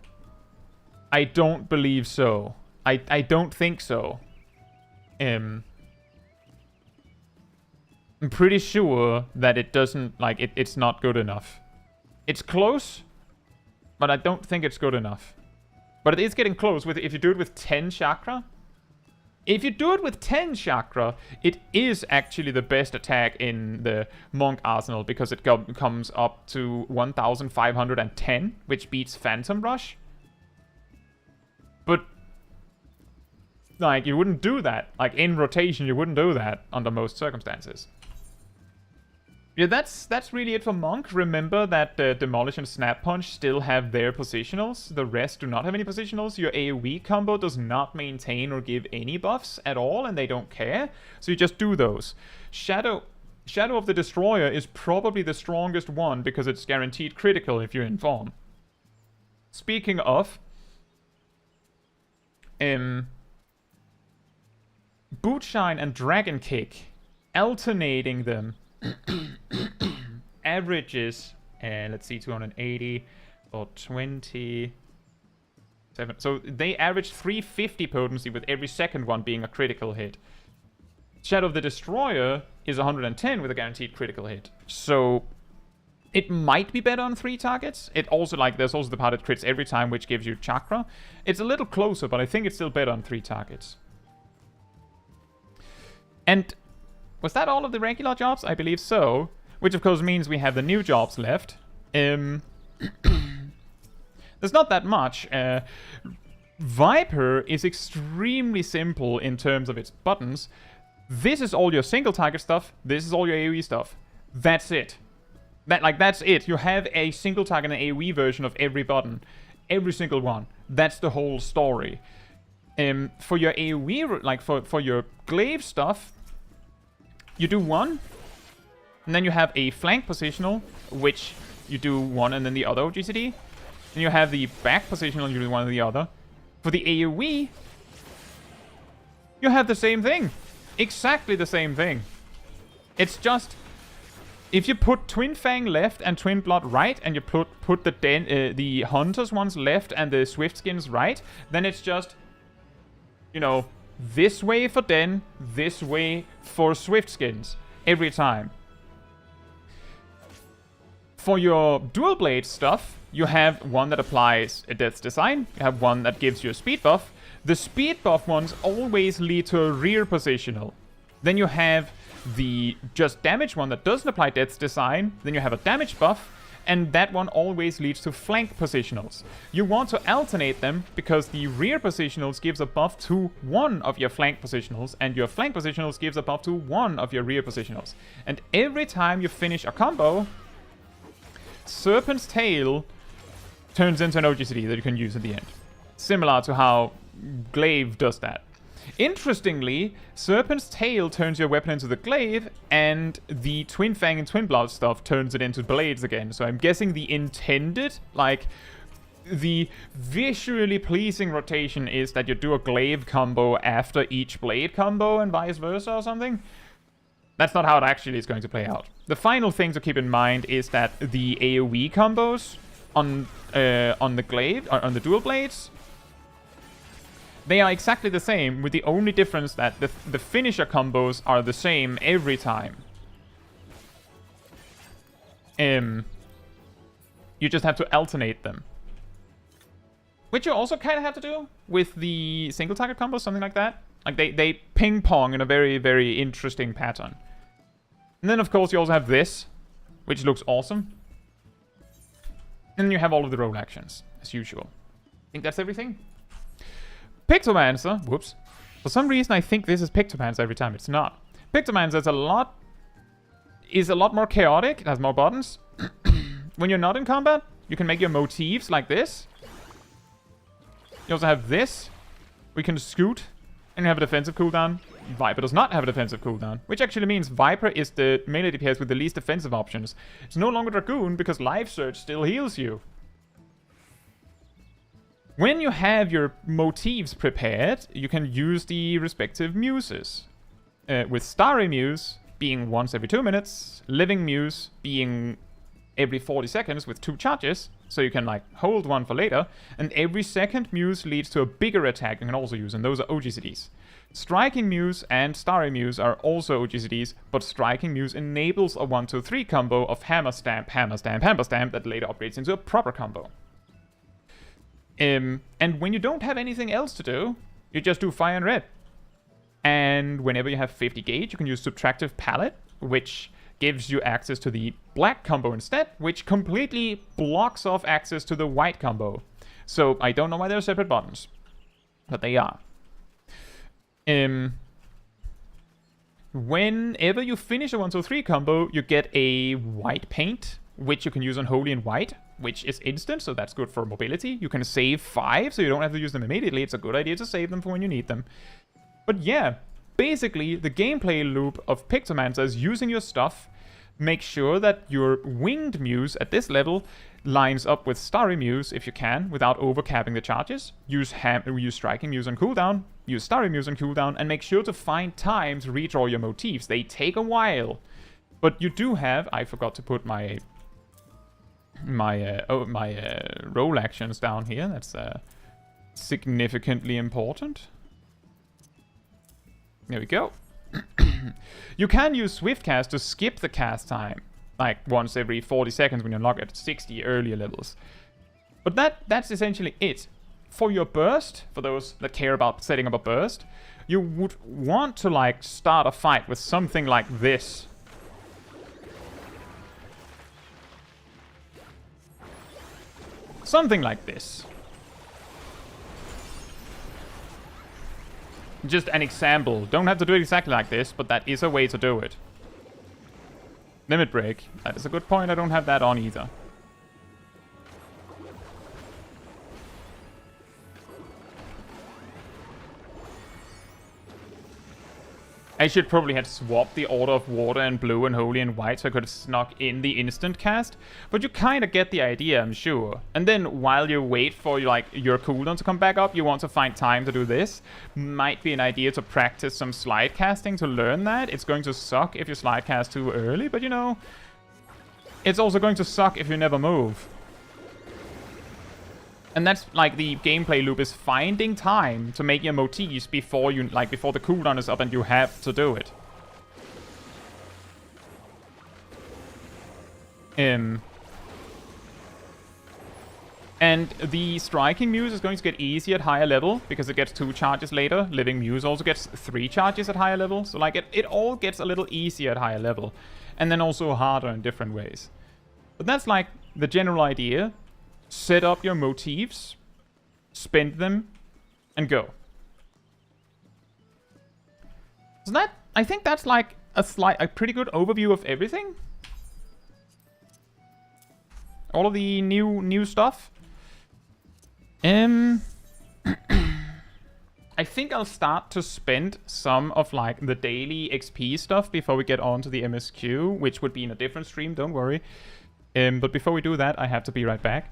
I don't believe so. I don't think so. I'm pretty sure that it doesn't, like, it's not good enough. It's close, but I don't think it's good enough. But it is getting close with if you do it with 10 chakra. If you do it with 10 chakra, it is actually the best attack in the Monk arsenal because it comes up to 1510, which beats Phantom Rush. But, like, you wouldn't do that. Like, in rotation, you wouldn't do that under most circumstances. Yeah, that's really it for Monk. Remember that Demolish and Snap Punch still have their positionals. The rest do not have any positionals. Your AoE combo does not maintain or give any buffs at all, and they don't care. So you just do those. Shadow of the Destroyer is probably the strongest one because it's guaranteed critical if you're in form. Speaking of... Bootshine and Dragon Kick. Alternating them... averages, let's see, 280 or 27. So they average 350 potency with every second one being a critical hit. Shadow of the Destroyer is 110 with a guaranteed critical hit. So it might be better on 3 targets. It also, like, there's also the part that crits every time, which gives you chakra. It's a little closer, but I think it's still better on 3 targets. And was that all of the regular jobs? I believe so. Which, of course, means we have the new jobs left. There's not that much. Viper is extremely simple in terms of its buttons. This is all your single target stuff. This is all your AoE stuff. That's it. That's it. You have a single target and AoE version of every button. Every single one. That's the whole story. For your AoE, like for your glaive stuff, you do one, and then you have a flank positional, which you do one and then the other OGCD. And you have the back positional, you do one and the other. For the AoE, you have the same thing. Exactly the same thing. It's just, if you put Twin Fang left and Twin Blood right, and you put the Hunters ones left and the Swiftskins right, then it's just, you know, this way for Den, this way for Swiftskins. Every time. For your dual blade stuff, you have one that applies a Death's Design. You have one that gives you a speed buff. The speed buff ones always lead to a rear positional. Then you have the just damage one that doesn't apply Death's Design. Then you have a damage buff. And that one always leads to flank positionals. You want to alternate them because the rear positionals gives a buff to one of your flank positionals, and your flank positionals gives a buff to one of your rear positionals. And every time you finish a combo, Serpent's Tail turns into an OGCD that you can use at the end. Similar to how Glaive does that. Interestingly, Serpent's Tail turns your weapon into the glaive, and the Twin Fang and Twin Blood stuff turns it into blades again. So I'm guessing the intended, like, the visually pleasing rotation is that you do a glaive combo after each blade combo and vice versa or something. That's not how it actually is going to play out. The final thing to keep in mind is that the AoE combos on the glaive, on the dual blades, they are exactly the same, with the only difference that the finisher combos are the same every time. You just have to alternate them. Which you also kind of have to do with the single target combos, something like that. Like, they ping pong in a very, very interesting pattern. And then, of course, you also have this, which looks awesome. And then you have all of the roll actions, as usual. I think that's everything. Pictomancer, whoops. For some reason, I think this is Pictomancer every time. It's not. Pictomancer is a lot more chaotic. It has more buttons. When you're not in combat, you can make your motifs like this. You also have this. We can scoot and have a defensive cooldown. Viper does not have a defensive cooldown, which actually means Viper is the melee DPS with the least defensive options. It's no longer Dragoon because Life Surge still heals you. When you have your motifs prepared, you can use the respective muses. With Starry Muse being once every 2 minutes, Living Muse being every 40 seconds with 2 charges, so you can, like, hold one for later, and every second muse leads to a bigger attack you can also use, and those are OGCDs. Striking Muse and Starry Muse are also OGCDs, but Striking Muse enables a 1-2-3 combo of Hammer Stamp, Hammer Stamp, Hammer Stamp that later upgrades into a proper combo. And when you don't have anything else to do, you just do Fire and Red. And whenever you have 50 gauge, you can use Subtractive Palette, which gives you access to the black combo instead, which completely blocks off access to the white combo. So I don't know why they're separate buttons, but they are. Whenever you finish a 1-2-3 combo, you get a white paint, which you can use on Holy and White, which is instant, so that's good for mobility. You can save 5, so you don't have to use them immediately. It's a good idea to save them for when you need them. But yeah, basically, the gameplay loop of Pictomancer is using your stuff, make sure that your Winged Muse at this level lines up with Starry Muse if you can, without overcapping the charges. Use Striking Muse on cooldown, use Starry Muse on cooldown, and make sure to find time to redraw your motifs. They take a while. But you do have, I forgot to put my roll actions down here. That's significantly important. There we go. You can use Swift Cast to skip the cast time, like once every 40 seconds when you unlock at 60 earlier levels. But that's essentially it. For your burst, for those that care about setting up a burst, you would want to like start a fight with something like this. Something like this. Just an example. Don't have to do it exactly like this, but that is a way to do it. Limit Break. That is a good point. I don't have that on either. I should probably have swapped the order of Water and Blue and Holy and White so I could have snuck in the instant cast. But you kind of get the idea, I'm sure. And then while you wait for like your cooldown to come back up, you want to find time to do this. Might be an idea to practice some slide casting to learn that. It's going to suck if you slide cast too early, but you know, it's also going to suck if you never move. And that's like the gameplay loop is finding time to make your motifs before you before the cooldown is up and you have to do it. And the Striking Muse is going to get easy at higher level because it gets 2 charges later. Living Muse also gets 3 charges at higher level. So like it all gets a little easier at higher level. And then also harder in different ways. But that's like the general idea. Set up your motifs, spend them, and go. So that, I think that's like a pretty good overview of everything. All of the new stuff. I think I'll start to spend some of like the daily XP stuff before we get on to the MSQ, which would be in a different stream, don't worry. But before we do that, I have to be right back.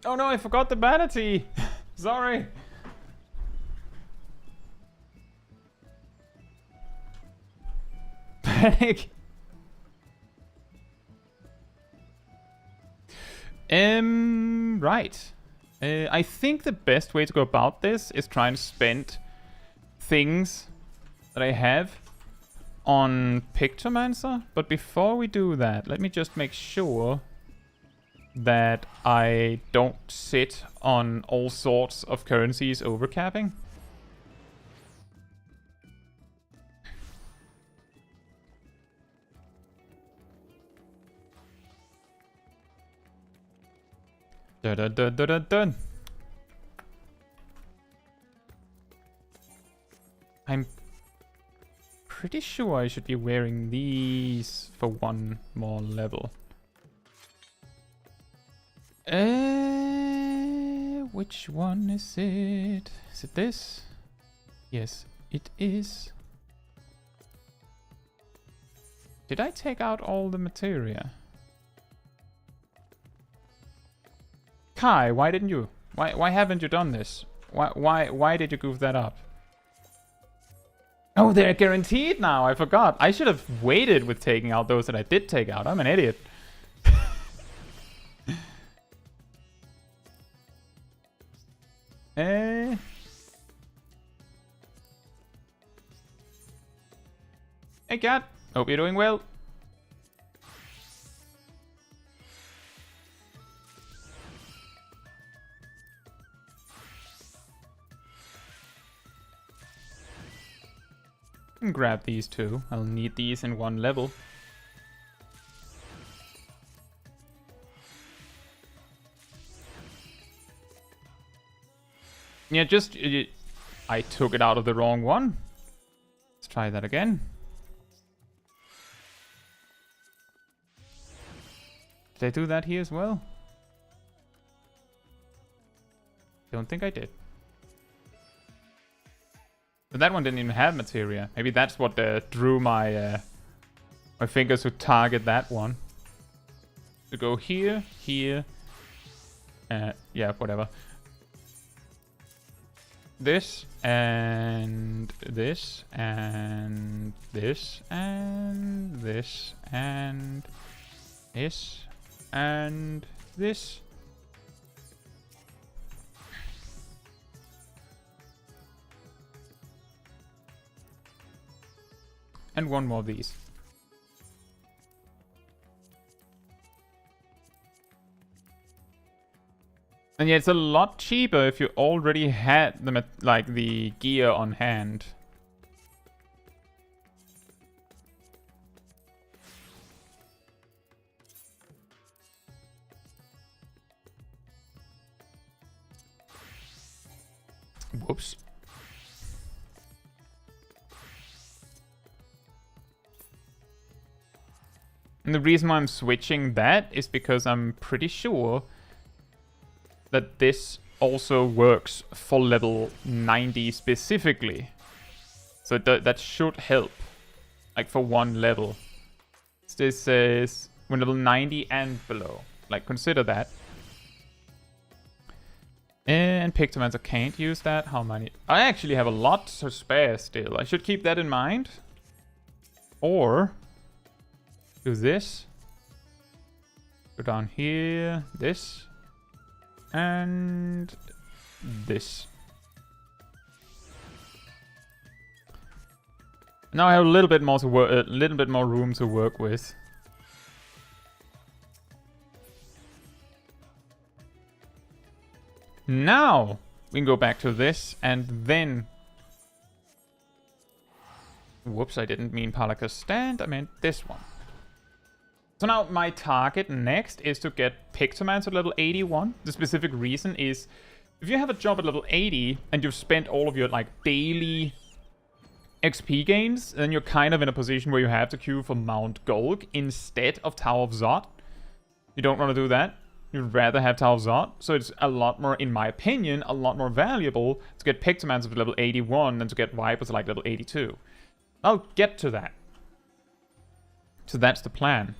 Oh no, I forgot the vanity. Sorry. Panic. Right. I think the best way to go about this is trying to spend things that I have on Pictomancer. But before we do that, let me just make sure that I don't sit on all sorts of currencies overcapping. Dun, dun, dun, dun, dun, dun. I'm pretty sure I should be wearing these for one more level. Which one is it? Is it this? Yes, it is. Did I take out all the materia? Kai, why didn't you? Why haven't you done this? Why did you goof that up? Oh, they're guaranteed now. I forgot. I should have waited with taking out those that I did take out. I'm an idiot. Hey, cat. Hope you're doing well. And grab these two. I'll need these in one level. Yeah, I took it out of the wrong one. Let's try that again. Did I do that here as well? Don't think I did. But that one didn't even have materia. Maybe that's what drew my my fingers to target that one. To go here, here, yeah, whatever. This and this and this and this and this and this. And one more of these. And yeah, it's a lot cheaper if you already had the gear on hand. Whoops. And the reason why I'm switching that is because I'm pretty sure that this also works for level 90 specifically. So that should help, like for one level. This says when level 90 and below. Like, consider that. And Pictomancer can't use that. How many? I actually have a lot to spare still. I should keep that in mind. Or do this. Go down here. This. And this. Now I have a little bit more to work, a little bit more room to work with. Now we can go back to this and then. Whoops! I didn't mean Palaka's stand. I meant this one. So now my target next is to get Pictomancer at level 81. The specific reason is if you have a job at level 80 and you've spent all of your like daily XP gains, then you're kind of in a position where you have to queue for Mount Golg instead of Tower of Zod. You don't want to do that. You'd rather have Tower of Zod. So it's a lot more, in my opinion, a lot more valuable to get Pictomancer at level 81 than to get Vipers at like level 82. I'll get to that. So that's the plan.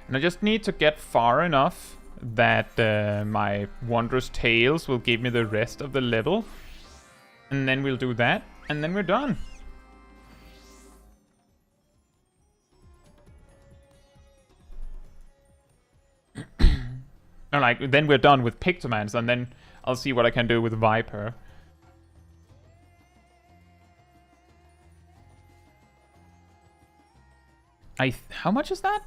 And I just need to get far enough that my Wondrous Tails will give me the rest of the level. And then we'll do that, and then we're done. No, like, then we're done with Pictomancer, and then I'll see what I can do with Viper. How much is that?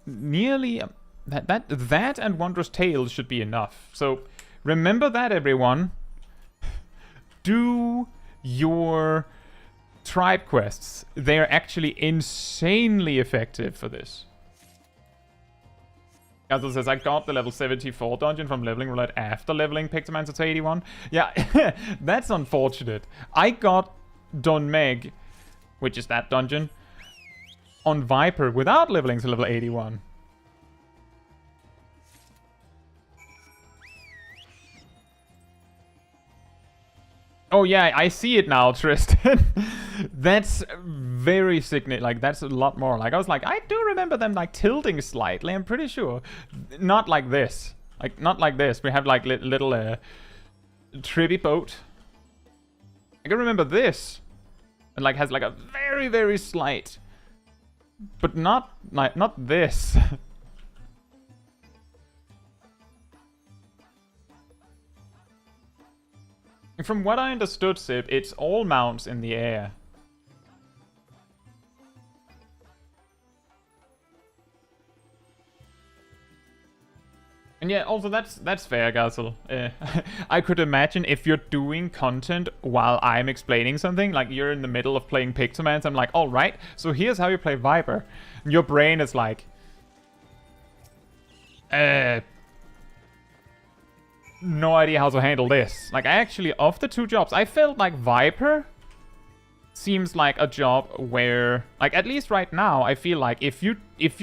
Nearly that and Wondrous Tails should be enough. So remember that, everyone. Do your tribe quests. They are actually insanely effective for this. Gazel says, I got the level 74 dungeon from leveling roulette after leveling Pictomancer to 81. Yeah, that's unfortunate. I got Don Meg, which is that dungeon, on Viper without leveling to level 81. Oh yeah, I see it now, Tristan. That's very significant. Like, that's a lot more. Like, I was like, I do remember them, like, tilting slightly, I'm pretty sure. Not like this. Like, not like this. We have, like, little, trippy boat. I can remember this. It, like, has, like, a very, very slight. But not, like, not this. From what I understood, Sib, it's all mounts in the air. And yeah, also that's fair, Gazel. I could imagine if you're doing content while I'm explaining something, like you're in the middle of playing Pictomancer, I'm like, alright, so here's how you play Viper. And your brain is like, no idea how to handle this. Like, I actually, of the two jobs, I felt like Viper seems like a job where, like, at least right now, I feel like if you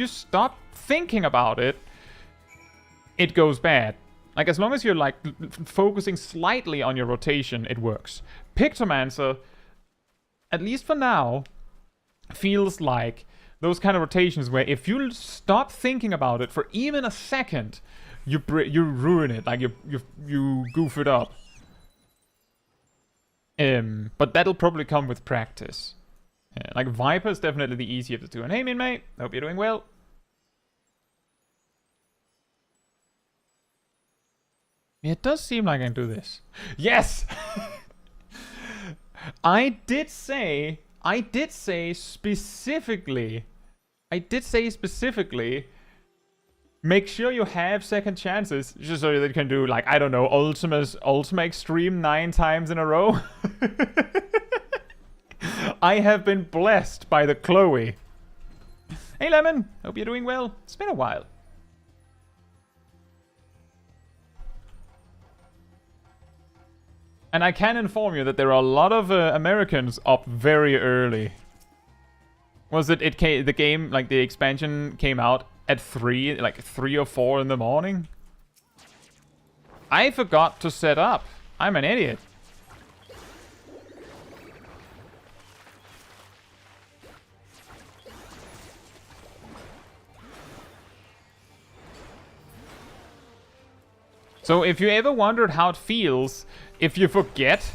stop thinking about it, it goes bad. Like, as long as you're, like, focusing slightly on your rotation, it works. Pictomancer, at least for now, feels like those kind of rotations where if you stop thinking about it for even a second, you ruin it. Like, you goof it up. But that'll probably come with practice. Yeah, like, Viper is definitely the easier of the two. And hey, Minmay, hope you're doing well. It does seem like I can do this. Yes! I did say specifically, make sure you have second chances, just so that you can do, like, I don't know, Ultima Extreme 9 times in a row. I have been blessed by the Chloe. Hey, Lemon, hope you're doing well. It's been a while. And I can inform you that there are a lot of Americans up very early. Was it the game, like the expansion came out at 3 or 4 in the morning? I forgot to set up. I'm an idiot. So if you ever wondered how it feels if you forget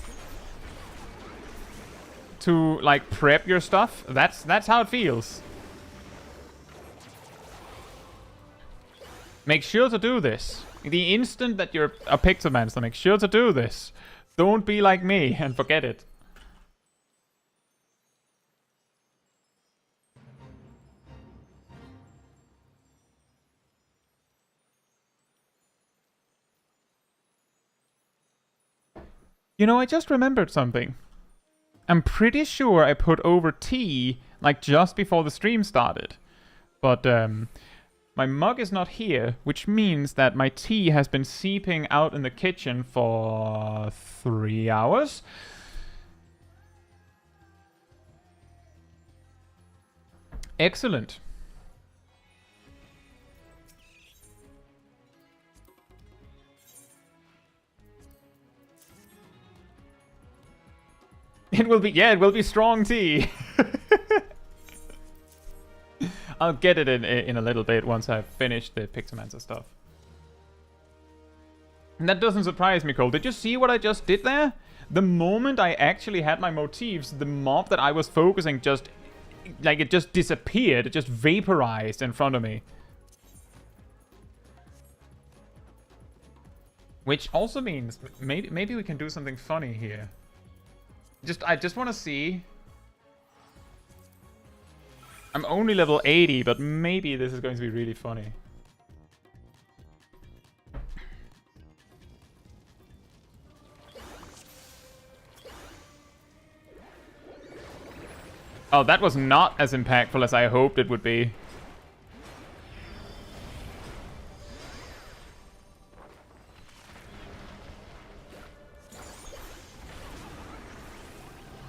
to, like, prep your stuff, that's how it feels. Make sure to do this. The instant that you're a Pictomancer, make sure to do this. Don't be like me and forget it. You know, I just remembered something. I'm pretty sure I put over tea, like, just before the stream started. But, my mug is not here, which means that my tea has been seeping out in the kitchen for 3 hours. Excellent. It will be strong tea. I'll get it in a little bit once I've finished the Pictomancer stuff. And that doesn't surprise me, Cole. Did you see what I just did there? The moment I actually had my motifs, the mob that I was focusing just... like, it just disappeared. It just vaporized in front of me. Which also means maybe we can do something funny here. I just want to see. I'm only level 80, but maybe this is going to be really funny. Oh, that was not as impactful as I hoped it would be.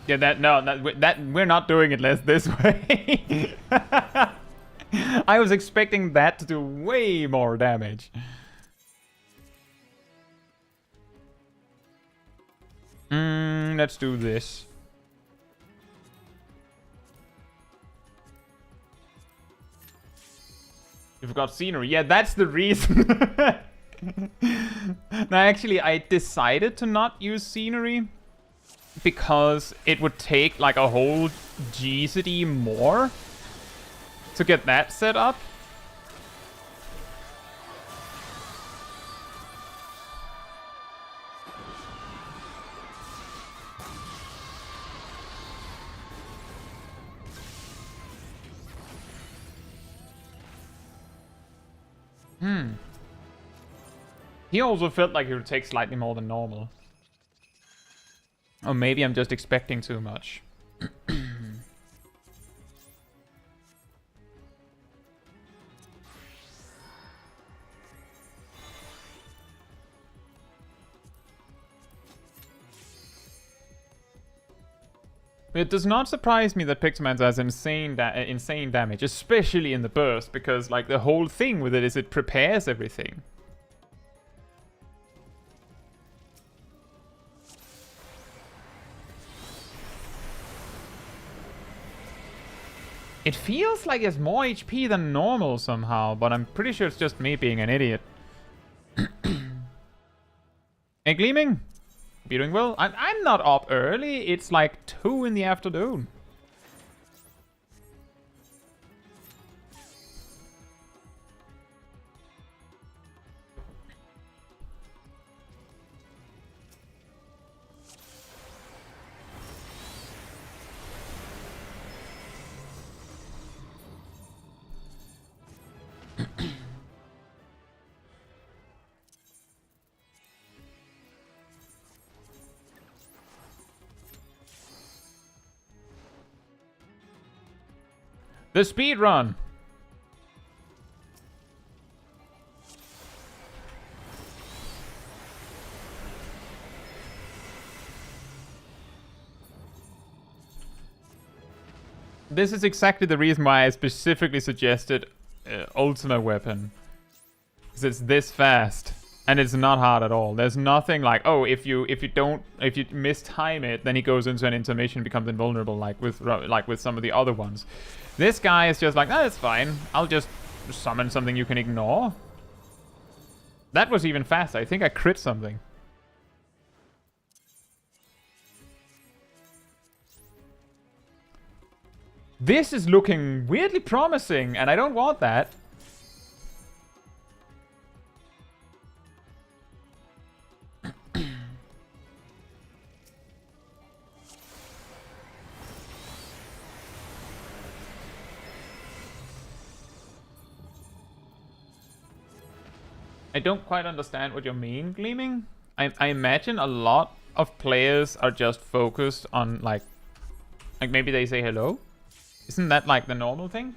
Yeah, that we're not doing it this way. I was expecting that to do way more damage. Let's do this. You've got scenery. Yeah, that's the reason. No, actually, I decided to not use scenery because it would take like a whole GCD more to get that set up. He also felt like he would take slightly more than normal. Or maybe I'm just expecting too much. It does not surprise me that Pictomancer has insane damage, especially in the burst, because like the whole thing with it is it prepares everything. It feels like it's more HP than normal somehow, but I'm pretty sure it's just me being an idiot. Hey, Gleaming? Hope you're doing well. I'm not up early. It's like 2 in the afternoon. The speed run. This is exactly the reason why I specifically suggested Ultimate Weapon. Because it's this fast. And it's not hard at all. There's nothing like, oh, if you mistime it, then he goes into an intermission, becomes invulnerable, like with some of the other ones. This guy is just like, oh, it's fine. I'll just summon something you can ignore. That was even faster. I think I crit something. This is looking weirdly promising, and I don't want that. I don't quite understand what you mean, Gleaming. I imagine a lot of players are just focused on, like maybe they say hello? Isn't that, like, the normal thing?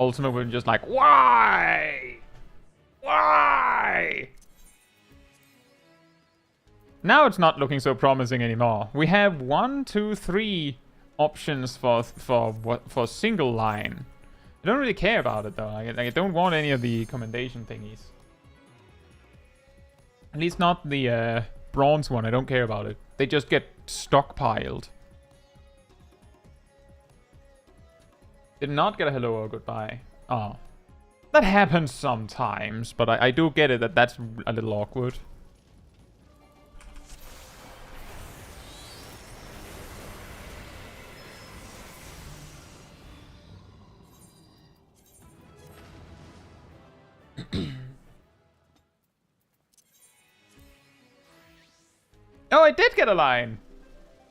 Ultimate would just like, why? Why? Now it's not looking so promising anymore. We have 1, 2, 3 options for single line. I don't really care about it, though. I don't want any of the commendation thingies. At least not the bronze one. I don't care about it. They just get stockpiled. Did not get a hello or goodbye. Oh. That happens sometimes, but I do get it that that's a little awkward. Oh, I did get a line!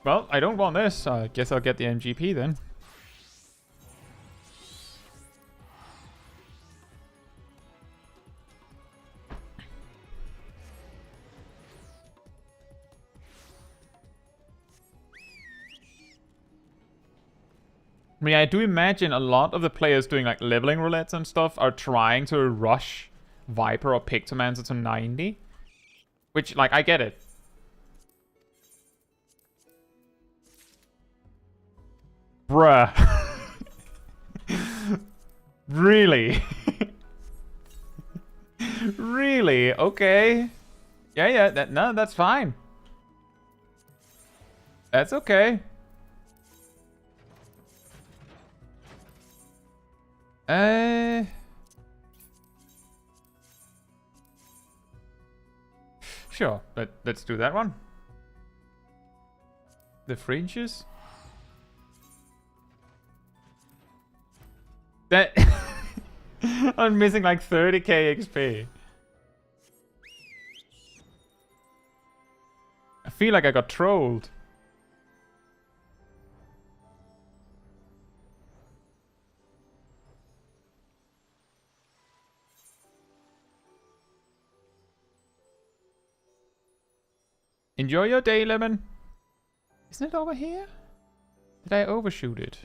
Well, I don't want this. I guess I'll get the MGP then. I mean, I do imagine a lot of the players doing like leveling roulettes and stuff are trying to rush Viper or Pictomancer to 90. Which, like, I get it. Bruh. Really? Really? Okay. Yeah, no, that's fine. That's okay. Sure, let's do that one. The fringes? That... I'm missing like 30k XP. I feel like I got trolled. Enjoy your day, Lemon. Isn't it over here? Did I overshoot it?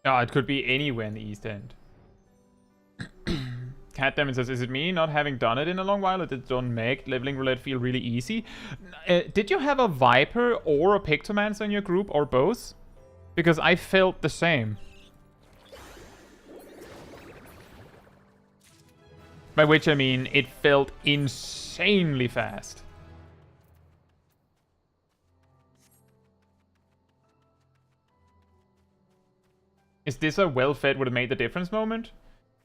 Oh, it could be anywhere in the East End. Catdemon says, is it me not having done it in a long while, or did Don't make leveling roulette feel really easy? Did you have a Viper or a Pictomancer in your group, or both? Because I felt the same. By which I mean, it felt insanely fast. Is this a well-fed would have made the difference moment?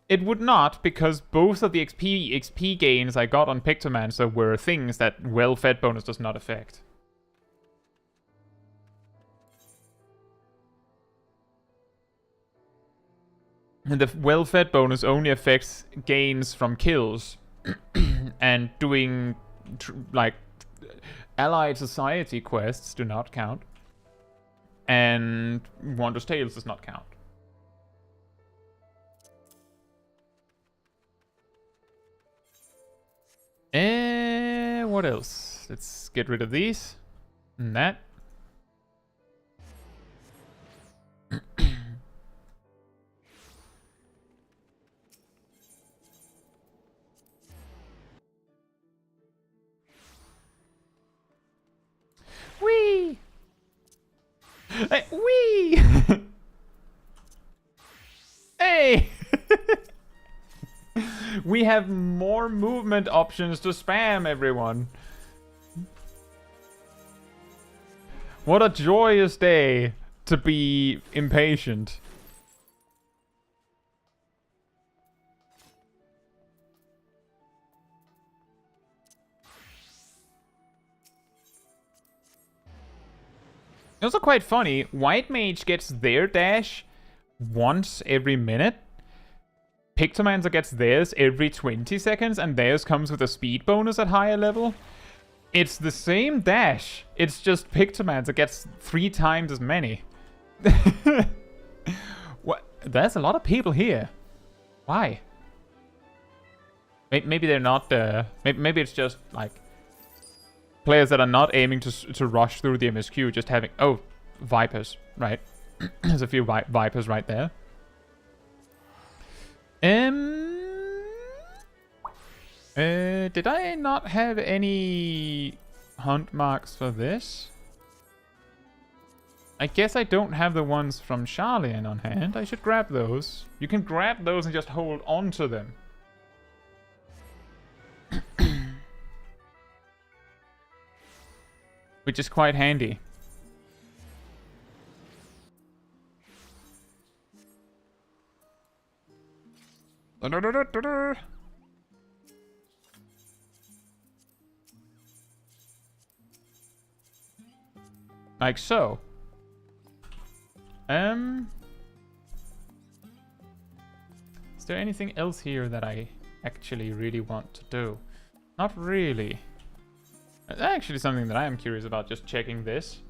It would not, because both of the XP gains I got on Pictomancer were things that well-fed bonus does not affect. And the well-fed bonus only affects gains from kills and doing like allied society quests do not count, and Wondrous Tails does not count. What else? Let's get rid of these. And that. Whee! Whee! Hey! We have more movement options to spam, everyone. What a joyous day to be impatient. It's also quite funny. White Mage gets their dash once every minute. Pictomancer gets theirs every 20 seconds, and theirs comes with a speed bonus at higher level. It's the same dash. It's just Pictomancer gets 3 times as many. What? There's a lot of people here. Why? Maybe they're not. Maybe it's just like players that are not aiming to rush through the MSQ, just having Vipers, right? There's a few Vipers right there. Did I not have any hunt marks for this? I guess I don't have the ones from Charlian on hand. I should grab those. You can grab those and just hold on to them. Which is quite handy. Like so. Is there anything else here that I actually really want to do? Not really. That's actually something that I am curious about, just checking this.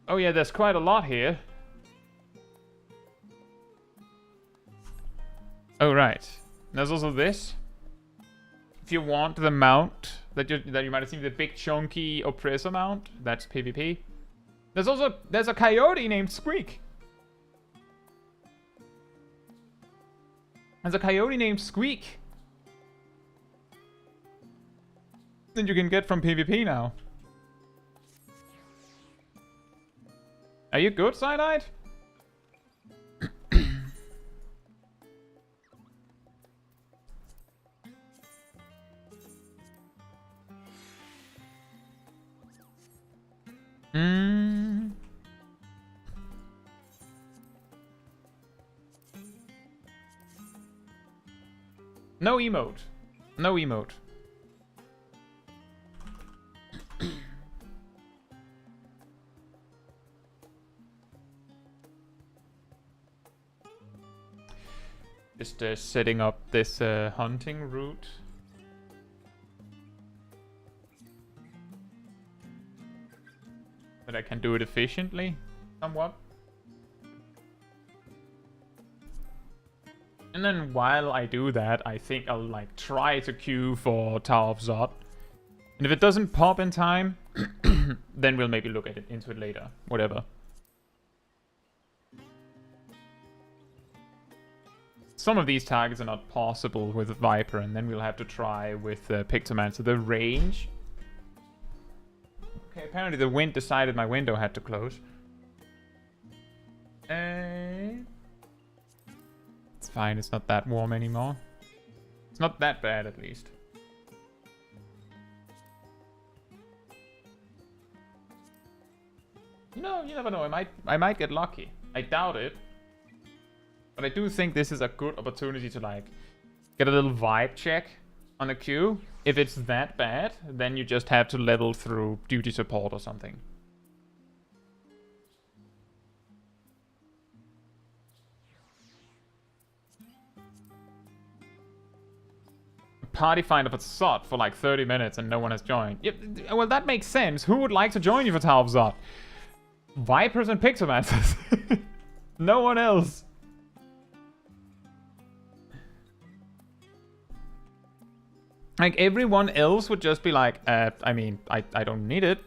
Oh yeah, there's quite a lot here. Oh right. There's also this. If you want the mount that you might have seen, the big chunky oppressor mount, that's PvP. There's a coyote named Squeak. There's a coyote named Squeak that you can get from PvP now. Are you good, Side-Eyed? No emote. No emote. Just setting up this hunting route. But I can do it efficiently, somewhat. And then while I do that, I think I'll like try to queue for Tower of Zod. And if it doesn't pop in time, then we'll maybe look at it into it later. Whatever. Some of these targets are not possible with Viper, and then we'll have to try with Pictomancer. The range. Okay, apparently the wind decided my window had to close. It's fine, it's not that warm anymore. It's not that bad, at least. You know, you never know. I might get lucky. I doubt it. But I do think this is a good opportunity to, like, get a little vibe check on a queue. If it's that bad, then you just have to level through duty support or something. Party finder for Zod for like 30 minutes and no one has joined. Yep, well, that makes sense. Who would like to join you for Tower of Zod? Vipers and Pictomancers. No one else. Like, everyone else would just be like, I mean, I don't need it.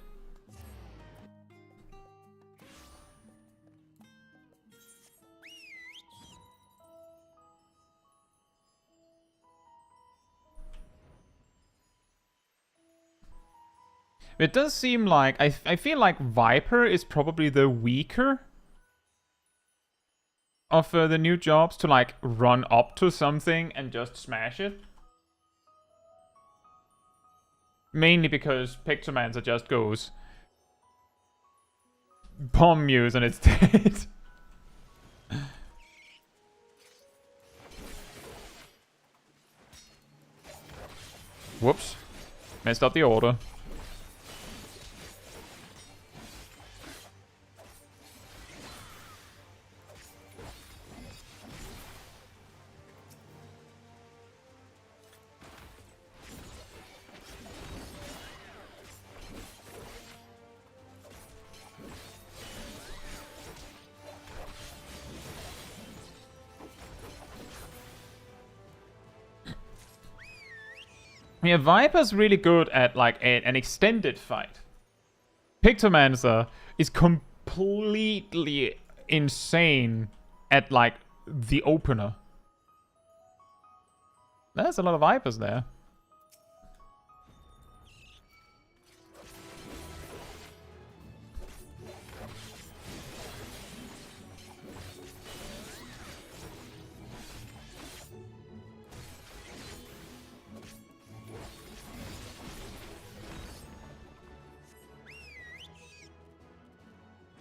It does seem like, I feel like Viper is probably the weaker of the new jobs to, like, run up to something and just smash it. Mainly because Pictomancer just goes bomb muse and it's dead. Whoops. Messed up the order. Yeah, Viper's really good at, like, an extended fight. Pictomancer is completely insane at, like, the opener. There's a lot of Vipers there.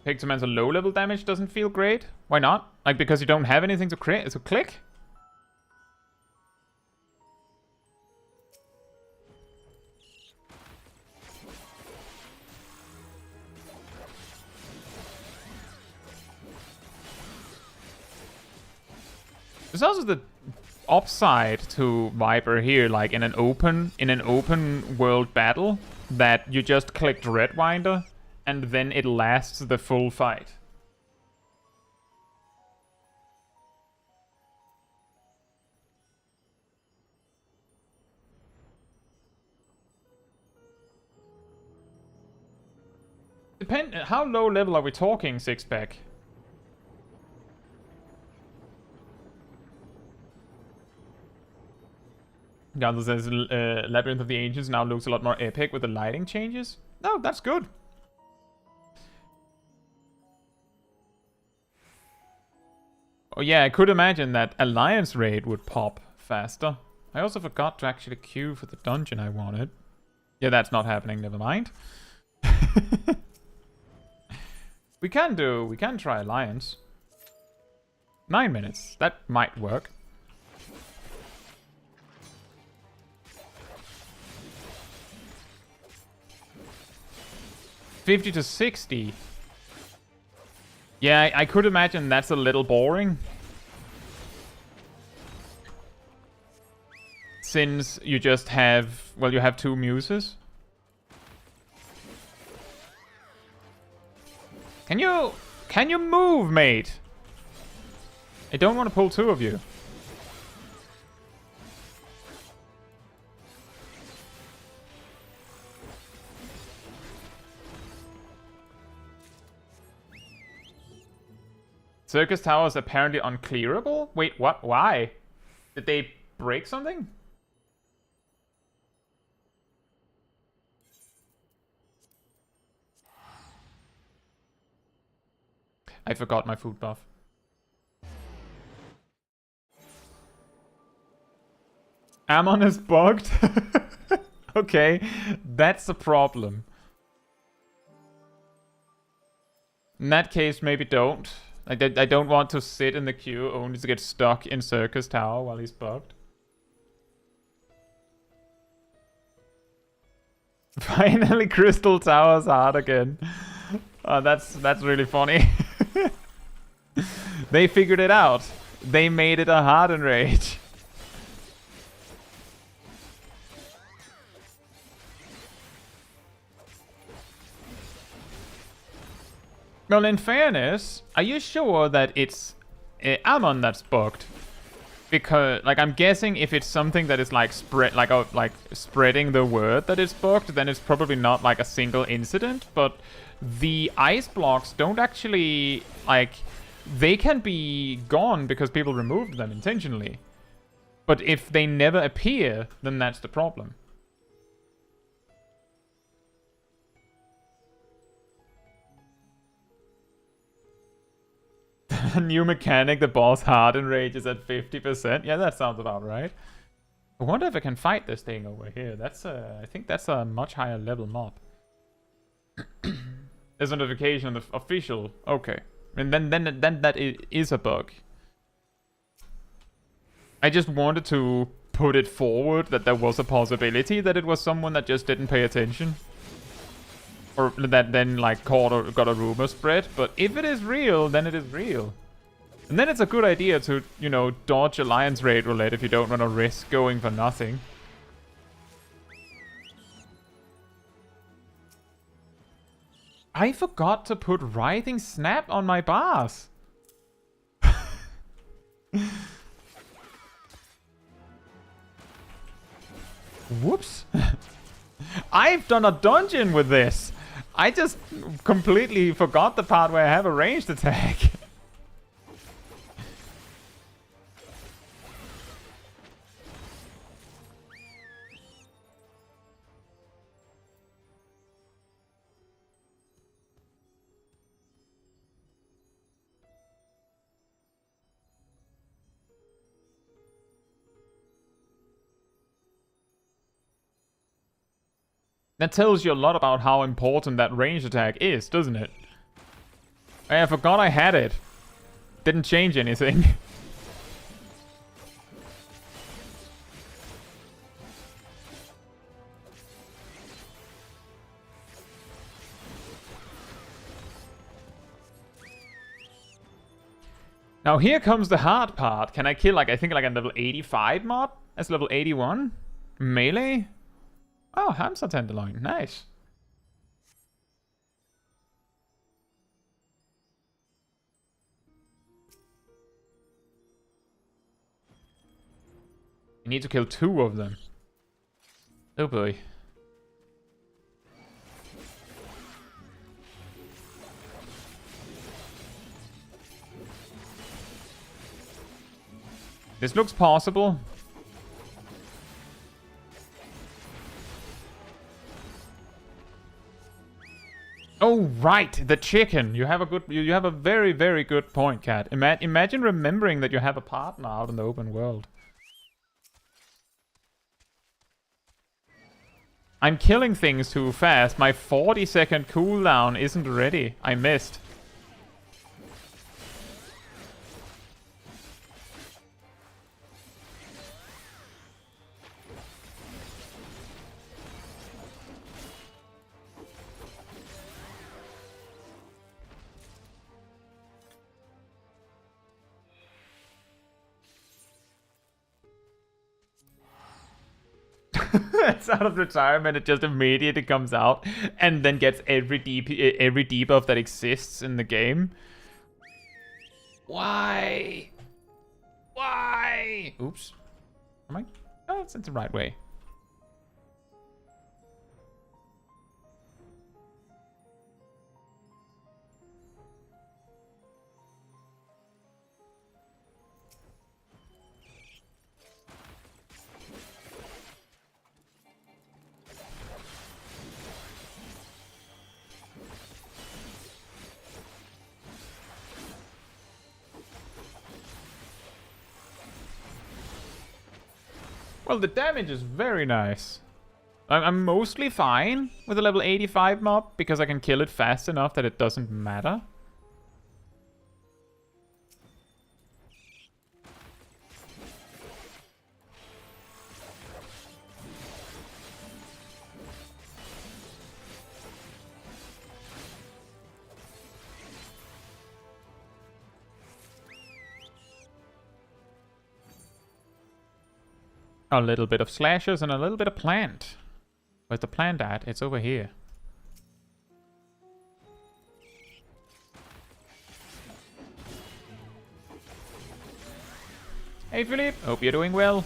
Pictomancer low level damage doesn't feel great. Why not? Like, because you don't have anything to click? There's also the upside to Viper here, like in an open world battle, that you just click Dreadwinder and then it lasts the full fight. How low level are we talking, Sixpack? Gonzo says Labyrinth of the Ancients now looks a lot more epic with the lighting changes. No, that's good. Oh yeah, I could imagine that Alliance Raid would pop faster. I also forgot to actually queue for the dungeon I wanted. Yeah, that's not happening, never mind. We can try Alliance. 9 minutes, that might work. $50 to $60. Yeah, I could imagine that's a little boring. Since you just have, well, you have 2 muses. Can you move, mate? I don't want to pull 2 of you. Circus Tower is apparently unclearable? Wait, what? Why? Did they break something? I forgot my food buff. Ammon is bugged? Okay, that's a problem. In that case, maybe don't. I don't want to sit in the queue only to get stuck in Circus Tower while he's bugged. Finally, Crystal Tower's hard again. Oh, that's really funny. They figured it out. They made it a hard enrage. Well, in fairness, are you sure that it's Ammon that's bugged? Because, like, I'm guessing if it's something that is like spreading the word that it's bugged, then it's probably not like a single incident. But the ice blocks don't actually, like, they can be gone because people removed them intentionally. But if they never appear, then that's the problem. New mechanic, the boss hard enrage is at 50%. Yeah, that sounds about right. I wonder if I can fight this thing over here. That's I think that's a much higher level mob. There's a notification on the official. Okay, and then that is a bug. I just wanted to put it forward that there was a possibility that it was someone that just didn't pay attention. Or that then, like, got a rumor spread. But if it is real, then it is real. And then it's a good idea to, you know, dodge Alliance Raid roulette if you don't want to risk going for nothing. I forgot to put Writhing Snap on my bars. Whoops. I've done a dungeon with this. I just completely forgot the part where I have a ranged attack. That tells you a lot about how important that range attack is, doesn't it? I forgot I had it. Didn't change anything. Now here comes the hard part. Can I kill, like, I think like a level 85 mob as level 81? Melee? Oh, hamster tenderloin. Nice. You need to kill 2 of them. Oh boy. This looks possible. Oh right, the chicken. You have a good. You have a very, very good point, Cat. Imagine remembering that you have a partner out in the open world. I'm killing things too fast. My 40-second cooldown isn't ready. I missed. It's out of retirement, it just immediately comes out and then gets every debuff that exists in the game. Why? Why? Oops. Am I? Oh, it's the right way. Well, the damage is very nice. I'm mostly fine with a level 85 mob because I can kill it fast enough that it doesn't matter. A little bit of slashes and a little bit of plant. Where's the plant at? It's over here. Hey Philippe, hope you're doing well.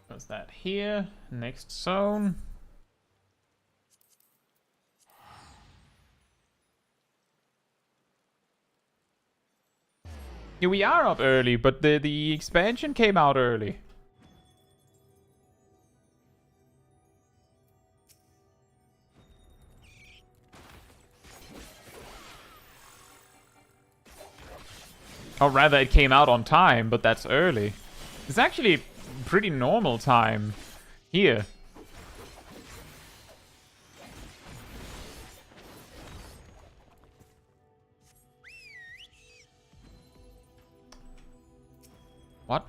What's that here? Next zone. Yeah, we are up early, but the expansion came out early. Or rather, it came out on time, but that's early. It's actually pretty normal time here. What?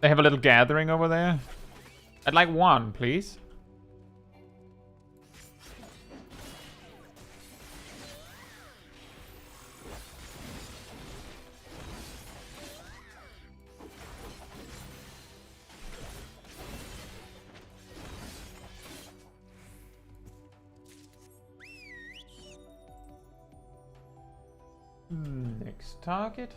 They have a little gathering over there? I'd like one, please. Next target.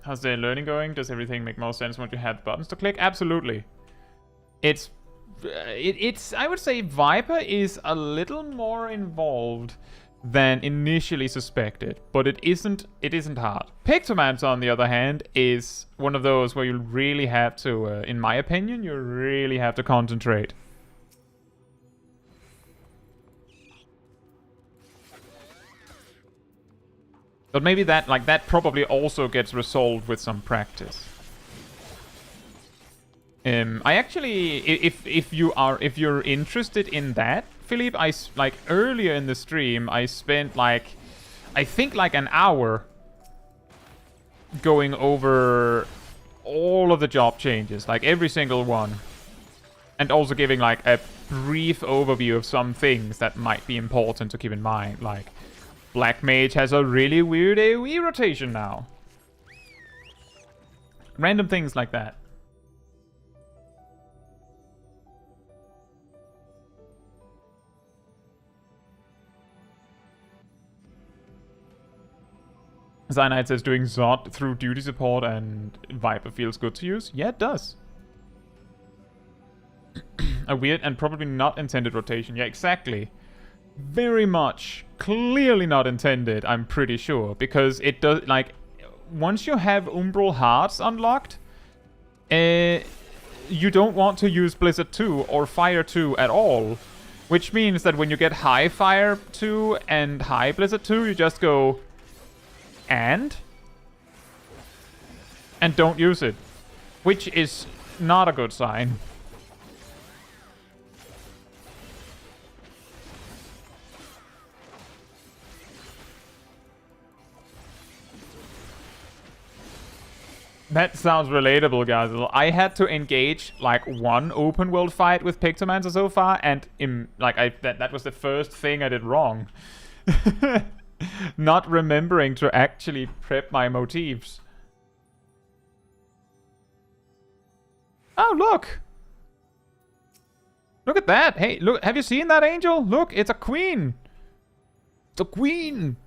How's the learning going? Does everything make more sense once you have buttons to click? Absolutely. It's I would say Viper is a little more involved than initially suspected, but it isn't hard. Pictomancer, on the other hand, is one of those where you really have to, in my opinion, you really have to concentrate. But maybe that probably also gets resolved with some practice. I actually, if you're interested in that, Philippe, earlier in the stream, I spent I think an hour going over all of the job changes, like every single one, and also giving a brief overview of some things that might be important to keep in mind, like Black Mage has a really weird AoE rotation now. Random things like that. Cyanide says doing Zod through duty support and Viper feels good to use. Yeah, it does. A weird and probably not intended rotation. Yeah, exactly. Very much. Clearly not intended, I'm pretty sure. Because it does, once you have Umbral Hearts unlocked, you don't want to use Blizzard 2 or Fire 2 at all. Which means that when you get High Fire 2 and High Blizzard 2, you just go... and don't use it, which is not a good sign. That sounds relatable, guys. I had to engage one open world fight with Pictomancer so far, and that was the first thing I did wrong. Not remembering to actually prep my motifs. Oh, look! Look at that! Hey, look, have you seen that angel? Look, it's a queen! It's a queen!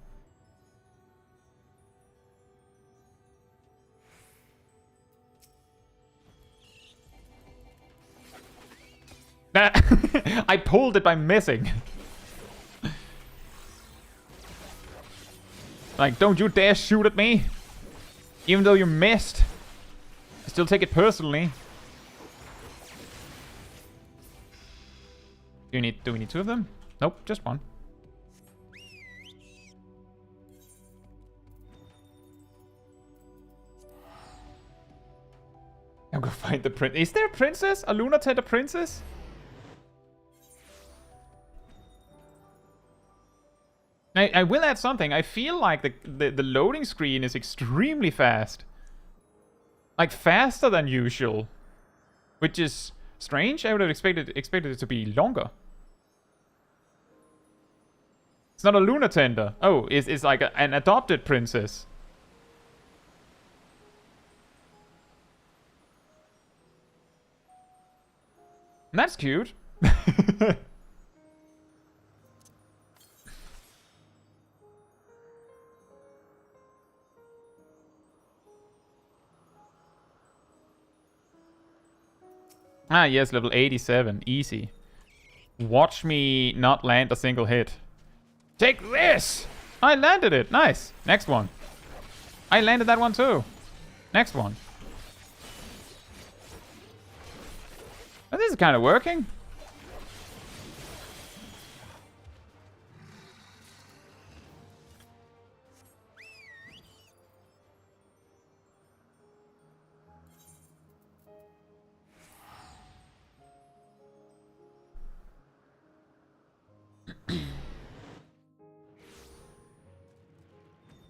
I pulled it by missing. Don't you dare shoot at me! Even though you missed. I still take it personally. Do we need two of them? Nope, just one. I'll go find the prince. Is there a princess? A Lunar Tender princess? I will add something. I feel like the loading screen is extremely fast. Faster than usual. Which is strange. I would have expected it to be longer. It's not a Lunar Tender. Oh, it's like an adopted princess. That's cute. Ah, yes, level 87. Easy. Watch me not land a single hit. Take this! I landed it. Nice. Next one. I landed that one too. Next one. Oh, this is kind of working.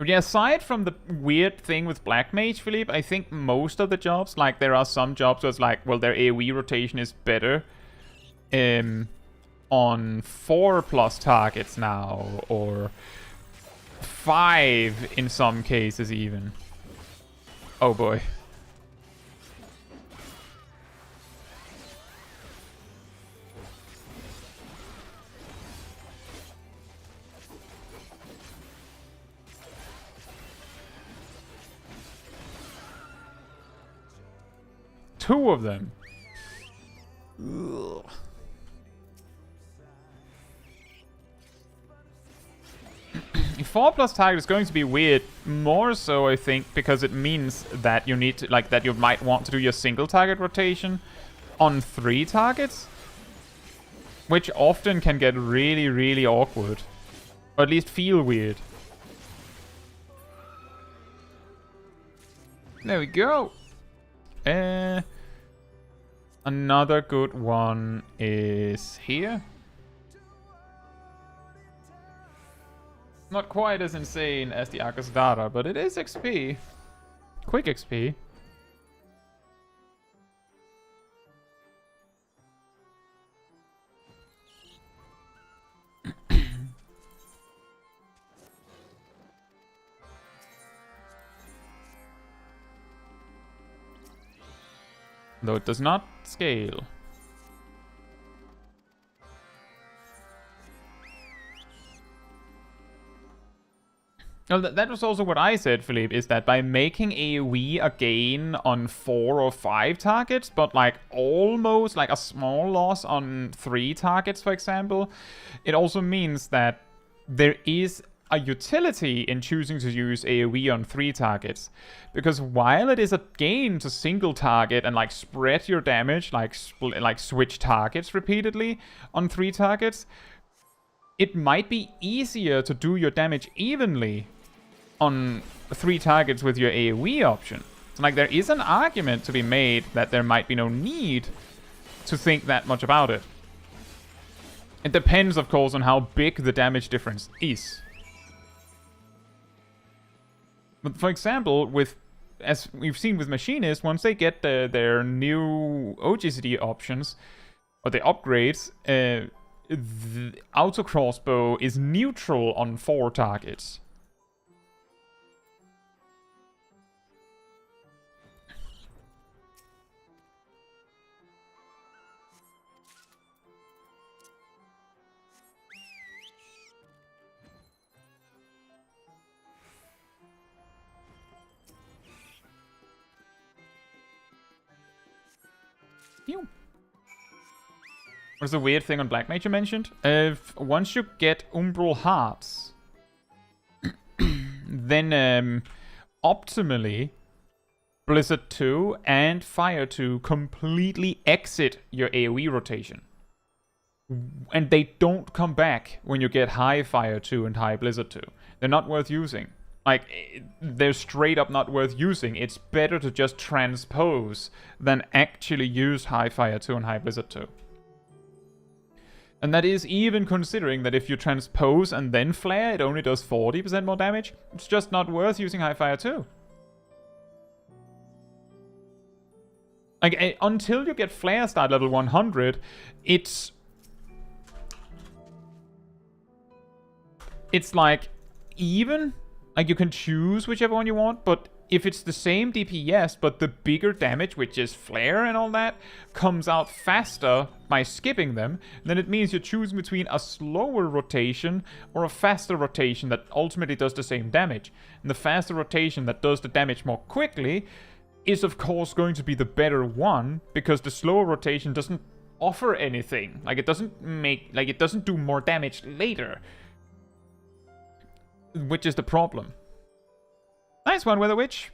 Yeah, aside from the weird thing with Black Mage, Philippe, I think most of the jobs, there are some jobs where it's well, their AoE rotation is better on 4+ targets now, or 5 in some cases even. Oh boy. 2 of them. Ugh. 4+ target is going to be weird, more so I think because it means that you need to, like, that you might want to do your single target rotation on 3 targets, which often can get really, really awkward, or at least feel weird. There we go. Another good one is here. Not quite as insane as the Akasdara, but it is XP. Quick XP. Though it does not scale. Well, that was also what I said, Philippe, is that by making AoE a gain on 4 or 5 targets, but like almost like a small loss on 3 targets, for example, it also means that there is a utility in choosing to use AoE on 3 targets. Because while it is a gain to single target and like spread your damage, like switch targets repeatedly on 3 targets, it might be easier to do your damage evenly on 3 targets with your AoE option. So like there is an argument to be made that there might be no need to think that much about it. It depends, of course, on how big the damage difference is. But for example, as we've seen with Machinist, once they get their new OGCD options, or the upgrades, the auto crossbow is neutral on 4 targets. What's the weird thing on Black Mage you mentioned? Once you get Umbral Hearts, then optimally, Blizzard 2 and Fire 2 completely exit your AoE rotation. And they don't come back when you get high Fire 2 and high Blizzard 2. They're not worth using. Like, they're straight up not worth using. It's better to just transpose than actually use high Fire 2 and high Blizzard 2. And that is even considering that if you transpose and then flare, it only does 40% more damage. It's just not worth using high Fire 2. Like, until you get flare start level 100, it's like even. Like, you can choose whichever one you want, but if it's the same DPS, but the bigger damage, which is flare and all that, comes out faster by skipping them, then it means you're choosing between a slower rotation or a faster rotation that ultimately does the same damage. And the faster rotation that does the damage more quickly is, of course, going to be the better one, because the slower rotation doesn't offer anything. Like, it doesn't do more damage later. Which is the problem. Nice one, Weather Witch.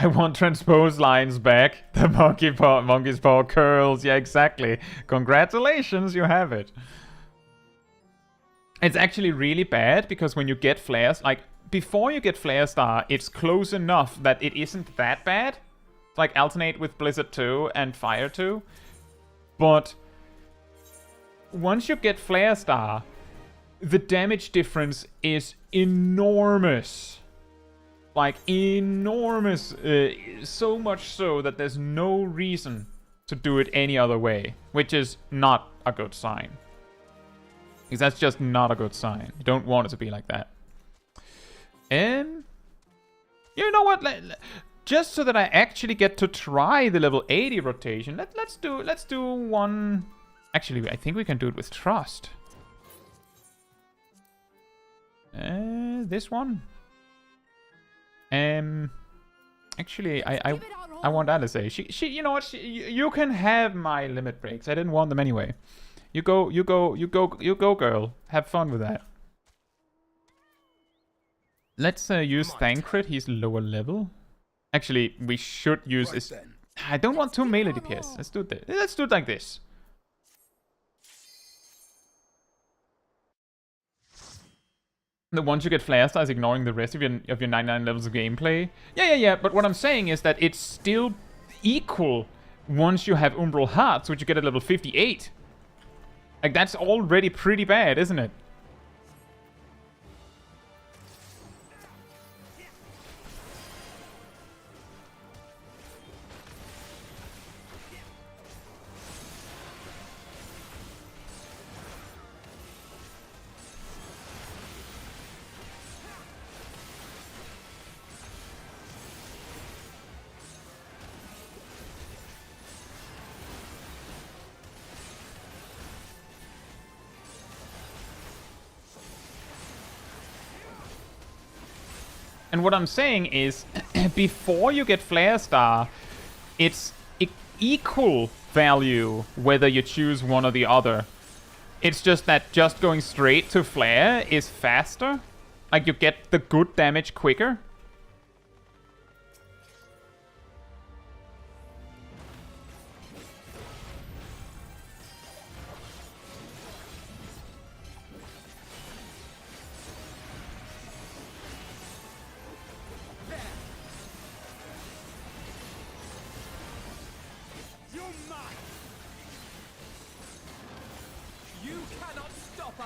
I want transpose lines back. The monkey's paw curls. Yeah, exactly. Congratulations, you have it. It's actually really bad because when you get flares, like before you get Flare Star, it's close enough that it isn't that bad. Like alternate with Blizzard 2 and Fire 2. But once you get Flare Star, the damage difference is enormous. Like enormous. So much so that there's no reason to do it any other way. Which is not a good sign. Because that's just not a good sign. You don't want it to be like that. And you know what? Just so that I actually get to try the level 80 rotation, let's do one. Actually, I think we can do it with Trust. This one. Actually, I want Alice. She, you know what? You can have my limit breaks. I didn't want them anyway. You go, girl. Have fun with that. Let's use Thancred. He's lower level. Actually, we should use this. I don't want 2 melee DPS. Let's do it. Let's do it like this. The once you get Flare Star is ignoring the rest of your 99 levels of gameplay. Yeah. But what I'm saying is that it's still equal once you have Umbral Hearts, which you get at level 58. Like, that's already pretty bad, isn't it? And what I'm saying is, before you get Flare Star, it's equal value whether you choose one or the other. It's just that just going straight to Flare is faster. Like, you get the good damage quicker.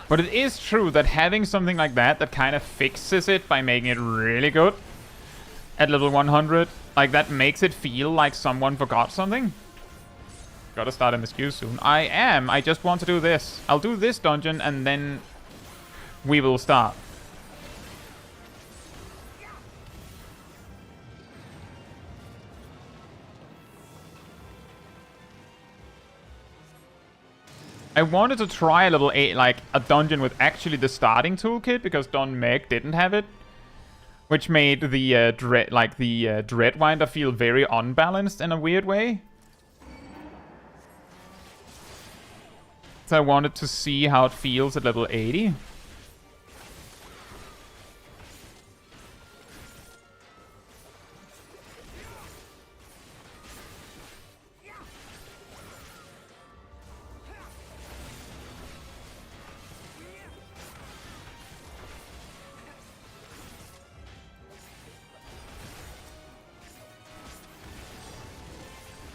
But it is true that having something like that kind of fixes it by making it really good at level 100, like, that makes it feel like someone forgot something. Gotta start MSQ soon. I am. I just want to do this. I'll do this dungeon and then we will start. I wanted to try a level 8, like a dungeon with actually the starting toolkit, because Don Meg didn't have it, which made the Dreadwinder feel very unbalanced in a weird way. So I wanted to see how it feels at level 80.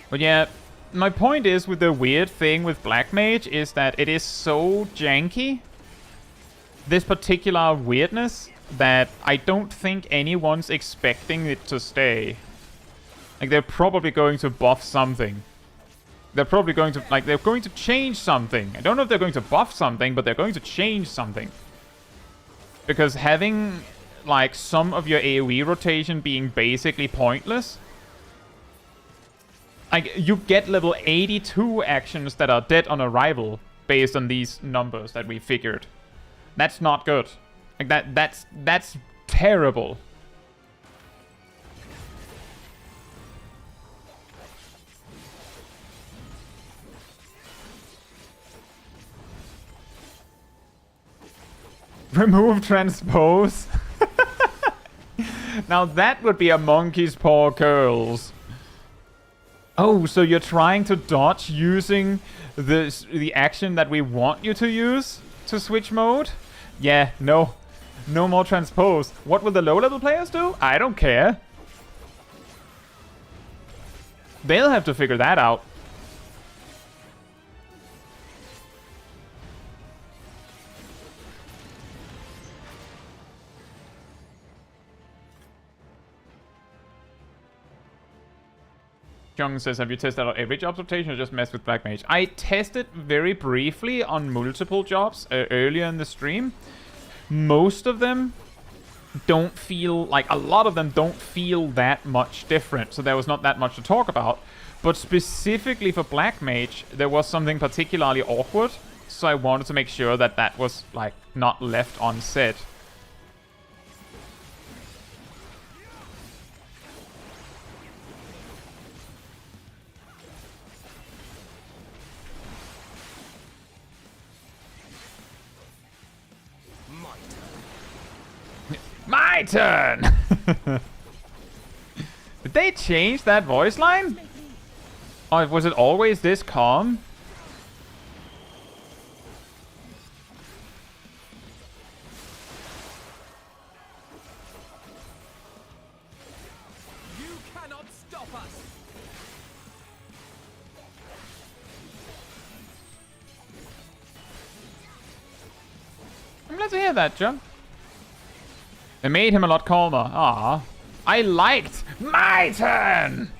But yeah, my point is with the weird thing with Black Mage is that it is so janky, this particular weirdness, that I don't think anyone's expecting it to stay. Like, they're probably going to buff something. They're probably going to, like, they're going to change something. I don't know if they're going to buff something, but they're going to change something. Because having, like, some of your AoE rotation being basically pointless, like, you get level 82 actions that are dead on arrival based on these numbers that we figured. That's not good. Like, that's terrible. Remove transpose. Now that would be a monkey's paw curls. Oh, so you're trying to dodge using the action that we want you to use to switch mode? Yeah, no. No more transpose. What will the low-level players do? I don't care. They'll have to figure that out. Jung says, have you tested out every job rotation or just messed with Black Mage? I tested very briefly on multiple jobs earlier in the stream. Most of them don't feel, like, a lot of them don't feel that much different, so there was not that much to talk about. But specifically for Black Mage, there was something particularly awkward, so I wanted to make sure that that was, like, not left unsaid. turn! Did they change that voice line? Oh, was it always this calm? You cannot stop us. I'm glad to hear that, John. It made him a lot calmer. Ah, I liked my turn!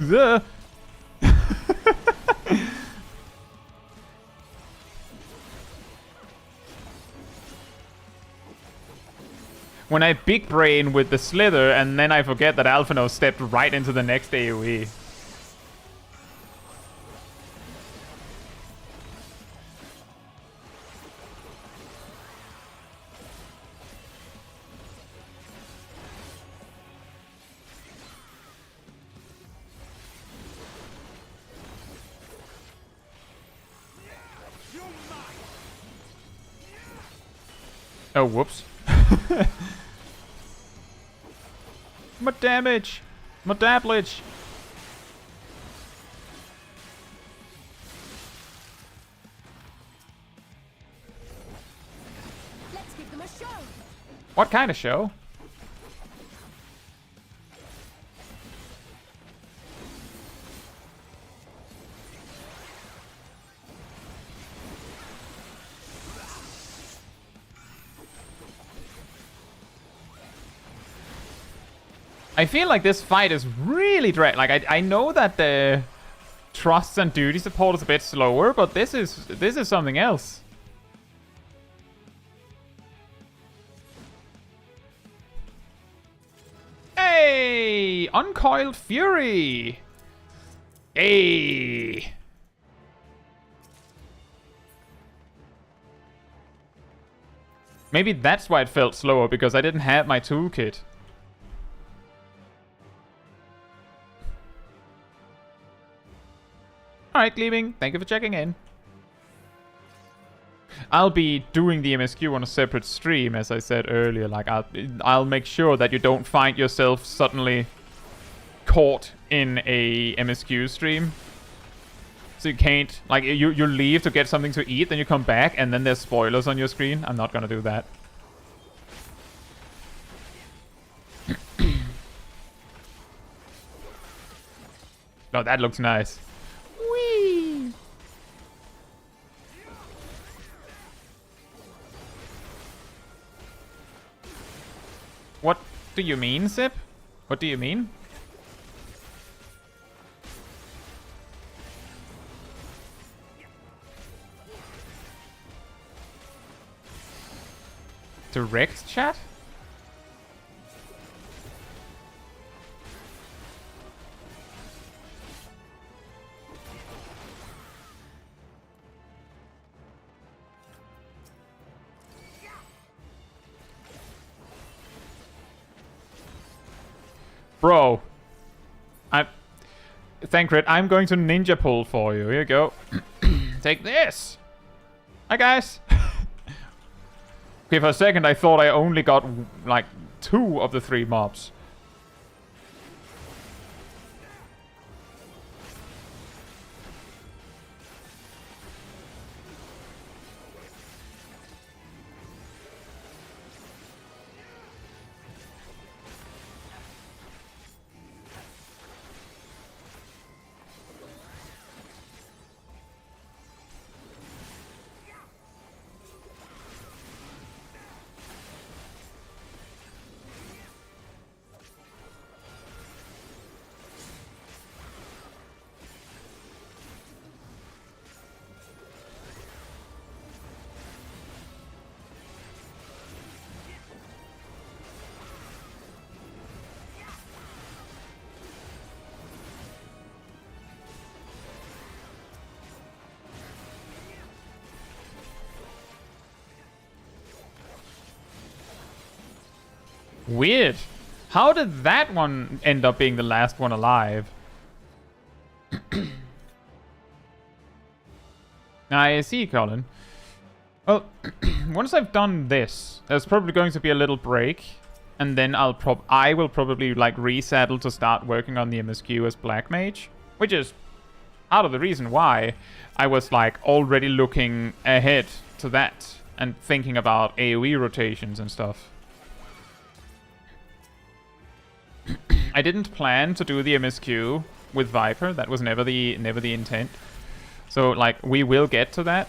The when I big brain with the slither and then I forget that Alphino stepped right into the next AoE. Oh, whoops. My damage! My damage! Let's give them a show. What kind of show? I feel like this fight is really like I know that the trusts and duty support is a bit slower, but this is something else. Hey, Uncoiled Fury. Hey. Maybe that's why it felt slower, because I didn't have my toolkit. Alright, Gleaming, thank you for checking in. I'll be doing the MSQ on a separate stream, as I said earlier. Like, I'll make sure that you don't find yourself suddenly caught in a MSQ stream. So you can't, like, you leave to get something to eat, then you come back, and then there's spoilers on your screen. I'm not gonna do that. No, that looks nice. Whee! What do you mean, Zip? What do you mean? Direct chat? Bro, Thancred, I'm going to ninja pull for you. Here you go. Take this. Hi, guys. Okay, for a second I thought I only got, like, 2 of the 3 mobs. Weird. How did that one end up being the last one alive? I see, Colin. Well, once I've done this, there's probably going to be a little break, and then I will probably like resettle to start working on the MSQ as Black Mage, which is out of the reason why I was like already looking ahead to that and thinking about AoE rotations and stuff. I didn't plan to do the MSQ with Viper. That was never the intent. So like we will get to that.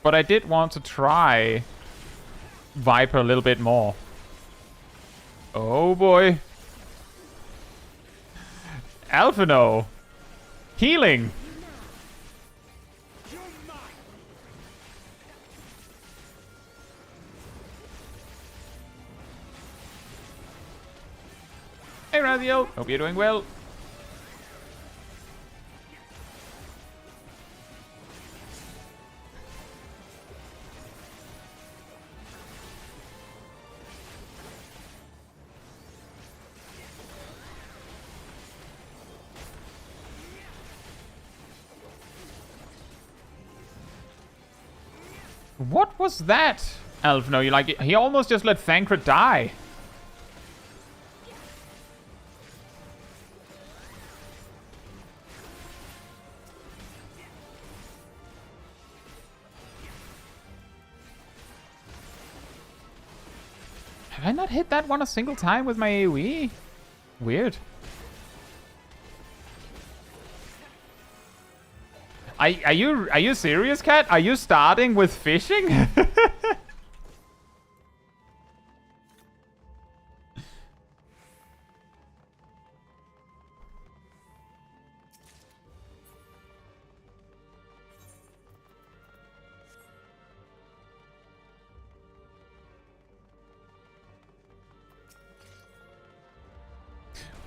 But I did want to try Viper a little bit more. Oh boy. Alphino. Healing. Hey Raziel, hope you're doing well. What was that? Alphino, you like it? He almost just let Thancred die. Have I not hit that one a single time with my AoE? Weird. Are you serious, Cat? Are you starting with fishing?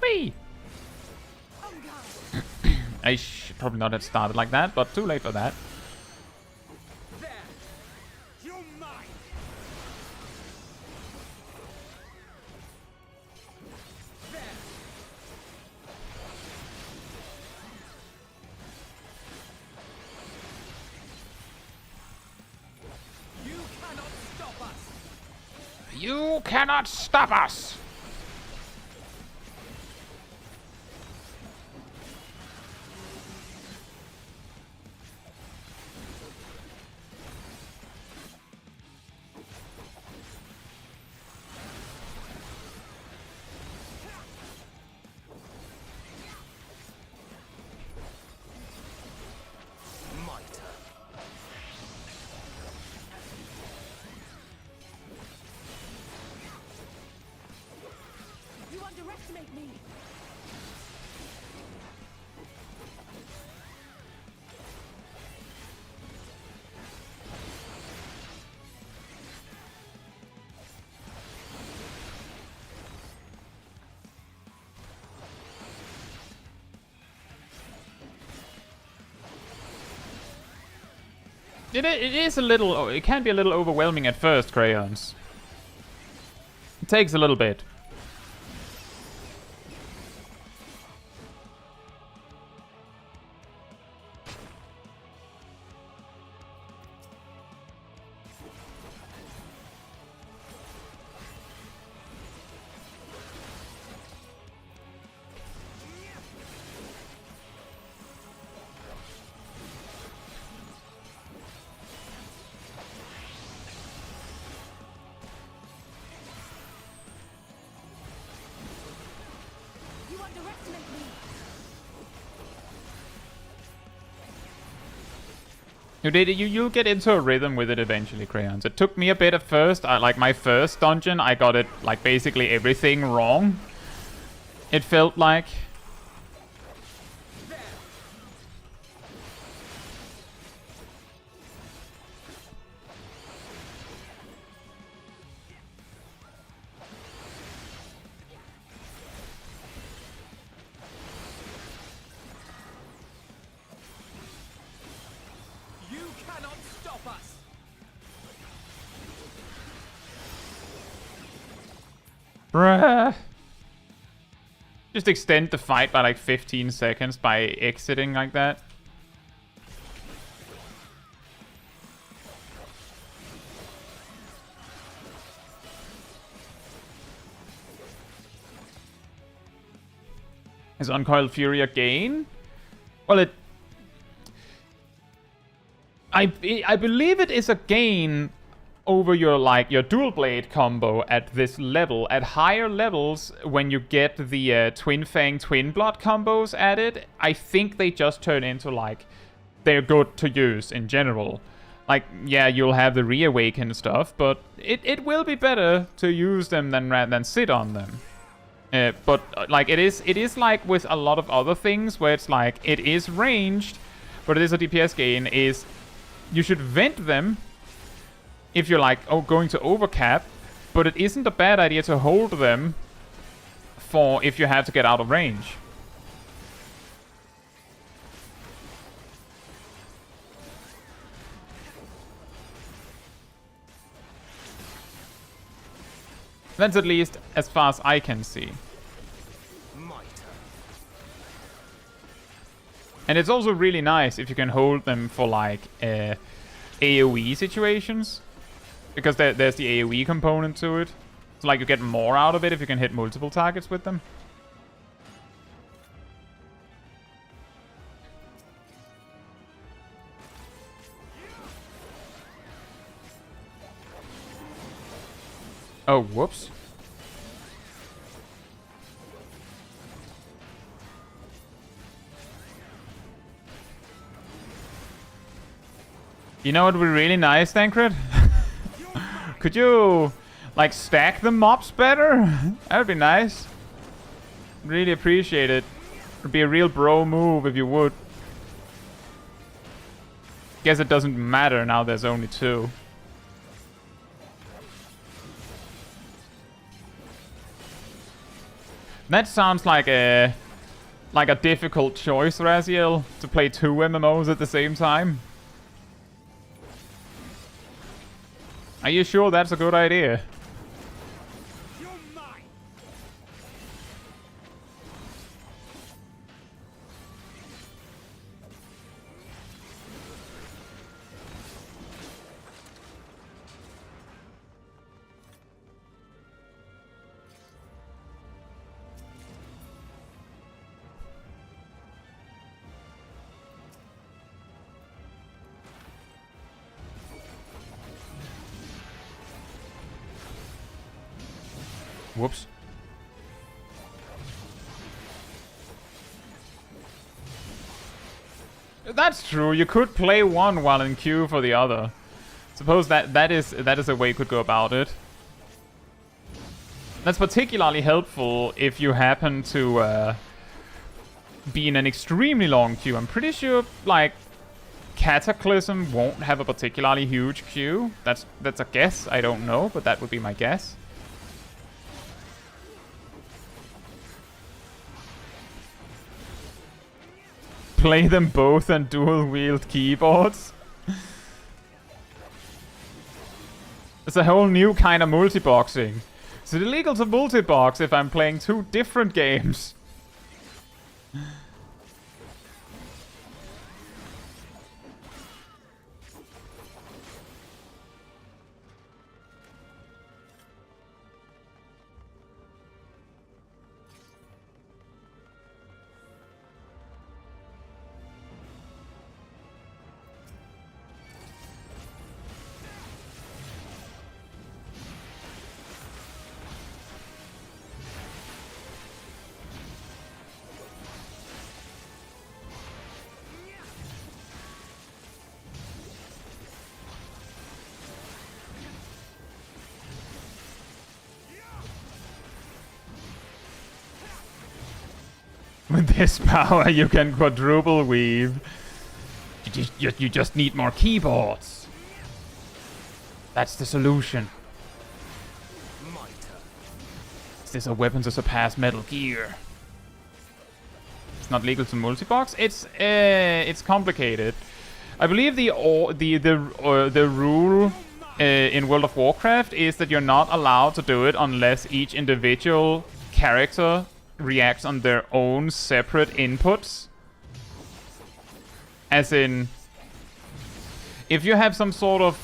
Whee! I should probably not have started like that, but too late for that. There. You're mine. There. You cannot stop us. You cannot stop us! Underestimate me. It is a little... It can be a little overwhelming at first, Crayons. It takes a little bit. You'll get into a rhythm with it eventually, Crayons. It took me a bit at first. Like my first dungeon, I got it like basically everything wrong. It felt like. Bruh. Just extend the fight by like 15 seconds by exiting like that. Is Uncoiled Fury a gain? Well, I believe it is a gain over your dual blade combo at this level. At higher levels, when you get the Twin Fang Twin Blood combos added, I think they just turn into like they're good to use in general. Like, yeah, you'll have the reawaken stuff, but it will be better to use them than sit on them. But like it is like with a lot of other things where it's like it is ranged, but it is a DPS gain. Is you should vent them if you're like going to overcap, but it isn't a bad idea to hold them for if you have to get out of range. That's at least as far as I can see. And it's also really nice if you can hold them for like AoE situations. Because there's the AoE component to it. So like you get more out of it if you can hit multiple targets with them. Oh, whoops. You know what would be really nice, Thancred? Could you, like, stack the mobs better? That would be nice. Really appreciate it. It would be a real bro move if you would. Guess it doesn't matter now there's only 2. That sounds like a difficult choice, Raziel, to play 2 MMOs at the same time. Are you sure that's a good idea? Whoops. That's true. You could play one while in queue for the other. Suppose that is a way you could go about it. That's particularly helpful if you happen to be in an extremely long queue. I'm pretty sure like Cataclysm won't have a particularly huge queue. That's a guess. I don't know, but that would be my guess. Play them both on dual-wield keyboards. It's a whole new kind of multi-boxing. Is it illegal to multi-box if I'm playing 2 different games? With this power, you can quadruple weave. You just need more keyboards. That's the solution. Is this a weapon to surpass Metal Gear? It's not legal to multi-box. It's complicated. I believe the rule in World of Warcraft is that you're not allowed to do it unless each individual character reacts on their own separate inputs. As in, if you have some sort of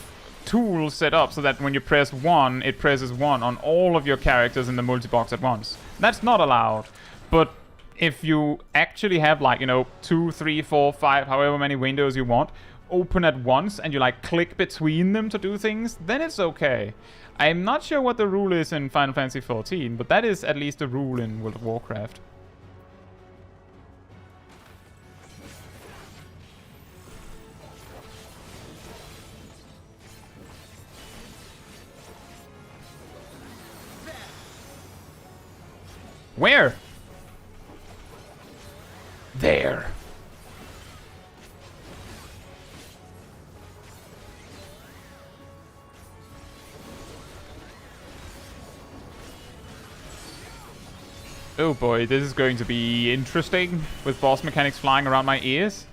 tool set up so that when you press 1, it presses 1 on all of your characters in the multi-box at once. That's not allowed. But if you actually have, like, you know, 2, 3, 4, 5, however many windows you want, open at once, and you, like, click between them to do things, then it's okay. I'm not sure what the rule is in Final Fantasy XIV, but that is at least a rule in World of Warcraft. Where? There. Oh boy, this is going to be interesting with boss mechanics flying around my ears.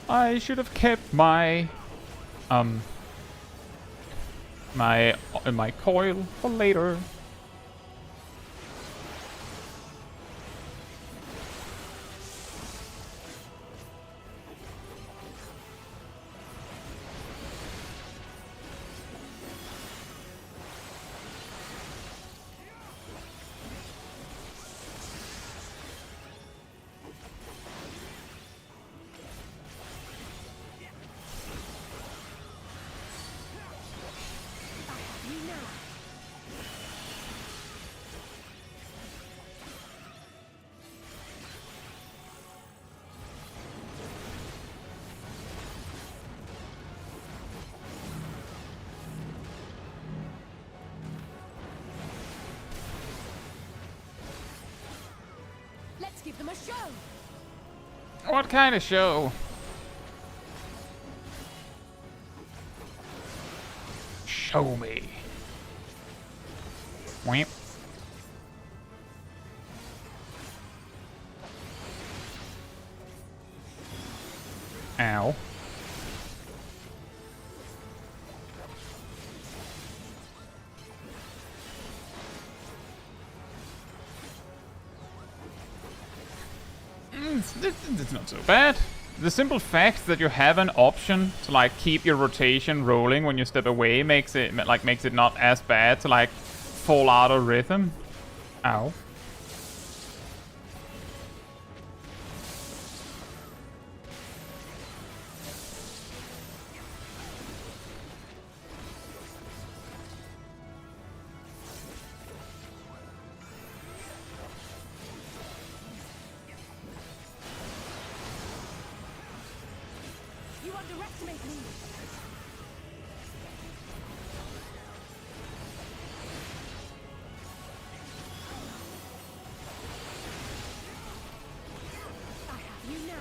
I should have kept my my coil for later. Let's give them a show. What kind of show? Show me. Wimp. Ow. It's not so bad. The simple fact that you have an option to, like, keep your rotation rolling when you step away makes it not as bad to, like, fall out of rhythm. Ow. You underestimate me. I have you now.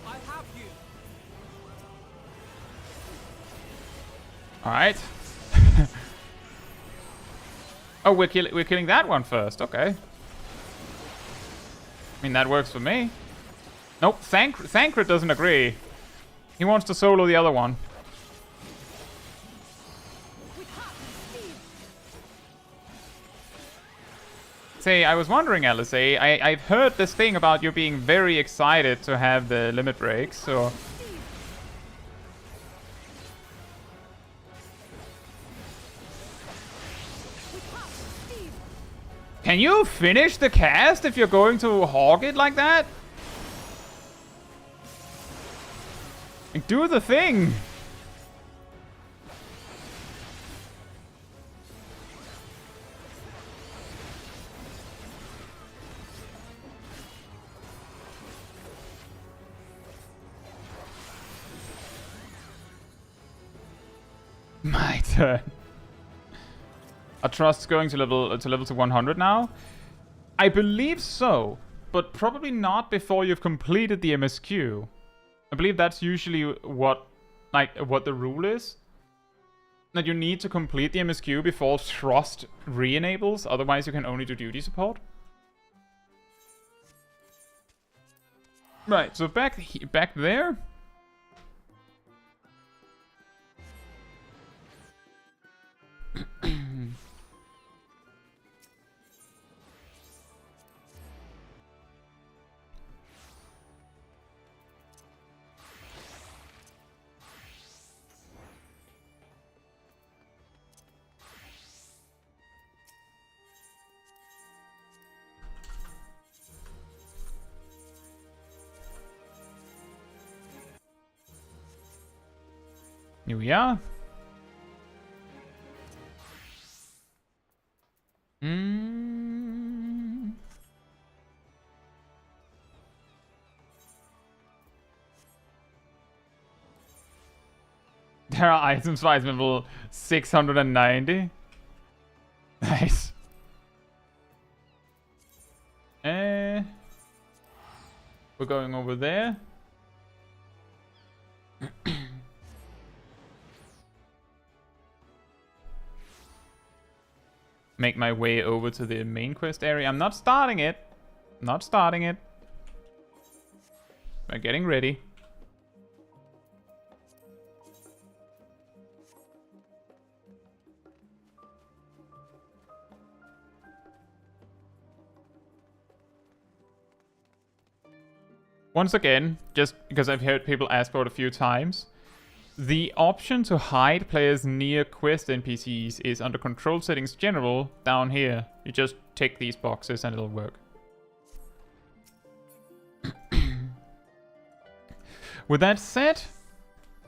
I have you. All right. Oh, we're killing that one first. Okay. I mean, that works for me. Nope, Thancred doesn't agree. He wants to solo the other one. Say, I was wondering, LSA, I've heard this thing about you being very excited to have the limit breaks, so... Can you finish the cast if you're going to hog it like that? Like, do the thing! My turn. Are trusts going to level to 100 now? I believe so, but probably not before you've completed the MSQ. I believe that's usually what the rule is. that you need to complete the MSQ before Thrust re-enables, otherwise you can only do duty support. Right, so back there. Here we are. There are items for item level 690. Nice. We're going over there. Make my way over to the main quest area. I'm not starting it. Not starting it. We're getting ready. Once again, just because I've heard people ask for it a few times, the option to hide players near quest NPCs is under Control Settings General down here. You just tick these boxes and it'll work. With that said,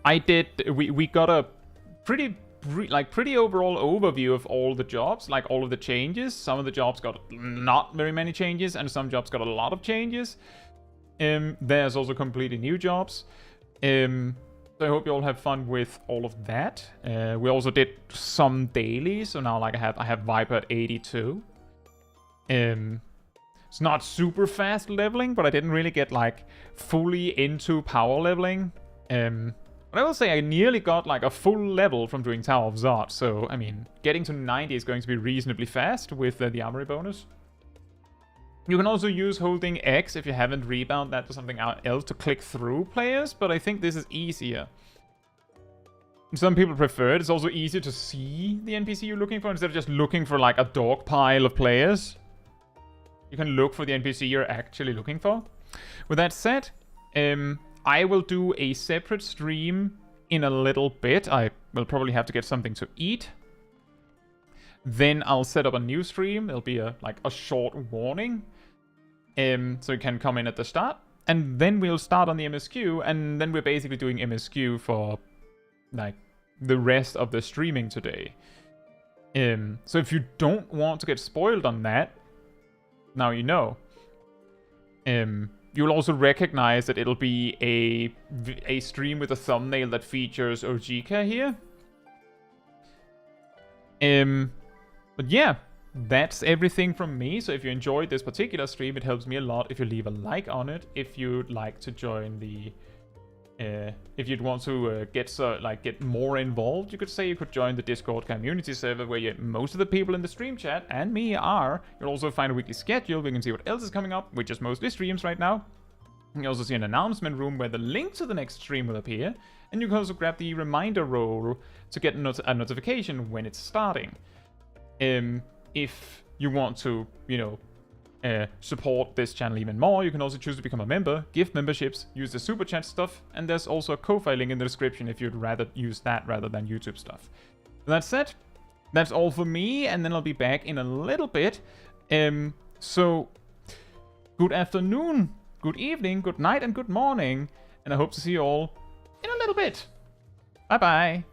we got a pretty overall overview of all the jobs, like all of the changes. Some of the jobs got not very many changes, and some jobs got a lot of changes. There's also completely new jobs. So I hope you all have fun with all of that. We also did some daily, so now like I have Viper at 82. It's not super fast leveling, but I didn't really get like fully into power leveling. But I will say I nearly got like a full level from doing Tower of Zod. So I mean, getting to 90 is going to be reasonably fast with the armory bonus. You can also use holding X if you haven't rebound that to something else to click through players, but I think this is easier. Some people prefer it. It's also easier to see the NPC you're looking for instead of just looking for like a dog pile of players. You can look for the NPC you're actually looking for. With that said, I will do a separate stream in a little bit. I will probably have to get something to eat. Then I'll set up a new stream. It'll be a short warning. So you can come in at the start. And then we'll start on the MSQ. And then we're basically doing MSQ for like the rest of the streaming today. So if you don't want to get spoiled on that, now you know. You'll also recognize that it'll be a stream with a thumbnail that features Ojika here. But yeah, that's everything from me. So if you enjoyed this particular stream, it helps me a lot if you leave a like on it. If you'd like to join the... if you'd want to get more involved, you could join the Discord community server where most of the people in the stream chat and me are. You'll also find a weekly schedule where you can see what else is coming up, which is mostly streams right now. You can also see an announcement room where the link to the next stream will appear. And you can also grab the reminder roll to get a notification when it's starting. If you want to, support this channel even more, you can also choose to become a member, give memberships, use the super chat stuff, and there's also a Ko-Fi link in the description if you'd rather use that rather than YouTube stuff. That said, that's all for me, and then I'll be back in a little bit. So, good afternoon, good evening, good night, and good morning, and I hope to see you all in a little bit. Bye-bye.